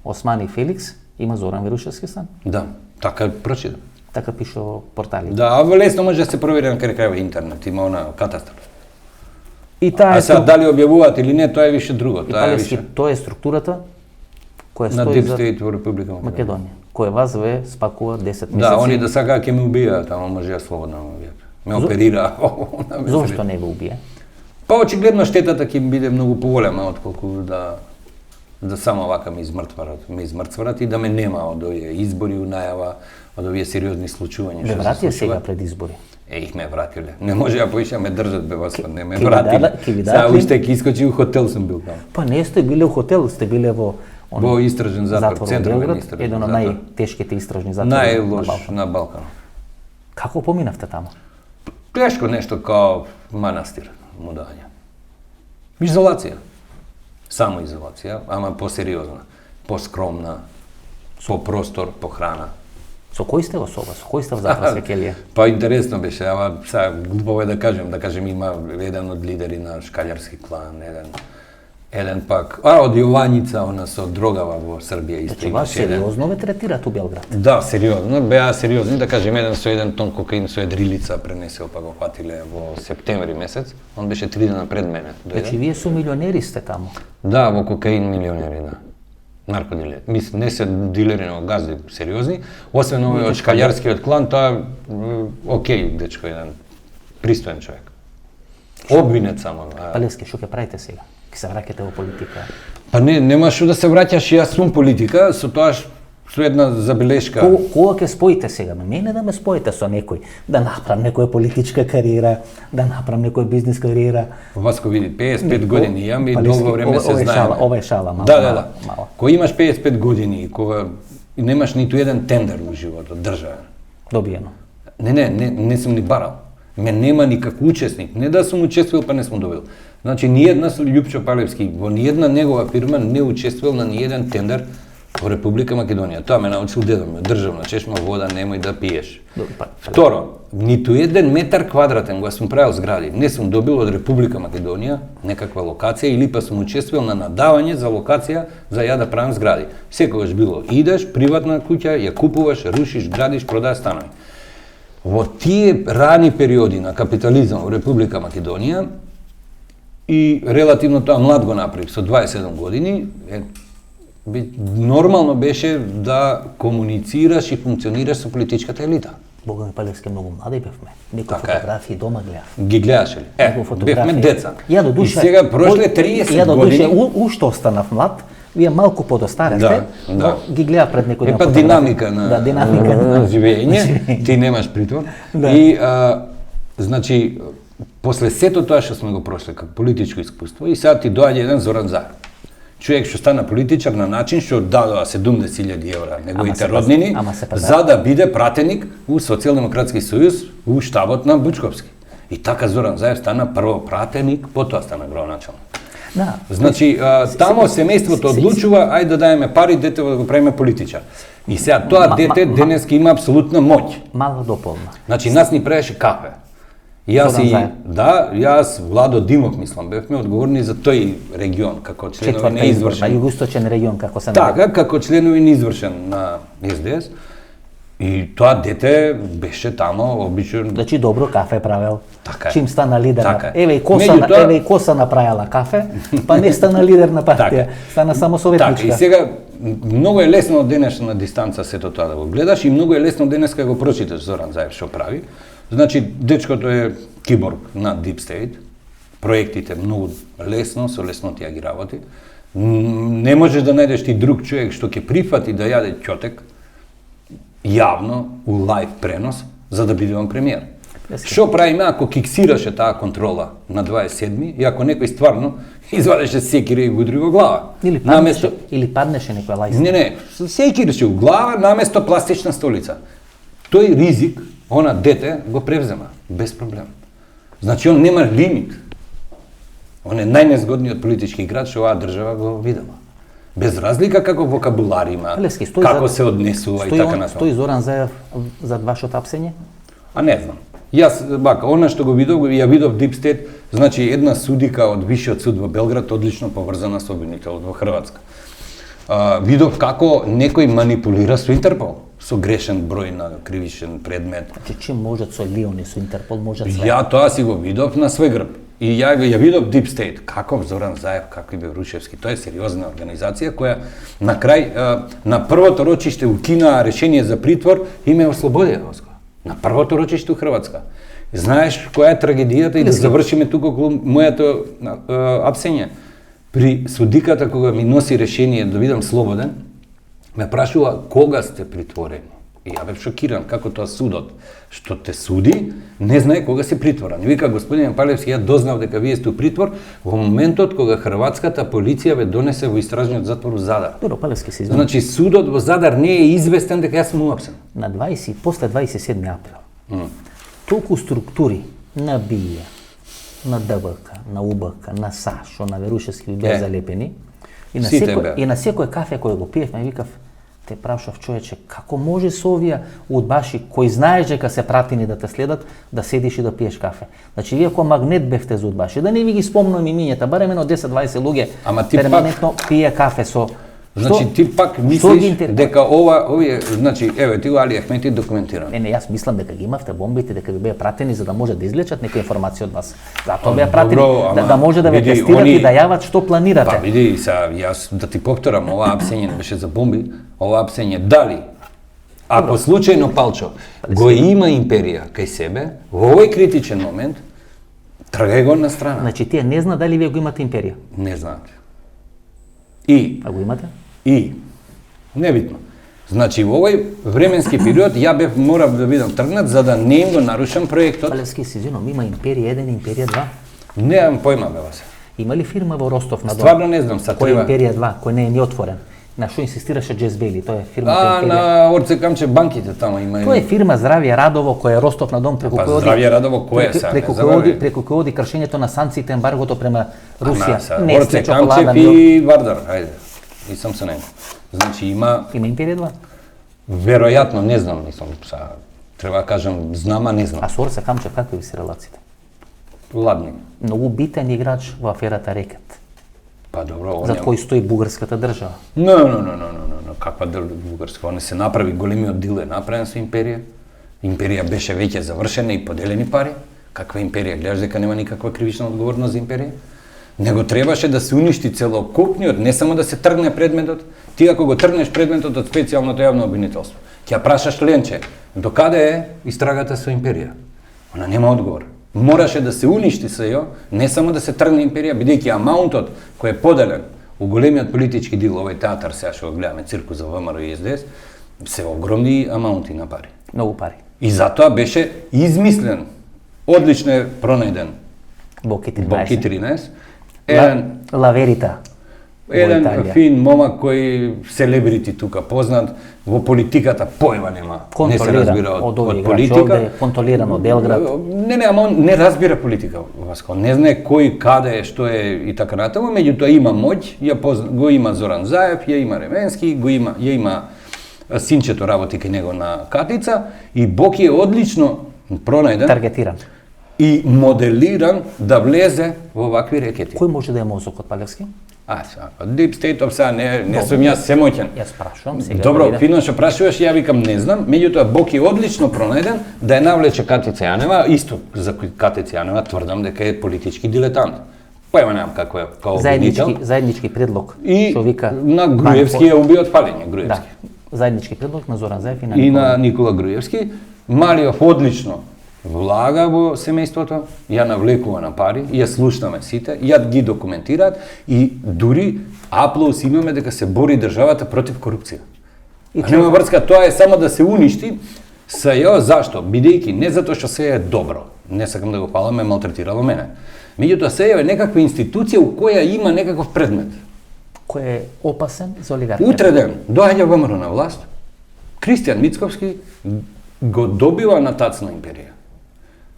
Османи Феликс има Зоран Верушевски стан. Да, така прочитам. Така пише во порталите. Да, а лесно може да се провери на крај интернет, има она катастар. И таа А е сега дали објавуваат или не, тоа е више друго, тоа е Палески, више тоа е структурата која на стои Deep за State во Република Македонија. Македонија, која вас ве спакува 10 месеци. Да, они да сакаат ќе ме убијаат, ама може ја слободно ме убијат. Ме оперира. Зошто не ве убија? Па очигледно штетата ќе им биде многу поголема отколку да да само вака ме измртварат и да ме нема од овие избори у најава, од овие сериозни случувања. Ве вратија сега пред избори. Их ме вратиле. Не може ја поиша ме држат бе Господ, не ме Ке ви вратиле. дадат Сега ли? уште ќе искочи у хотел сум бил таму. Па не сте биле у хотел, сте биле во Во истражен затвор, во централен Белград, истражен еден од затвор. најтешките истражни затвори Најлош на Балкан. на Балкан. Како поминавте таму? Тешко нешто као манастир му даѓа. Изолација. Само изолација, ама посериозна, поскромна, по простор, по храна. Со кој сте во соба? Со кој сте во затворска келија? Па интересно беше, ама сега глупо е да кажем има еден од лидери на шкалјарски клан, еден пак, од Јованица, она со дрогава во Србија исто Значи, вас имаше еден. сериозно ве третираат у Белград. Да, сериозно, беа сериозни, да кажем, еден со еден тон кокаин со едрилица пренесел, па го фатиле во септември месец, он беше 3 дена пред мене. Значи, вие су милионери сте таму. Да, во кокаин милионери, да. Наркодилери. Мислам, не се дилери, но газди сериозни. Освен овој од шкалјарскиот клан, тоа окей, дечко, еден пристоен човек. Обвинет само. Палески, што ќе правите сега? Ќе се враќате во политика? Па не, нема што да се враќаш, јас сум политика, со тоа со една забелешка. Кога ќе споите сега? Мене да ме споите со некој, да направам некоја политичка кариера, да направам некоја бизнес кариера. Васко види, 55 години имам и Палески, долго време се ова е знаеме. шала, ова е шала, мала. Да. Мала. Кога имаш 55 години и кога немаш ниту еден тендер во животот, државен. Добиено. Не сум ни барал. Ме нема никако учесник. Не да сум учествувал, па не сум добил. Значи, ниједна Љупчо Палевски, во ниједна негова фирма не учествувал на ниједен тендер во Република Македонија. Тоа ме научил дедо ми, државна чешма вода немој да пиеш. Второ, ниту еден метар квадратен кога сум правил згради, не сум добил од Република Македонија некаква локација или па сум учествувал на надавање за локација за ја да правам згради. Секогаш било идеш приватна куќа, ја купуваш, рушиш, градиш, продаваш станови. Во тие рани периоди на капитализам во Република Македонија и релативно тоа млад го направив со 27 години, нормално беше да комуницираш и функционираш со политичката елита. Бога ми Палевски, многу млади бевме. Некои Така е. фотографии дома гледав. Ги гледаше ли? Некои фотографии. Бевме деца. Ја до душа. И сега прошле 30 години. Уште останав млад. Вие малку подостаревте, Да. но ги гледав пред некој ден Па фотографии. динамика на, Да, динамика на живење, ти немаш притвор. Да. И значи после сето тоа што сме го прошли како политичко искуство и сега ти доаѓа еден Зоран Заев. Човек што стана политичар на начин што дадоа 70.000 евра неговите роднини за да биде пратеник у Социјалдемократски сојуз у штабот на Бучковски. И така Зоран Заев стана прво пратеник, потоа стана градоначалник. Да. Значи, тамо семејството одлучува, ајде да даеме пари, дете да го правиме политичар. И сега тоа дете денеска има апсолутна моќ. Мало дополна. Значи, нас ни правеше кафе. Јас, Владо Димов, мислам, бевме одговорни за тој регион, како членови на извршен. На југоисточен регион, како се Така, како членови на извршен на СДС. И тоа дете беше тамо, обичен. Значи добро кафе правел. Така е. Чим стана лидер Така на... е. Еве и Коса направила кафе, па не стана лидер на партија. Така. Стана само советничка. Така, и сега многу е лесно од денешна дистанца сето тоа да го гледаш и многу е лесно денеска да го прочиташ Зоран Заев што прави. Значи, дечкото е киборг на Deep State, проектите многу лесно, со леснотија ги работи. Не можеш да најдеш ти друг човек што ќе прифати да јаде ќотек јавно, у лайв пренос, за да бидувам премиер. Што правиме ако киксираше таа контрола на 27 и ако некој стварно извадеше секири и го удри во глава? Или паднеше некоја лајса? Не, секиреше у глава наместо пластична столица. Тој ризик, она дете го превзема, без проблем. Значи, он нема лимит. Он е најнезгодниот политички играч што оваа држава го видела. Без разлика како вокабулар има, како се однесува и така натаму. Стои Зоран Заев зад вашето апсење? А не знам. Јас, она што го видов, ја видов Deep State, значи една судика од Висшиот суд во Белград, одлично поврзана со обвинителот во Хрватска. Видов како некој манипулира со Интерпол, со грешен број на кривичен предмет. Значи, чим можат со Лиони, со Интерпол, можат све. Ја тоа си го видов на свој грб. И ја видов Deep State, каков Зоран Заев, какви Беврушевски. Тоа е сериозна организација која на крај, на првото рочиште укина решение за притвор и ме ослободија. На првото рочиште у Хрватска. Знаеш која е трагедијата и да завршиме тука околу моето апсење. При судиката кога ми носи решение да бидам слободен, ме прашува кога сте притворени. И ја бев шокиран како тоа судот што те суди не знае кога си притворен. И вика господин Палевски, ја дознав дека вие сте у притвор во моментот кога хрватската полиција ве донесе во истражниот затвор во Задар. Добро, Палевски се извини. Значи судот во Задар не е известен дека јас сум уапсен. После 27 април, толку структури на БИА, на ДБК, на УБК, на САШО, на Верушевски беа залепени. И на секој кафе кој го пиевме, викав, те прашав човече, како може со овие удбаши кои знаеш дека се пратени да те следат, да седиш и да пиеш кафе. Значи вие ко магнет бевте за удбаши, да не ви ги спомнам имињата, барем едно 10-20 луѓе перманентно пие кафе со. Значи ти пак мислиш дека овие, значи еве ти Али Ахмети документиран. Не, јас мислам дека ги имавте бомбите, дека ви беа пратени за да може да излечат некоја информација од вас. Затоа беа пратени да може да ве тестират и да јават што планирате. Па види, јас да ти повторам, ова апсење не беше за бомби, ова апсење дали ако случајно Палчо го има империја кај себе, во овој критичен момент тргај го на страна. Значи тие не знаат дали вие го имате империја. Не знаат. И а го имате? И небитно. Значи во овој временски период ја бев морав да бидам тргнат за да не им го нарушам проектот. Палевски се извинувам, има империја 1, империја 2. Немам појма бе вас. Има ли фирма во Ростов на Дон? Стварно не знам, са треба. Кој империја 2, кој не е ни отворен? На што инсистираше Джезбели, тоа е фирмата империја. На Орце Камче банките тamo има. Тоа е фирма Здравје Радово која е Ростов на Дон преку кој оди. Здравје Радово кој е сега? Преку кој оди кршењето на санкциите, ембаргото према Русија. Не Орце Камче и Вардар, ајде. И сам со него. Значи има империја 2. Веројатно, не знам, мислам, треба да кажам, знам, а не знам. А со Орце Камче какви ви се релациите? Ладни. Многу битен играч во аферата Рекет. Па добро, за кој стои бугарската држава. No, каква бугарска? Он се направи големиот дил е направен со империја. Империја беше веќе завршена и поделени пари. Каква империја? Гледаш дека нема никаква кривична одговорност за империја? Него требаше да се уништи целокупниот, не само да се тргне предметот. Ти ако го тргнеш предметот од специјалното јавно обвинителство, ќе прашаш Ленче, докаде е истрагата со империја? Она нема одговор. Мораше да се уништи сејо, не само да се тргне империја, бидејќи амаунтот кој е поделен у големиот политички дел, овој театар сега што го гледаме, циркус за ВМРО и СДС, се огромни амаунти на пари. Многу пари. И затоа беше измислен, одлично е пронајден Боки 13. Лаверита. Еден фин момак кој селебрити тука познат, во политиката појма нема. Не се разбира од политика. Контролиран од Белград. Не, ама он не разбира политика, Васко. Не знае кој, каде, што е и така натаму, меѓутоа има моќ, го има Зоран Заев, ја има Ременски, ја има синчето работи кај него на Катица и Боки е одлично пронајден. Таргетиран. И моделиран да влезе во вакви рекети. Кој може да е мозокот Палевски? Deep State-ов сега не сум јас семоќен. Јас прашувам сега. Добро, фино што прашуваш, ја викам не знам, меѓутоа Боки е одлично пронајден да ја навлече Катица Јанева, исто за Катица Јанева тврдам дека е политички дилетант. Појма немам како е, као обвинител. Заеднички предлог, што вика на Груевски ја уби од палење, Груевски. Да, заеднички предлог на Зоран Заев и на Никола Груевски. Малиов одлично влага во семејството, ја навлекува на пари, ја слушнаме сите, ја ги документираат и дури аплаус имаме дека се бори државата против корупција. Нема врска, тоа е само да се уништи сејо, зашто? Бидејќи не затоа што се е добро, не сакам да го фалам, ме малтретирало мене. Меѓутоа сејо е некаква институција у која има некаков предмет. Кој е опасен за олигархија. Утре ден доаѓа ВМРО на власт, Кристијан Мицковски го добива на тацна империја.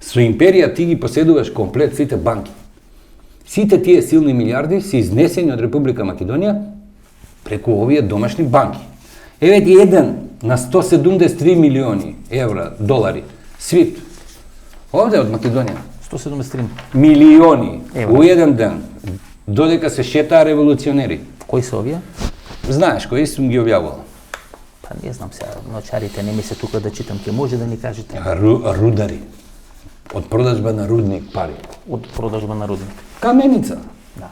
Со империја ти ги поседуваш комплет сите банки. Сите тие силни милиарди се изнесени од Република Македонија преку овие домашни банки. Еве ти еден на 173 милиони евра, долари, свит. Овде од Македонија. 173 милиони у еден ден, додека се шетаа револуционери. Кои се овие? Знаеш кои сум ги објавувал? Па не знам сега, ночарите не ми се тука да читам, ке може да ни кажете? Рудари. Од продажба на рудник пари. Од продажба на рудник. Каменица. Да.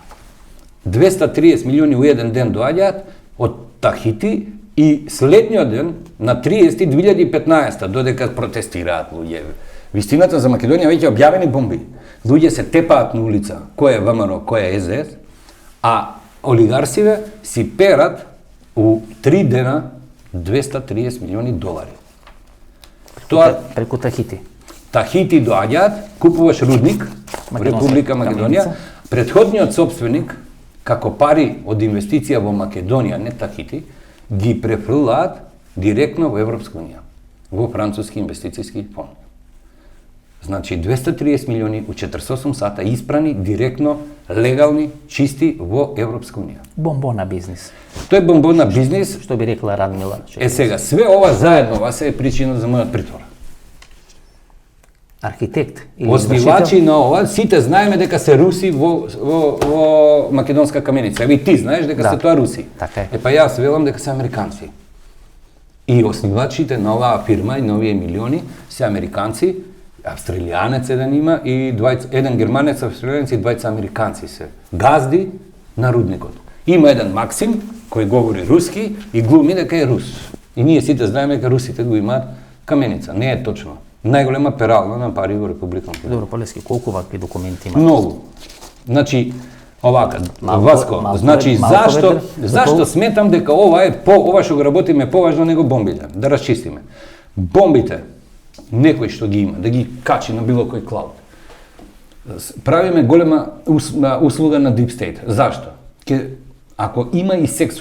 230 милиони у еден ден доаѓаат од Тахити и следниот ден на 30.2015 додека протестираат луѓе. Вистината за Македонија веќе објавени бомби. Луѓе се тепаат на улица, кој е ВМРО, кој е СДС, А олигарсиве си перат у 3 дена 230 милиони долари. Тоа Преку Тахити. Тахити доаѓаат, купуваш рудник во Република Македонија, претходниот собственик, како пари од инвестиција во Македонија, не Тахити, ги префрлаат директно во Европска унија, во француски инвестицијски фонд. Значи 230 милиони у 48 сата испрани директно, легални, чисти во Европска унија. Бомбона бизнис. Тој е бомбона бизнис. Што би рекла Радмила. Сега, све ова заедно, ова се е причина за мојот притвор. Архитект или Оснивачи на ова, сите знаеме дека се руси во македонска каменица. Еви ти знаеш дека се тоа руси. Така е. Па јас велам дека се американци. И оснивачите на оваа фирма и на овие милиони се американци, австралијанец еден има и еден германец, австралијанец и двајца американци се газди на рудникот. Има еден Максим кој говори руски и глуми дека е рус. И ние сите знаеме дека русите го имаат каменица. Не е точно. Најголема перална на пари во Република Македонија. Добро, Полески, колку вакви документи има? Многу. Значи, овака, Малку, Васко, малку значи ведр, зашто сметам дека ова што го работиме е поважно него бомбите, да расчистиме. Бомбите, некој што ги има, да ги качи на било кој клауд. Правиме голема услуга на Deep State. Зашто? Ако има и секс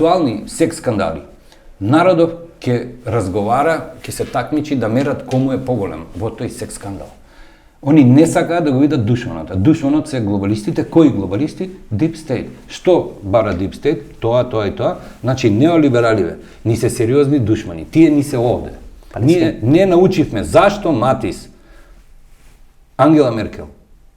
скандали, народов ќе разговара, ќе се такмичи да мерат кому е поголем во тој секс скандал. Они не сакаат да го видат душманот. Душманот се глобалистите. Кои глобалисти? Deep State. Што бара Deep State? Тоа и тоа. Значи неолибераливе, ни се сериозни душмани. Тие ни се овде. Ние не научивме зашто Матис, Ангела Меркел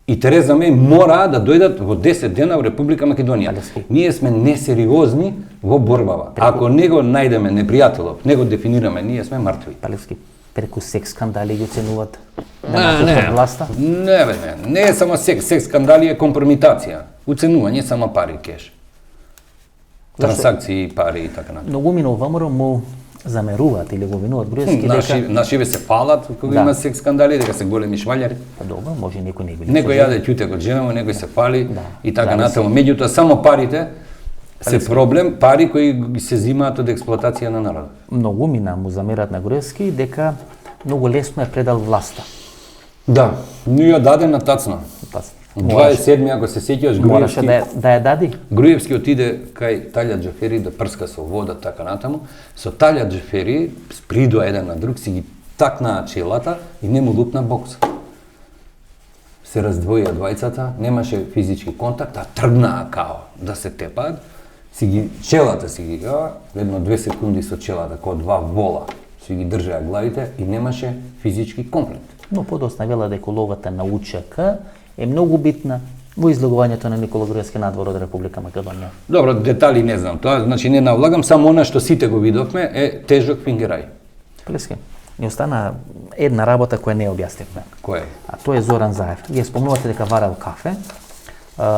и Тереза Меј мора да дојдат во 10 дена во Република Македонија. Ние сме несериозни во борбава. Ако не го најдеме непријателов, не го дефинираме, ние сме мртви. Палевски, преку секс скандали ги оценуват на власта? Не е само секс скандали е компромитација. Уценување само пари кеш. Трансакции, пари и така натаму. Многу минува ВМРО му замеруваат или го винуваат Груевски дека нашиве се фалат кога има секс скандали, дека се големи швалјари. Па добро, може некој не били. Некој јаде ќуте код жена му, некој се фали и така натаму. Меѓутоа само парите се проблем, пари кои се зимаат од експлоатација на народот. Многу мина му замерат на Груевски дека многу лесно е предал власта. Да, но ја даде на тацно. 27 ако се сеќаш Груевски. Мораше да ја дади. Груевски отиде кај Талја Џафери да прска со вода така натаму. Со Талја Џафери спридоа еден на друг, си ги такнаа челата и не му лупна бокс. Се раздвоија двајцата, немаше физички контакт, а тргнаа као да се тепаат. Челата си ги едно 2 секунди со челата, како два вола, си ги држаа главите и немаше физички конфликт. Но подоцна вела дека улогата на УЧК е многу битна во излегувањето на Никола Груевски надвор од Република Македонија. Добро, детали не знам, тоа значи не навлагам, само она што сите го видовме е тежок фингерај. Плески, ни остана една работа која не објаснивме. Кој е? А тоа е Зоран Заев. Вие спомнувате дека варал кафе,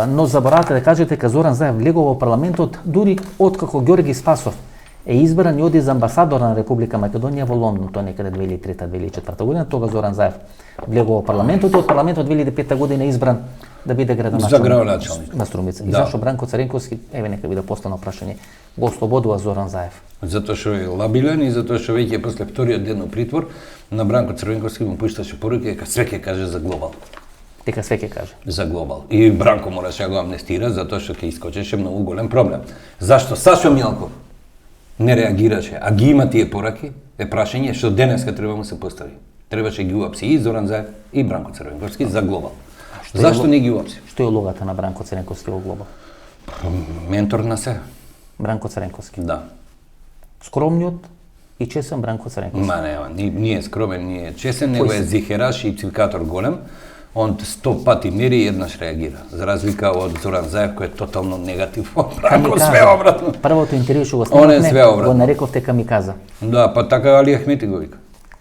но заборавате да кажете дека Зоран Заев влегол во парламентот дури откако Ѓорги Спасов е избран и оди за амбасадор на Република Македонија во Лондон, тоа некаде 2003-2004 година. Тога Зоран Заев влегол во парламентот и од парламентот 2005 година избран да биде градоначалник на Струмица. И зашо Бранко Царенковски, еве нека биде поставено прашање, го ослободува Зоран Заев? Затоа што е лабилен и затоа што веќе после вториот ден на притвор на Бранко Црвенковски му пушташе поруки дека све ќе каже за глобал. Дека све ќе каже. За глобал. И Бранко мораше да го амнестира затоа што ќе искочеше многу голем проблем. Зашто Сашо Милков не реагираше, а ги има тие пораки, е прашање што денеска треба му се постави. Требаше ги уапси и Зоран Заев и Бранко Црвенковски за глобал. Зашто не ги уапси? Што е улогата на Бранко Црвенковски во глобал? Ментор на се. Бранко Црвенковски. Да. Скромниот и чесен Бранко Црвенковски. Не е скромен, не е чесен, него е зихераш и цвикатор голем. Он 100 пати мери и еднаш реагира. За разлика од Зоран Заев кој е тотално негатив. Бранко све обратно. Првото интервју што го снимавме, го нарековте камиказа. Да, па така Али Ахмети го вика.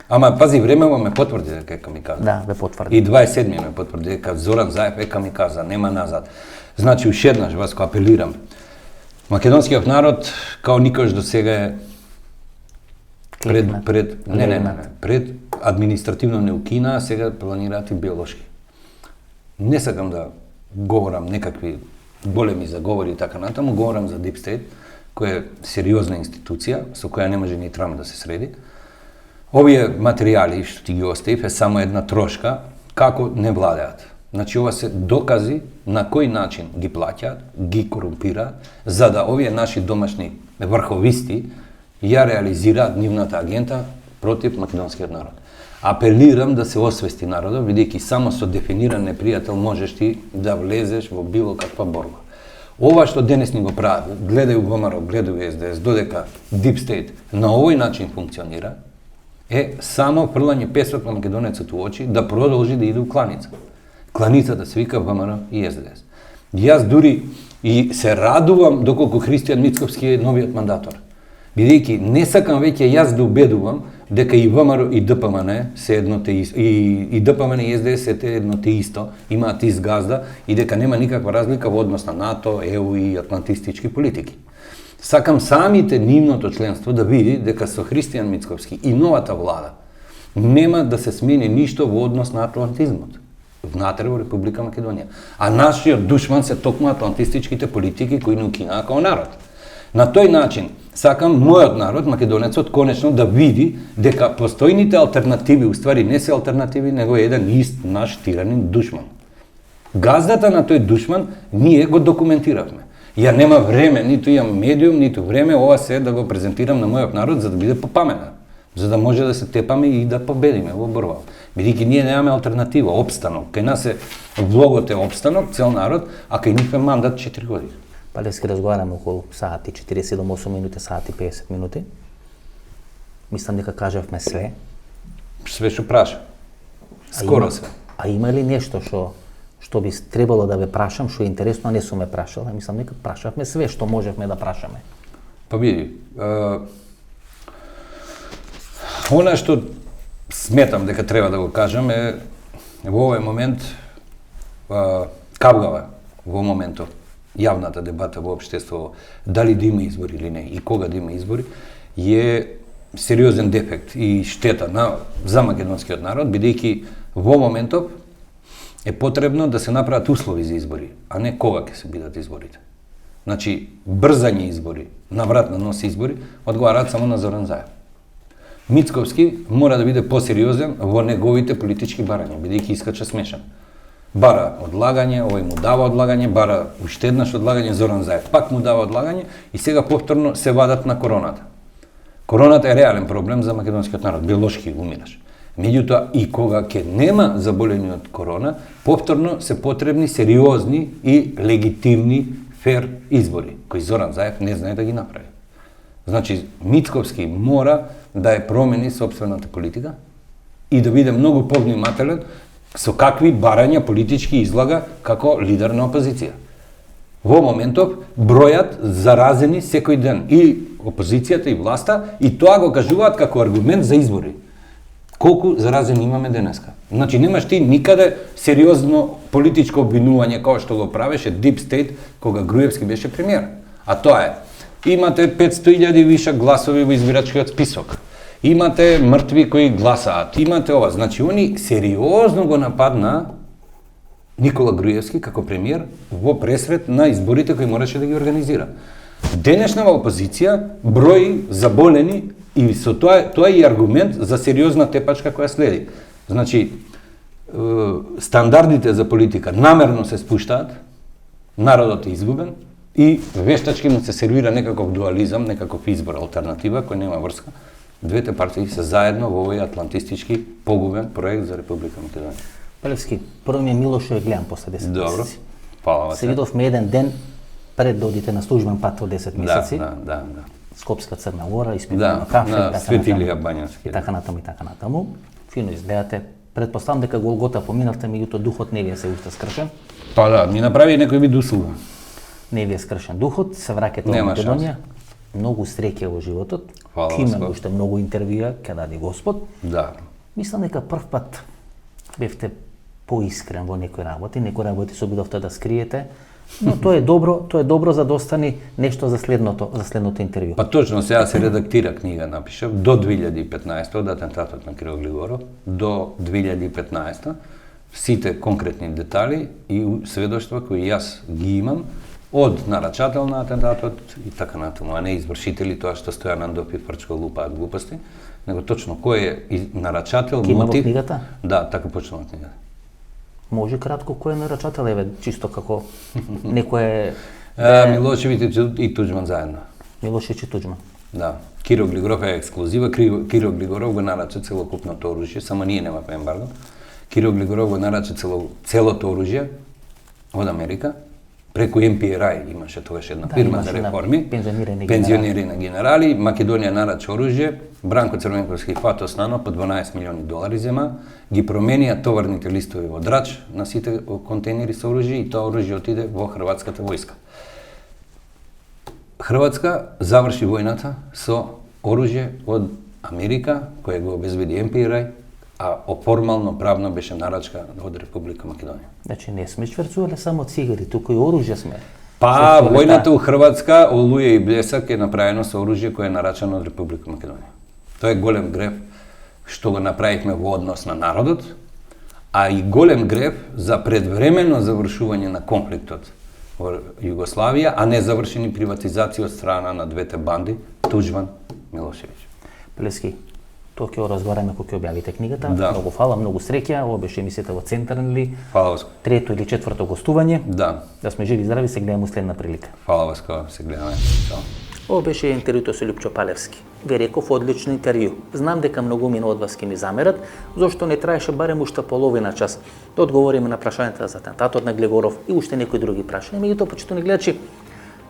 Ама пази, времево ме потврди дека е камиказа. Да, ве потврди. И 27 ме потврди дека Зоран Заев е камиказа, нема назад. Значи, уште еднаш вас го апелирам. Македонскиот народ, као никош до сега е пред административно неукина, сега планираат и биолошки. Не сакам да говорам некакви големи заговори и така натаму, говорам за Deep State, која е сериозна институција, со која не може ни Трамп да се среди. Овие материјали што ти ги оставив е само една трошка како не владеат. Значи, ова се докази на кој начин ги плаќаат, ги корумпираат, за да овие наши домашни врховисти ја реализираат нивната агента против македонскиот народ. Апелирам да се освести народот, бидејќи само со дефиниран непријател можеш ти да влезеш во било каква борба. Ова што денес ни го прават, гледају ВМРО, гледају СДС, додека Deep State на овој начин функционира, е само фрлање песок на македонецот у очи да продолжи да иде у кланица. Кланицата се вика ВМРО и СДС. Јас дури и се радувам доколку Христијан Мицковски е новиот мандатор. Бидејќи не сакам веќе јас да убедувам дека и ВМРО и ДПМН се едно те исто, и ДПМН и СДС се едно те исто, имаат ист газда и дека нема никаква разлика во однос на НАТО, ЕУ и атлантистички политики. Сакам самите нивното членство да види дека со Христијан Мицковски и новата влада нема да се смени ништо во однос на атлантизмот внатре во Република Македонија. А нашиот душман се токму атлантистичките политики кои ни укинаа као народ. На тој начин сакам мојот народ, македонецот, конечно да види дека постојните алтернативи уствари не се алтернативи, него е еден ист наш тиранин душман. Газдата на тој душман ние го документиравме. Ја нема време, ниту имам медиум, ниту време ова се да го презентирам на мојот народ за да биде попаметен, за да може да се тепаме и да победиме во борба. Бидејќи ние немаме алтернатива, опстанок. Кај нас е влогот е опстанок, цел народ, а кај нив е мандат 4 години. Палевски, разговараме околу сати 47-8 минути, сати 50 минути. Мислам дека кажавме све. Све што праша. Скоро све. А има ли нешто што би требало да ве прашам, што е интересно, а не сум ме прашал? Мислам дека прашавме све што можевме да прашаме. Па види, она што сметам дека треба да го кажам е во овој момент кабгава во моментов јавната дебата во општество дали да има избори или не и кога да има избори е сериозен дефект и штета за македонскиот народ, бидејќи во моментов е потребно да се направат услови за избори, а не кога ќе се бидат изборите. Значи, брзање избори, наврат на нос избори, одговараат само на Зоран Заев. Мицковски мора да биде посериозен во неговите политички барања, бидејќи искача смешан. Бара одлагање, овој му дава одлагање, бара уште еднаш одлагање, Зоран Заев пак му дава одлагање и сега повторно се вадат на короната. Короната е реален проблем за македонскиот народ, биолошки умираш. Меѓутоа, и кога ќе нема заболени од корона, повторно се потребни сериозни и легитимни фер избори, кои Зоран Заев не знае да ги направи. Значи, Мицковски мора да ја промени собствената политика и да биде многу повнимателен со какви барања политички излага како лидер на опозиција. Во моментов бројат заразени секој ден и опозицијата и власта и тоа го кажуваат како аргумент за избори. Колку заразени имаме денеска. Значи немаш ти никаде сериозно политичко обвинување како што го правеше Deep State кога Груевски беше премиер. А тоа е, имате 500.000 виша гласови во избирачкиот список. Имате мртви кои гласаат, имате ова. Значи, они сериозно го нападна Никола Груевски како премиер во пресред на изборите кои мораше да ги организира. Денешнава опозиција брои заболени и со тоа е и аргумент за сериозна тепачка која следи. Значи, стандардите за политика намерно се спуштаат, народот е изгубен и вештачки му се сервира некаков дуализам, некаков избор, алтернатива кој нема врска. Двете партии се заедно во овој атлантистички погубен проект за Република Македонија. Палевски, прво ми е мило што ја гледам после 10 Добро. месеци. Фала се видовме еден ден пред да одите на службен пат од 10 месеци. Да. Скопска Црна Гора, испитуваме Да, кафе, на Свети Илија Бањански. и така натаму. Фино изгледате. Предпоставам дека Голгота поминавте, меѓутоа духот не ви е се уште скршен. Па да, ми направи некој вид услуга. Не ви е скршен духот, се враќате во Нема Македонија. Многу среќа во животот. Фала, Имаме Господ. уште многу интервјуа, ќе даде Господ. Да. Мислам дека прв пат бевте поискрен во некои работи се обидовте да скриете, но тоа е добро за да остане нешто за следното интервју. Па точно, сега се редактира книга, напишав, до 2015 од атентатот на Кирил Глигоров, до 2015 сите конкретни детали и сведоштва кои јас ги имам, од нарачател на атентатот и така натаму, а не извршители, тоа што Стојан Андопи Прчко лупаат глупости, него точно кој е нарачател, Ки има во мотив. книгата? Да, така почнува книгата. Може кратко кој е нарачател, еве, чисто како некој Милошевич и Туџман заедно. Милошевич и Туџман. Да. Киро Глигоров е ексклузива. Киро Глигоров го нарача целокупното оружје, само ние немавме ембарго. Киро Глигоров го нарача целото оружје од Америка. Преку MPRI имаше тогаш една фирма за реформи. Пензионери генерали. Македонија нарача оружје. Бранко Црвенковски фато снано по $12 милиони зема. Ги променија товарните листови во драч на сите контейнери со оружје и тоа оружје отиде во хрватската војска. Хрватска заврши војната со оружје од Америка, кој го обезбеди MPRI, а формално правно беше нарачка од Република Македонија. Значи не сме шверцувале само цигари, туку и оружје сме. Па, војната у Хрватска, олуја и блесак е направено со оружје кое е нарачано од Република Македонија. Тоа е голем греф што го направивме во однос на народот, а и голем греф за предвремено завршување на конфликтот во Југославија, а не завршени приватизација од страна на двете банди, Туџман, Милошевич. Плески, тоа ќе го разговараме кога ќе објавите книгата. Да. Многу фала, многу среќа. Ова беше емисијата во Центар, нели? Фала вас. Трето или четврто гостување. Да. Да сме живи и здрави, се гледаме у следна прилика. Фала вас кога се гледаме. Чао. Ова беше интервјуто со Лјупчо Палевски. Ви реков одлично интервју. Знам дека многумина од вас ќе ми замерат, зошто не траеше барем уште половина час да одговориме на прашањата за атентатот на Глигоров и уште некои други прашања. Меѓутоа, почитувани гледачи,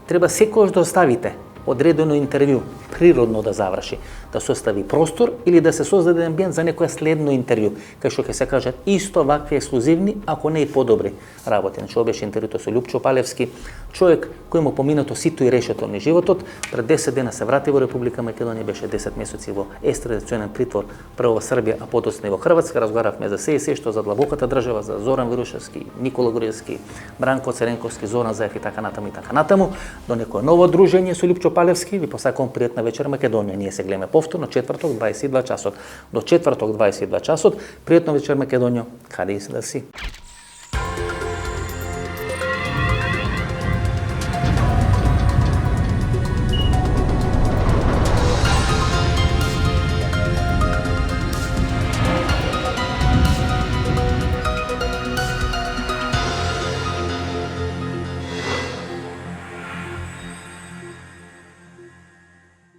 треба секогаш да оставите одредено интервју природно да заврши, да се остави простор или да се создаде амбиент за некое следно интервју, кај што ќе се кажат исто вакви ексклузивни, ако не и подобри работи. Значи, ова беше интервјуто со Лјупчо Палевски, човек кој му поминато сито и решето на животот, пред 10 дена се врати во Република Македонија, беше 10 месеци во екстрадиционен притвор, прво во Србија, а подоцна и во Хрватска. Разговаравме за се и се што за длабоката држава, за Зоран Вирушевски, Никола Груевски, Бранко Цренковски, Зоран Заев и така натаму и така натаму. До некое ново дружење со Лјупчо Палевски, ви посакувам пријатна вечер Македонија. Ние се гледаме повторно четврток 22 часот. До четврток 22 часот, пријатна вечер Македонија, каде и се да си.